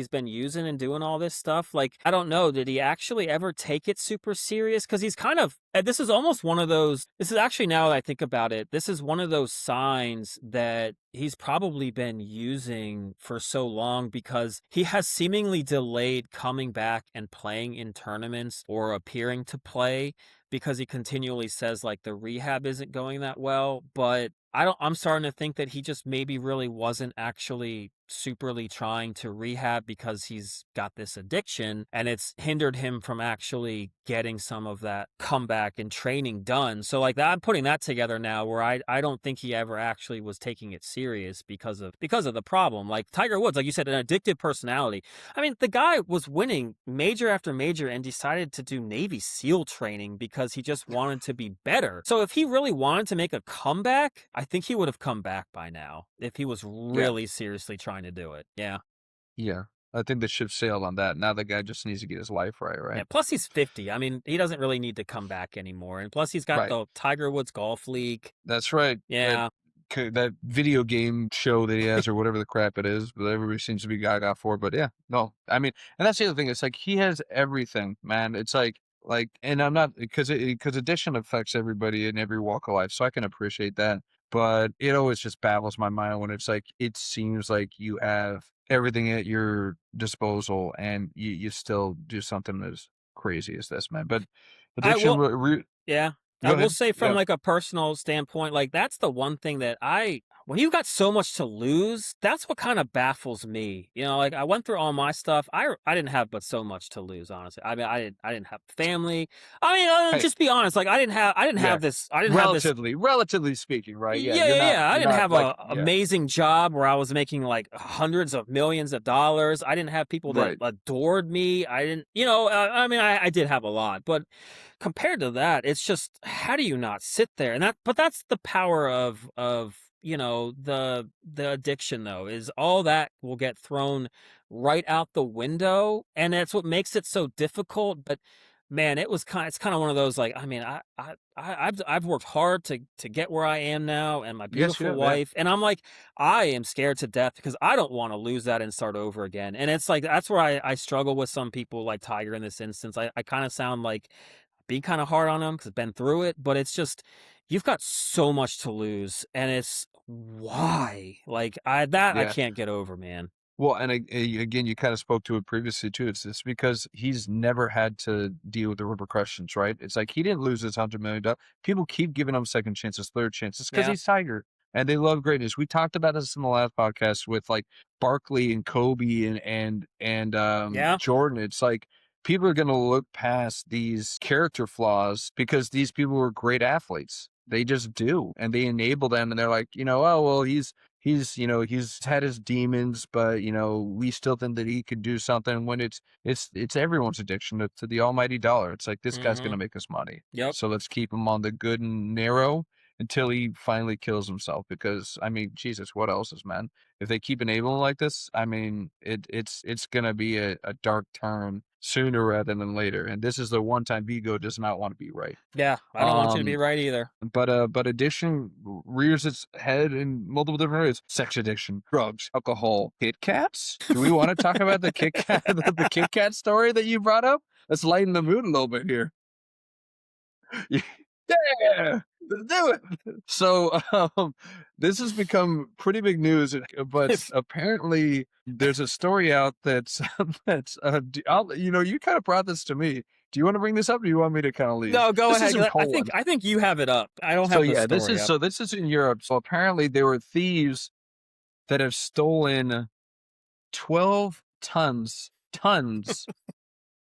been using and doing all this stuff. Like, I don't know. Did he actually ever take it super serious? Because he's kind of, this is almost one of those, this is actually, now that I think about it, this is one of those signs that he's probably been using for so long, because he has seemingly delayed coming back and playing in tournaments or appearing to play, because he continually says like the rehab isn't going that well. But I'm starting to think that he just maybe really wasn't actually superly trying to rehab, because he's got this addiction and it's hindered him from actually getting some of that comeback and training done. So like that, I'm putting that together now, where I don't think he ever actually was taking it serious because of the problem. Like Tiger Woods, like you said, an addictive personality. I mean, the guy was winning major after major and decided to do Navy SEAL training because he just wanted to be better. So if he really wanted to make a comeback, I think he would have come back by now if he was yeah. really seriously trying to do it. Yeah. Yeah. I think the ship sailed on that. Now the guy just needs to get his life right, Yeah. right? Plus, he's 50. I mean, he doesn't really need to come back anymore. And plus, he's got Right. the Tiger Woods Golf League. That's right. Yeah. That video game show that he has, or whatever the crap it is, but everybody seems to be gaga for. But yeah, no, I mean, and that's the other thing. It's like he has everything, man. It's like, and I'm not, because addiction affects everybody in every walk of life, so I can appreciate that. But it always just baffles my mind when it's like, it seems like you have everything at your disposal and you still do something as crazy as this, man. But I addiction, will. Yeah. I go will ahead. say, from Yeah. like a personal standpoint, like that's the one thing that when you've got so much to lose, that's what kind of baffles me. You know, like I went through all my stuff. I didn't have but so much to lose, honestly. I mean, I didn't have family. I mean, Hey, just be honest. Like I didn't yeah. have this. I didn't have this. Relatively speaking, right? Yeah, Yeah. I you're didn't not have like, a yeah, amazing job where I was making like hundreds of millions of dollars. I didn't have people that right. adored me. I didn't, I mean, I did have a lot, but compared to that, it's just, how do you not sit there? But that's the power of the addiction, though, is all that will get thrown right out the window, and that's what makes it so difficult. But man, it's kind of one of those, like, I mean, I've worked hard to get where I am now, and my Yes, you beautiful have, yeah. wife, and I'm like, I am scared to death because I don't want to lose that and start over again. And it's like, that's where I struggle with some people like Tiger in this instance. I kind of sound like being kind of hard on him because I've been through it, but it's just, you've got so much to lose, and it's why, like, I Yeah. can't get over, man. Well, and again, you kind of spoke to it previously too. It's because he's never had to deal with the repercussions, right? It's like he didn't lose his $100 million. People keep giving him second chances, third chances, because Yeah. he's Tiger, and they love greatness. We talked about this in the last podcast with like Barkley and Kobe and Yeah. Jordan. It's like people are going to look past these character flaws because these people were great athletes. They just do, and they enable them, and they're like, oh well, he's had his demons, but we still think that he could do something, when it's everyone's addiction to the almighty dollar. It's like, this guy's Mm-hmm. gonna make us money, Yep. so let's keep him on the good and narrow until he finally kills himself. Because I mean, Jesus, what else is, man? If they keep enabling like this, I mean, it's gonna be a dark turn sooner rather than later. And this is the one time Vigo does not want to be right. Yeah, I don't want you to be right either. But addiction rears its head in multiple different areas: sex addiction, drugs, alcohol, Kit Kats. Do we want to talk about the Kit Kat, the Kit Kat story that you brought up? Let's lighten the mood a little bit here. Yeah, let's do it. So, this has become pretty big news, but apparently there's a story out that's you kind of brought this to me. Do you want to bring this up, or do you want me to kind of leave? No, go This ahead. is in Poland. I think you have it up. I don't So have the yeah, story up. this is in Europe. So apparently there were thieves that have stolen 12 tons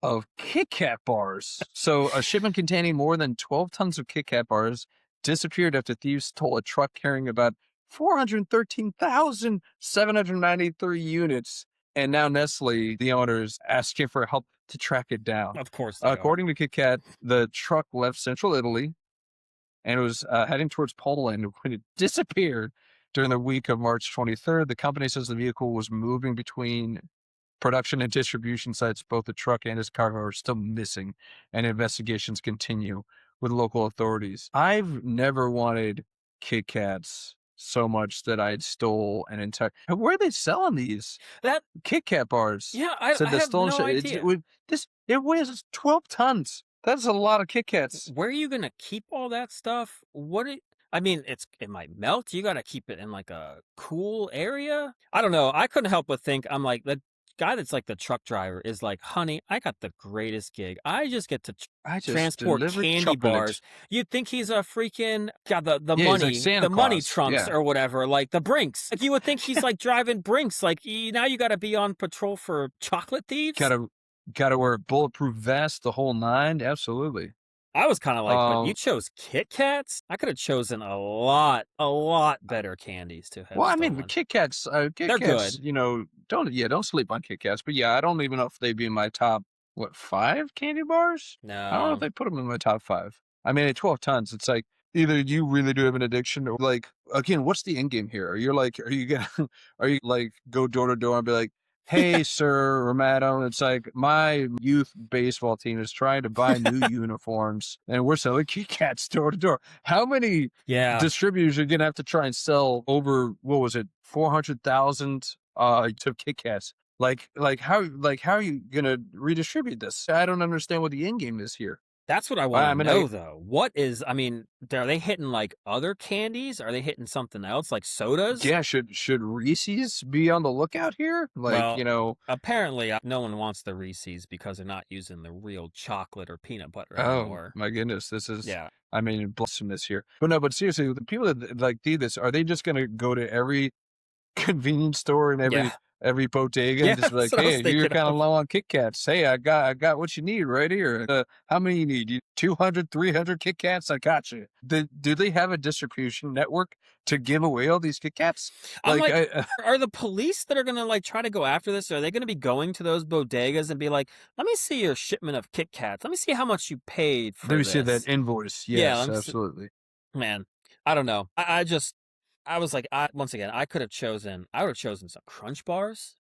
of Kit Kat bars. So a shipment containing more than 12 tons of Kit Kat bars disappeared after thieves stole a truck carrying about 413,793 units. And now Nestle, the owners, asking for help to track it down. Of course they According to Kit Kat, the truck left central Italy and it was heading towards Poland when it disappeared during the week of March 23rd. The company says the vehicle was moving between production and distribution sites. Both the truck and its cargo are still missing, and investigations continue with local authorities. I've never wanted Kit Kats so much that I stole an entire. Where are they selling these? That Kit Kat bars. Yeah, I have no idea. It weighs 12 tons. That's a lot of Kit Kats. Where are you gonna keep all that stuff? I mean, it might melt. You gotta keep it in like a cool area. I don't know. I couldn't help but think, I'm like, the guy that's like the truck driver is like, honey, I got the greatest gig. I just get to transport candy bars. You'd think he's a freaking got the money, like the money trunks or whatever, like the Brinks. Like you would think he's like driving Brinks. Like now you got to be on patrol for chocolate thieves. Gotta wear a bulletproof vest, the whole nine. Absolutely. I was kind of like, but you chose Kit Kats? I could have chosen a lot better candies to have. Well, I mean, the Kit Kats, they're good. Don't sleep on Kit Kats. But yeah, I don't even know if they'd be in my top, 5 candy bars? No. I don't know if they put them in my top 5. I mean, at 12 tons, it's like, either you really do have an addiction or like, again, what's the end game here? Are you go door to door and be like, hey, sir or madam, it's like my youth baseball team is trying to buy new uniforms and we're selling Kit Kats door to door. How many distributors are going to have to try and sell over, 400,000 to Kit Kats? Like how are you going to redistribute this? I don't understand what the end game is here. That's what I want to know, though. Are they hitting like other candies? Are they hitting something else like sodas? Yeah, should Reese's be on the lookout here? Apparently no one wants the Reese's because they're not using the real chocolate or peanut butter Oh anymore. my goodness, this is I mean, blasphemous here. But seriously, the people that like do this, are they just going to go to every convenience store and every bodega and just be like, hey, you're kind of low on Kit Kats. Hey, I got what you need right here. How many you need? 200, 300 Kit Kats? I got you. Do they have a distribution network to give away all these Kit Kats? Are the police that are going to like try to go after this, are they going to be going to those bodegas and be like, let me see your shipment of Kit Kats. Let me see how much you paid for this. Let me see that invoice. Yes, absolutely. Man, I don't know. I was like, I would have chosen some Crunch bars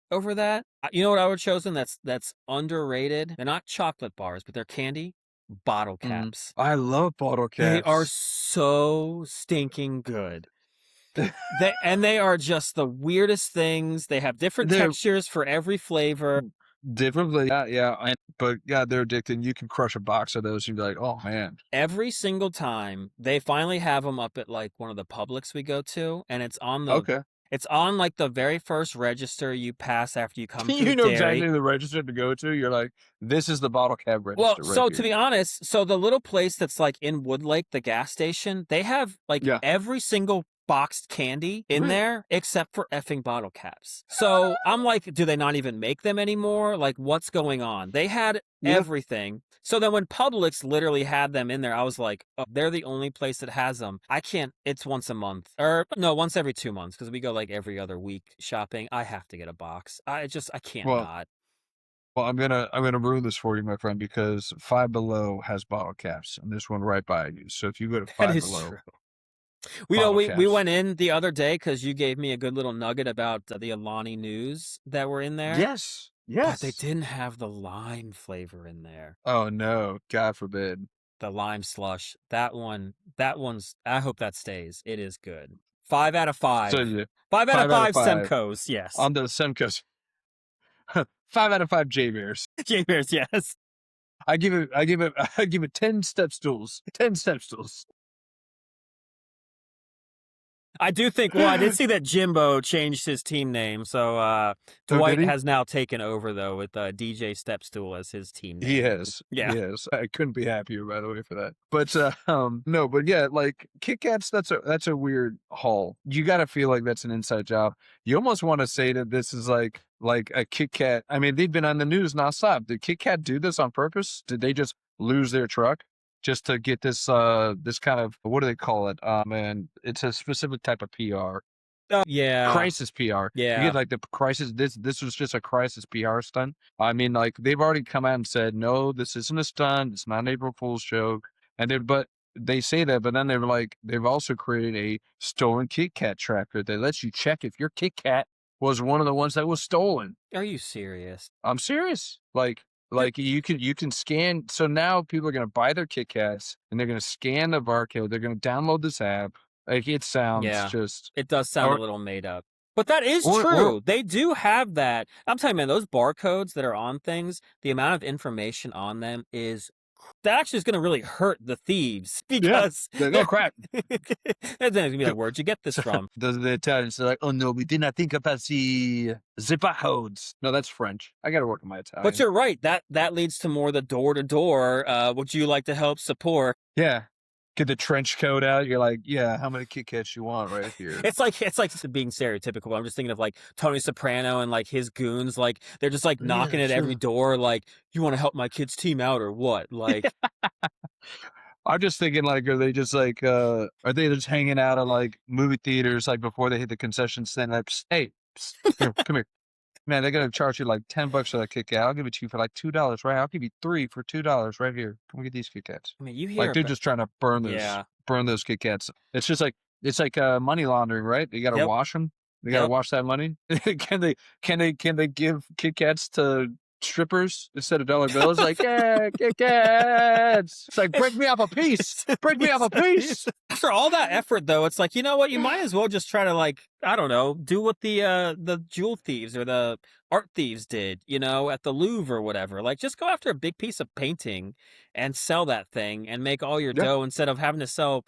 over that. You know what I would have chosen that's underrated? They're not chocolate bars, but they're candy. Bottle caps. I love bottle caps. They are so stinking good. They are just the weirdest things. They have different textures for every flavor. Differently, but they're addicting. You can crush a box of those and be like, oh man. Every single time they finally have them up at like one of the Publix we go to, and it's on it's on like the very first register you pass after you come through you know dairy. Exactly the register to go to. You're like, this is the bottle cap register. Well, to be honest, the little place that's like in Woodlake, the gas station, they have like every single boxed candy in there except for effing bottle caps. So I'm like, do they not even make them anymore? Like, what's going on? They had everything. So then when Publix literally had them in there, I was like, oh, they're the only place that has them. I can't, it's once a month or no, once every 2 months because we go like every other week shopping. I have to get a box. I can't not. Well, I'm gonna ruin this for you, my friend, because Five Below has bottle caps, and there's one right by you. So if you go to That Five is Below, true. We know bottle we caps. went in the other day because you gave me a good little nugget about the Alani news that were in there. Yes, But they yes. didn't have the lime flavor in there. Oh no, God forbid. The lime slush. That one's I hope that stays. It is good. 5 out of So 5. yeah, 5 out of 5 out of 5 5 Semcos, yes. on the Semcos. 5 out of 5 J Bears. J Bears, yes. I give it. I give it 10 step stools. 10 step stools. I do think, well, I did see that Jimbo changed his team name. So Oh, did Dwight he? has now taken over, though, with DJ Stepstool as his team He name. has. Yeah. He has. I couldn't be happier, by the way, for that. But no, but yeah, like Kit Kats, that's a weird haul. You got to feel like that's an inside job. You almost want to say that this is like a Kit Kat. I mean, they've been on the news nonstop. Did Kit Kat do this on purpose? Did they just lose their truck just to get this kind of, what do they call it? Man, it's a specific type of PR. Yeah. Crisis PR. You Yeah. get like the crisis. This was just a crisis PR stunt. I mean, like they've already come out and said, no, this isn't a stunt. It's not an April Fool's joke. But they say that, but then they're like, they've also created a stolen Kit Kat tracker that lets you check if your Kit Kat was one of the ones that was stolen. Are you serious? I'm serious. Like you can scan. So now people are gonna buy their Kit Kats and they're gonna scan the barcode. They're gonna download this app. Like it sounds Yeah. just It does sound a or little made up. But that is or true. They do have that. I'm telling you, man, those barcodes that are on things, the amount of information on them that actually is going to really hurt the thieves yeah. because Like, oh crap. that's going to be like, where'd you get this from? The Italians are like, oh no, we did not think about the barcodes. No, that's French. I got to work on my Italian. But you're right. That leads to more the door to door. Would you like to help support? Yeah. Get the trench coat out. You're like, yeah, how many Kit Kats you want right here? It's like being stereotypical. I'm just thinking of like Tony Soprano and like his goons. Like they're just like knocking at every door. Like, you want to help my kid's team out or what? Like, I'm just thinking, like, are they just like, are they just hanging out at like movie theaters, like before they hit the concession stand? Like, hey, here, come here. Man, they're gonna charge you like $10 for that Kit Kat. I'll give it to you for like $2, right? I'll give you 3 for $2 right here. Come get these Kit Kats. I mean, you hear Like they're about, just trying to yeah, burn those Kit Kats. It's just like money laundering, right? You got to yep, wash them. They got to yep. wash that money. Can they give Kit Kats to strippers instead of dollar bills? Like, yeah, Kit Kats. It's like, break me off a piece. Break me off a piece. After all that effort, though, it's like, you know what? You might as well just try to, like, I don't know, do what the jewel thieves or the art thieves did, you know, at the Louvre or whatever. Like, just go after a big piece of painting and sell that thing and make all your Yeah. dough instead of having to sell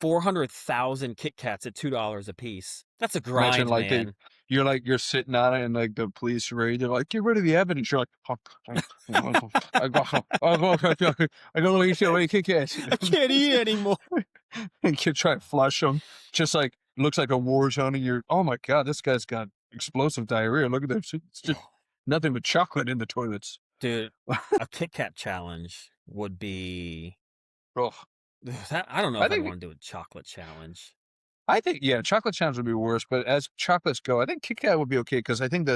400,000 Kit Kats at $2 a piece. That's a grind, Imagine like man. you're sitting on it and like the police are ready. They're like, get rid of the evidence. You're like, I don't want to eat any Kit Kats. I can't eat anymore. And you try to flush them. Just like, looks like a war zone. And you're, oh my God, this guy's got explosive diarrhea. Look at this. It's just nothing but chocolate in the toilets. Dude, a Kit Kat challenge would be... Oh. I don't know if I want to do a chocolate challenge. I think, yeah, chocolate challenge would be worse. But as chocolates go, I think Kit Kat would be okay because I think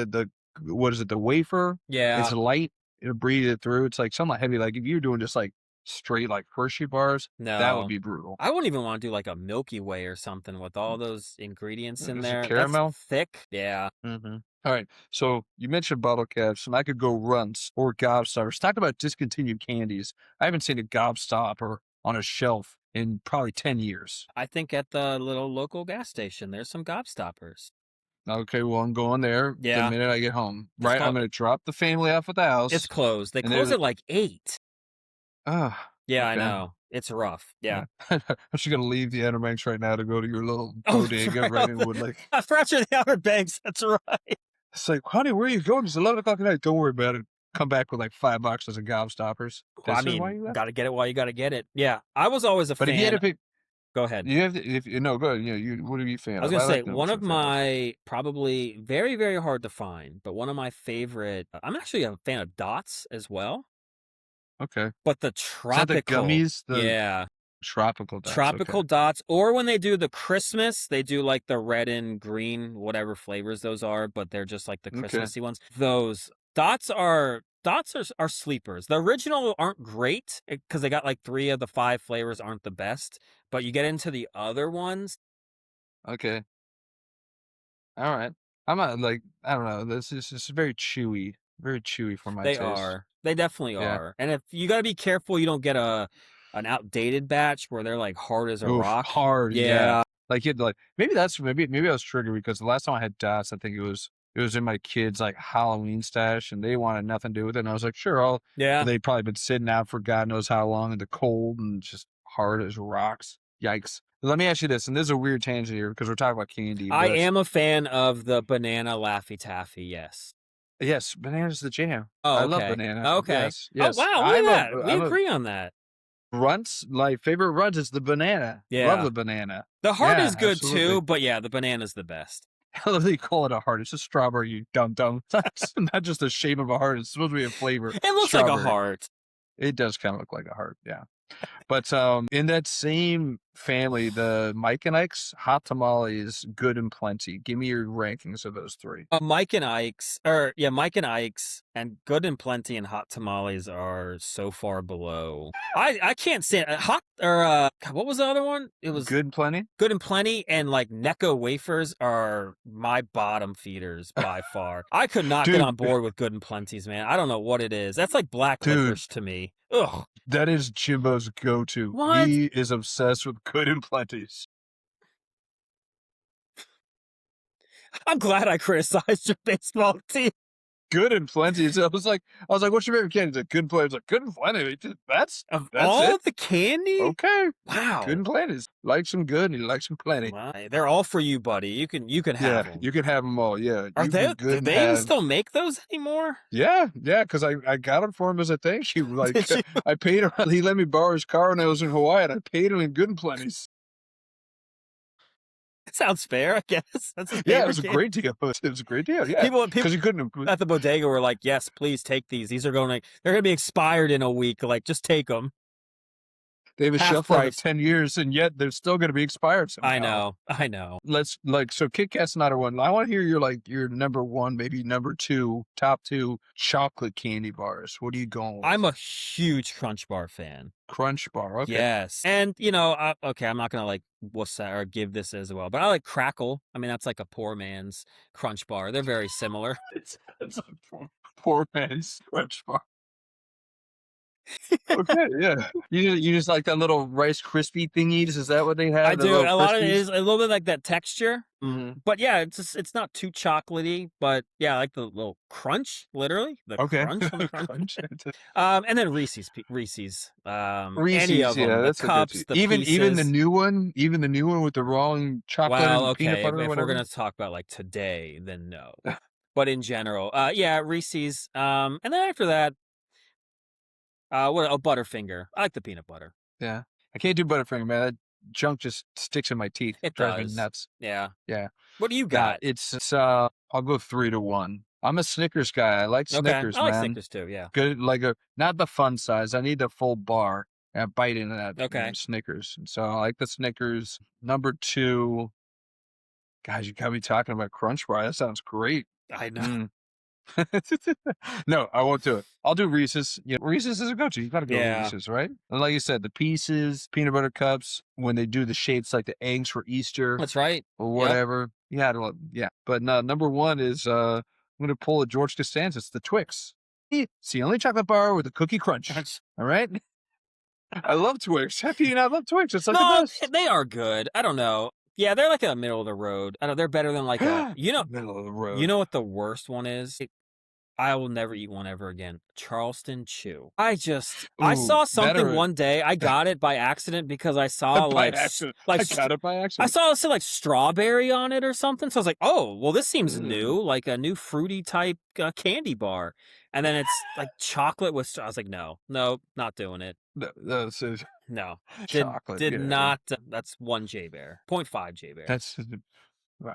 what is it, the wafer? Yeah. It's light. It'll breathe it through. It's like something heavy. Like if you're doing just like straight like Hershey bars, that would be brutal. I wouldn't even want to do like a Milky Way or something with all those ingredients in there. Caramel? That's thick. Yeah. Mm-hmm. All right. So you mentioned bottle caps, and I could go runts or gobstoppers. Talk about discontinued candies. I haven't seen a gobstopper on a shelf in probably 10 years. I think at the little local gas station, there's some gobstoppers. Okay, well, I'm going there the minute I get home. Right? I'm going to drop the family off at the house. It's closed. They close at like 8. Ah. Yeah, okay. I know. It's rough. Yeah. I'm just going to leave the Outer Banks right now to go to your little bodega right in Woodlake. I forgot you're the Outer Banks. That's right. It's like, honey, where are you going? It's 11 o'clock at night. Don't worry about it. Come back with like 5 boxes of gobstoppers. Well, I mean, got to get it while you got to get it. Yeah. I was always a fan. But if you had to pick... Go ahead. You have to, no, go ahead. Yeah, what are you a fan of? I was going to say, one of my, probably very, very hard to find, but one of my favorite, I'm actually a fan of Dots as well. Okay. But the tropical. Is that the gummies? Yeah. Tropical Dots. Tropical Dots. Or when they do the Christmas, they do like the red and green, whatever flavors those are, but they're just like the Christmassy ones. Those Dots are Dots are sleepers. The original aren't great because they got like 3 of the 5 flavors aren't the best, but you get into the other ones. Okay. All right. I'm not like, I don't know. This is just very chewy for my They taste. are. They definitely Yeah. are. And if you got to be careful you don't get an outdated batch where they're like hard as a Oof, rock. hard. Yeah. Yeah. Like it, like maybe I was triggered because the last time I had dots, I think it was in my kids' like Halloween stash, and they wanted nothing to do with it. And I was like, sure, I'll. Yeah. But they'd probably been sitting out for God knows how long in the cold and just hard as rocks. Yikes. Let me ask you this, and this is a weird tangent here because we're talking about candy. I But am a fan of the banana Laffy Taffy, yes. yes, banana's the jam. Oh, I love okay. banana. Okay. Yes, Oh, yes. wow, look at that. We agree on that. Runts, my favorite runs is the banana. Yeah. Love the banana. The heart Yeah, is good absolutely. too, but yeah, the banana's the best. I love that you call it a heart. It's a strawberry, you dumb. It's not just the shape of a heart. It's supposed to be a flavor. It looks strawberry. like a heart. It does kind of look like a heart, yeah. But in that same family, the Mike and Ike's hot tamales, good and plenty. Give me your rankings of those 3. Mike and Ike's and good and plenty and hot tamales are so far below. I can't stand hot or what was the other one? It was good and plenty. Good and plenty and like Necco wafers are my bottom feeders by far. I could not get on board with good and plenties, man. I don't know what it is. That's like black licorice to me. Ugh. That is Jimbo's go-to. What? He is obsessed with good and plenties. I'm glad I criticized your baseball team. Good and plenty. I was like, what's your favorite candy? He's like, good and plenty. I was like, good and plenty. That's all it. The candy? Okay. Wow. Good and plenty. Like some good and you like some plenty. Wow. They're all for you, buddy. You can have them. You can have them all. Yeah. Are they? Do they even still make those anymore? Yeah. Because I got them for him as a thank you. Like I paid him. He let me borrow his car when I was in Hawaii, and I paid him in good and plenties. Sounds fair, I guess. That's it was a great deal. It was a great deal. Yeah, people you couldn't at the bodega were like, "Yes, please take these. These are they're going to be expired in a week. Like, just take them." They have a shelf life of 10 years, and yet they're still going to be expired somehow. I know. Let's so Kit Kat's not a one. I want to hear your number 1, maybe number 2, top 2 chocolate candy bars. What are you going with? I'm a huge Crunch Bar fan. Crunch Bar, okay. Yes, and I'm not gonna like what's that or give this as well, but I like Crackle. I mean, that's like a poor man's Crunch Bar. They're very similar. It's a poor man's Crunch Bar. Okay, yeah. You just like that little Rice Krispie thingies? Is that what they have? I do. A lot of it is a little bit like that texture. Mm-hmm. But yeah, it's not too chocolatey. But yeah, I like the little crunch, literally the crunch on the crunch. And then Reese's. Reese's, any of them, that's the cups, the even pieces. the new one, with the wrong chocolate and peanut butter. If or whatever. we're gonna talk about like today, then no. But in general, yeah, Reese's. And then after that. Butterfinger. I like the peanut butter. Yeah. I can't do Butterfinger, man. That junk just sticks in my teeth. It drives me nuts. Yeah. Yeah. What do you got? I'll go 3-1. I'm a Snickers guy. I like Snickers, man. I like Snickers too, yeah. Good, not the fun size. I need the full bar. And I bite into that Snickers. And so I like the Snickers. Number 2. Guys, you got me talking about Crunch Bar. That sounds great. I know. No, I won't do it. I'll do Reese's. Reese's is a go-to. You got to go with Reese's, right? And like you said, the pieces, peanut butter cups, when they do the shapes like the eggs for Easter. That's right. Or whatever. Yep. Yeah. But number 1 is, I'm going to pull a George Costanza. It's the Twix. It's the only chocolate bar with a cookie crunch. All right? I love Twix. How can you not love Twix? It's like the best. They are good. I don't know. Yeah, they're like a middle of the road. I know they're better than like middle of the road. You know what the worst one is? I will never eat one ever again. Charleston Chew. I saw something one day. I got it by accident because I saw I got it by accident. I saw it said like strawberry on it or something. So I was like, oh, well, this seems new, like a new fruity type candy bar. And then it's like chocolate with. I was like, no, not doing it. No, chocolate. Did not. That's 1 J Bear, 0.5 J Bear. That's. All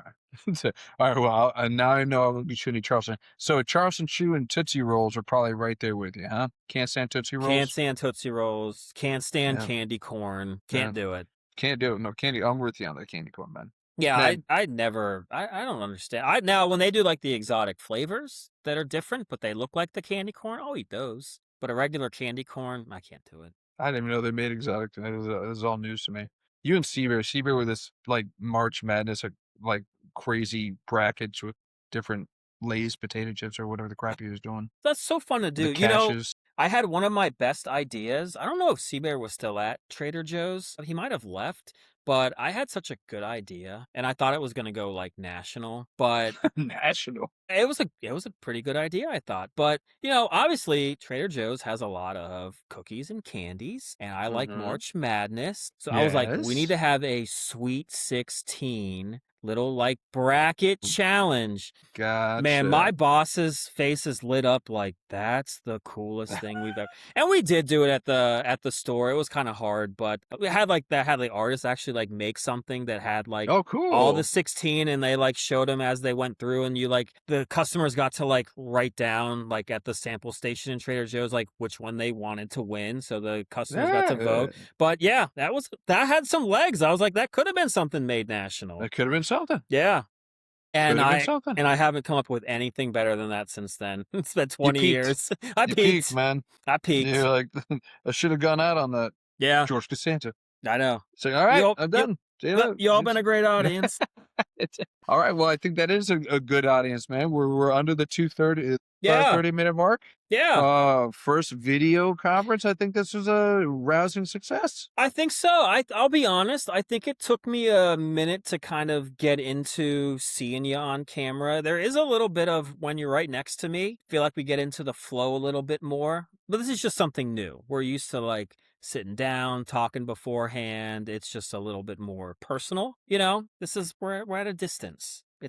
right. Well, now I know I will be shooting Charleston. So Charleston Chew and Tootsie Rolls are probably right there with you, huh? Can't stand Tootsie Rolls. Can't stand Tootsie Rolls. Can't stand candy corn. Can't do it. Can't do it. No candy. I'm with you on that candy corn, man. Yeah, Man, I never I don't understand. Now when they do like the exotic flavors that are different, but they look like the candy corn, I'll eat those. But a regular candy corn, I can't do it. I didn't even know they made exotic. It was all news to me. You and Seabear with this like March Madness, like crazy brackets with different Lay's potato chips or whatever the crap he was doing. That's so fun to The do. caches. I had one of my best ideas. I don't know if Seabear was still at Trader Joe's. He might have left, but I had such a good idea, and I thought it was going to go like national, but National. it was a pretty good idea, I thought. But, obviously Trader Joe's has a lot of cookies and candies, and I like Mhm. March Madness. So I was like, we need Yes. to have a Sweet 16 little like bracket challenge. Man, my Gotcha. boss's faces lit up like that's the coolest thing we've ever. And we did do it at the store. It was kind of hard, but we had like that had the artist actually like make something that had like Oh, all the cool. 16, and they like showed them as they went through, and you like the customers got to like write down like at the sample station in Trader Joe's like which one they wanted to win, so the customers got to Yeah. vote. But yeah, that had some legs. I was like, that could have been something made national. That could have been something. Yeah. Could And have been I something. and I haven't come up with anything better than that since then. It's been You 20 peaked. years. I You peaked, peaked. man. I peaked. You're like, I should have gone out on that. Yeah, George Costanza. I know. Say, all You right, all I'm you done. See you Yep, later. you all been a great audience. It's all right. Well, I think that is a good audience, man. We're under the 30-minute mark. Yeah. First video conference. I think this was a rousing success. I think so. I'll be honest. I think it took me a minute to kind of get into seeing you on camera. There is a little bit of when you're right next to me, feel like we get into the flow a little bit more. But this is just something new. We're used to like sitting down, talking beforehand. It's just a little bit more personal, This is we're at a distance. Yeah.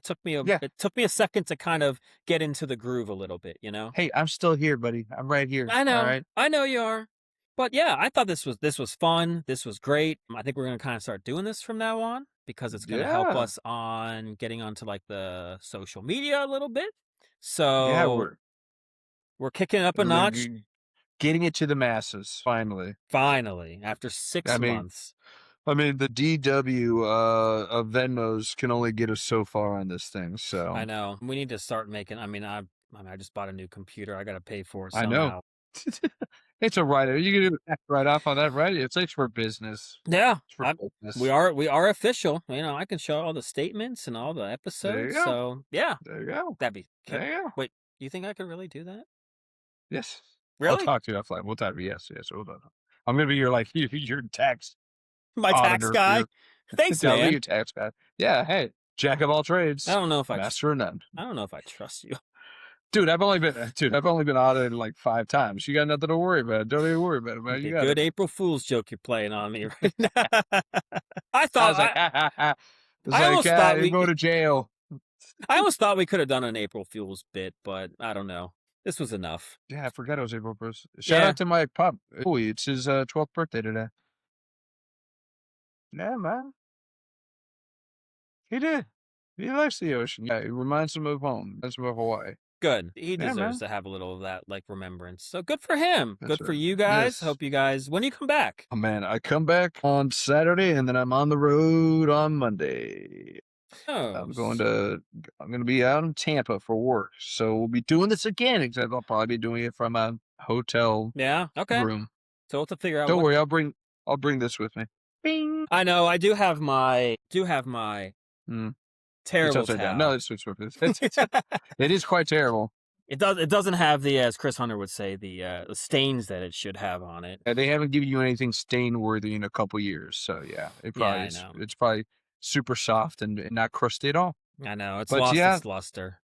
It took me a second to kind of get into the groove a little bit, Hey, I'm still here, buddy. I'm right here. All right. I know you are. But yeah, I thought this was fun. This was great. I think we're going to kind of start doing this from now on because it's going to help Yeah. us on getting onto like the social media a little bit. Yeah. So we're kicking it up a We're notch getting it to the masses finally. finally after 6 months. I mean, the DW of Venmos can only get us so far on this thing. So I know we need to start making. I just bought a new computer. I got to pay for it I know. somehow. It's a write. You can do a write off on that, right? It's for business. Yeah, It's for business. we are official. I can show all the statements and all the There you episodes. go. So yeah, There you go. that'd be. There you go. Wait, you think I could really do that? Yes. I'll Really? talk to you offline. We'll talk. Yes. Hold on. I'm gonna be your tax My tax auditor. guy? Thanks, I'll be man. your tax guy. Yeah. Hey, jack of all trades. I don't know if master of none. I don't know if I trust you. Dude, I've only been audited like 5 times. You got nothing to worry about. Don't even worry about it, man. You got Good it. April Fool's joke you're playing on me right now. I was like, you go to jail. I almost thought we could have done an April Fool's bit, but I don't know. This was enough. Yeah, I forgot it was April 1st. Shout out to my pup. Oh, it's his 12th birthday today. Yeah, man. He did. He likes the ocean. Yeah, it reminds him of home. Reminds him of Hawaii. Good. He deserves to have a little of that, like, remembrance. So good for him. Good for you guys. Yes. Hope you guys... When do you come back? Oh, man, I come back on Saturday, and then I'm on the road on Monday. Oh. I'm going to be out in Tampa for work. So we'll be doing this again, except I'll probably be doing it from a hotel room. So we'll have to figure out... Don't worry, I'll bring this with me. Bing. I know, I do have my... Terrible towel. No, it's it is quite terrible. It doesn't have the, as Chris Hunter would say, the stains that it should have on it. They haven't given you anything stain worthy in a couple years, so yeah, it's probably super soft and not crusty at all. I know it's lost its luster.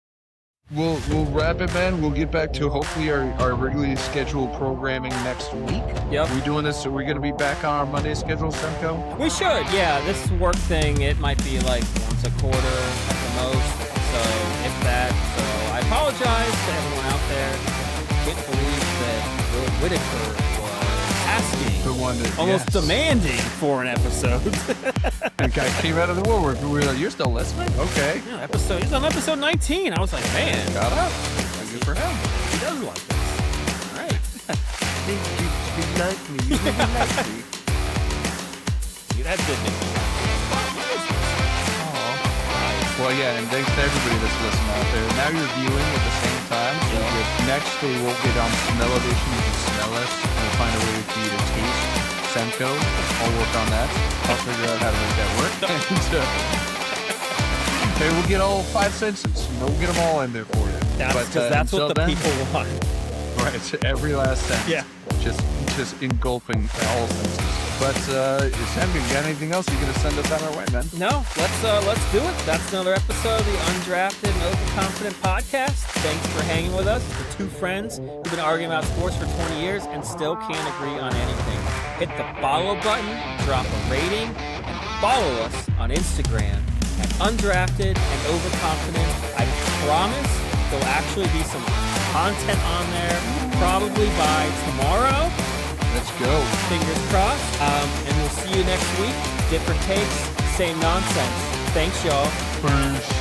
We'll wrap it, man. We'll get back to hopefully our regularly scheduled programming next week. Yep. Are we doing this? Are we going to be back on our Monday schedule, Semco? We should. Yeah, this work thing, it might be like once a quarter at the most. So if that. So I apologize to everyone out there. Can't believe that Will Whitaker was asking, almost demanding for an episode. The guy came out of the woodwork. We were like, "You're still listening? Okay." Yeah, he's on episode 19. I was like, man, got up. Good for him. He does like this. All right. You like me. You like me. That didn't. Well, yeah, and thanks to everybody that's listening out there. Now you're viewing at the same time. So next, we will get on Smell-O-Vision. You can smell us. We'll find a way for you to taste Senko. I'll work on that. I'll figure out how to make that work. And we'll get all 5 senses. We'll get them all in there for you. That's what the people want. Right, every last sentence. Yeah. Just engulfing all senses. But Sam, you got anything else? You gonna send us on our way, man? No, let's do it. That's another episode of the Undrafted and Overconfident podcast. Thanks for hanging with us. We're two friends who've been arguing about sports for 20 years and still can't agree on anything. Hit the follow button, drop a rating, and follow us on Instagram at Undrafted and Overconfident. I promise there'll actually be some content on there probably by tomorrow. Let's go. Fingers crossed. And we'll see you next week. Different takes, same nonsense. Thanks, y'all. Peace.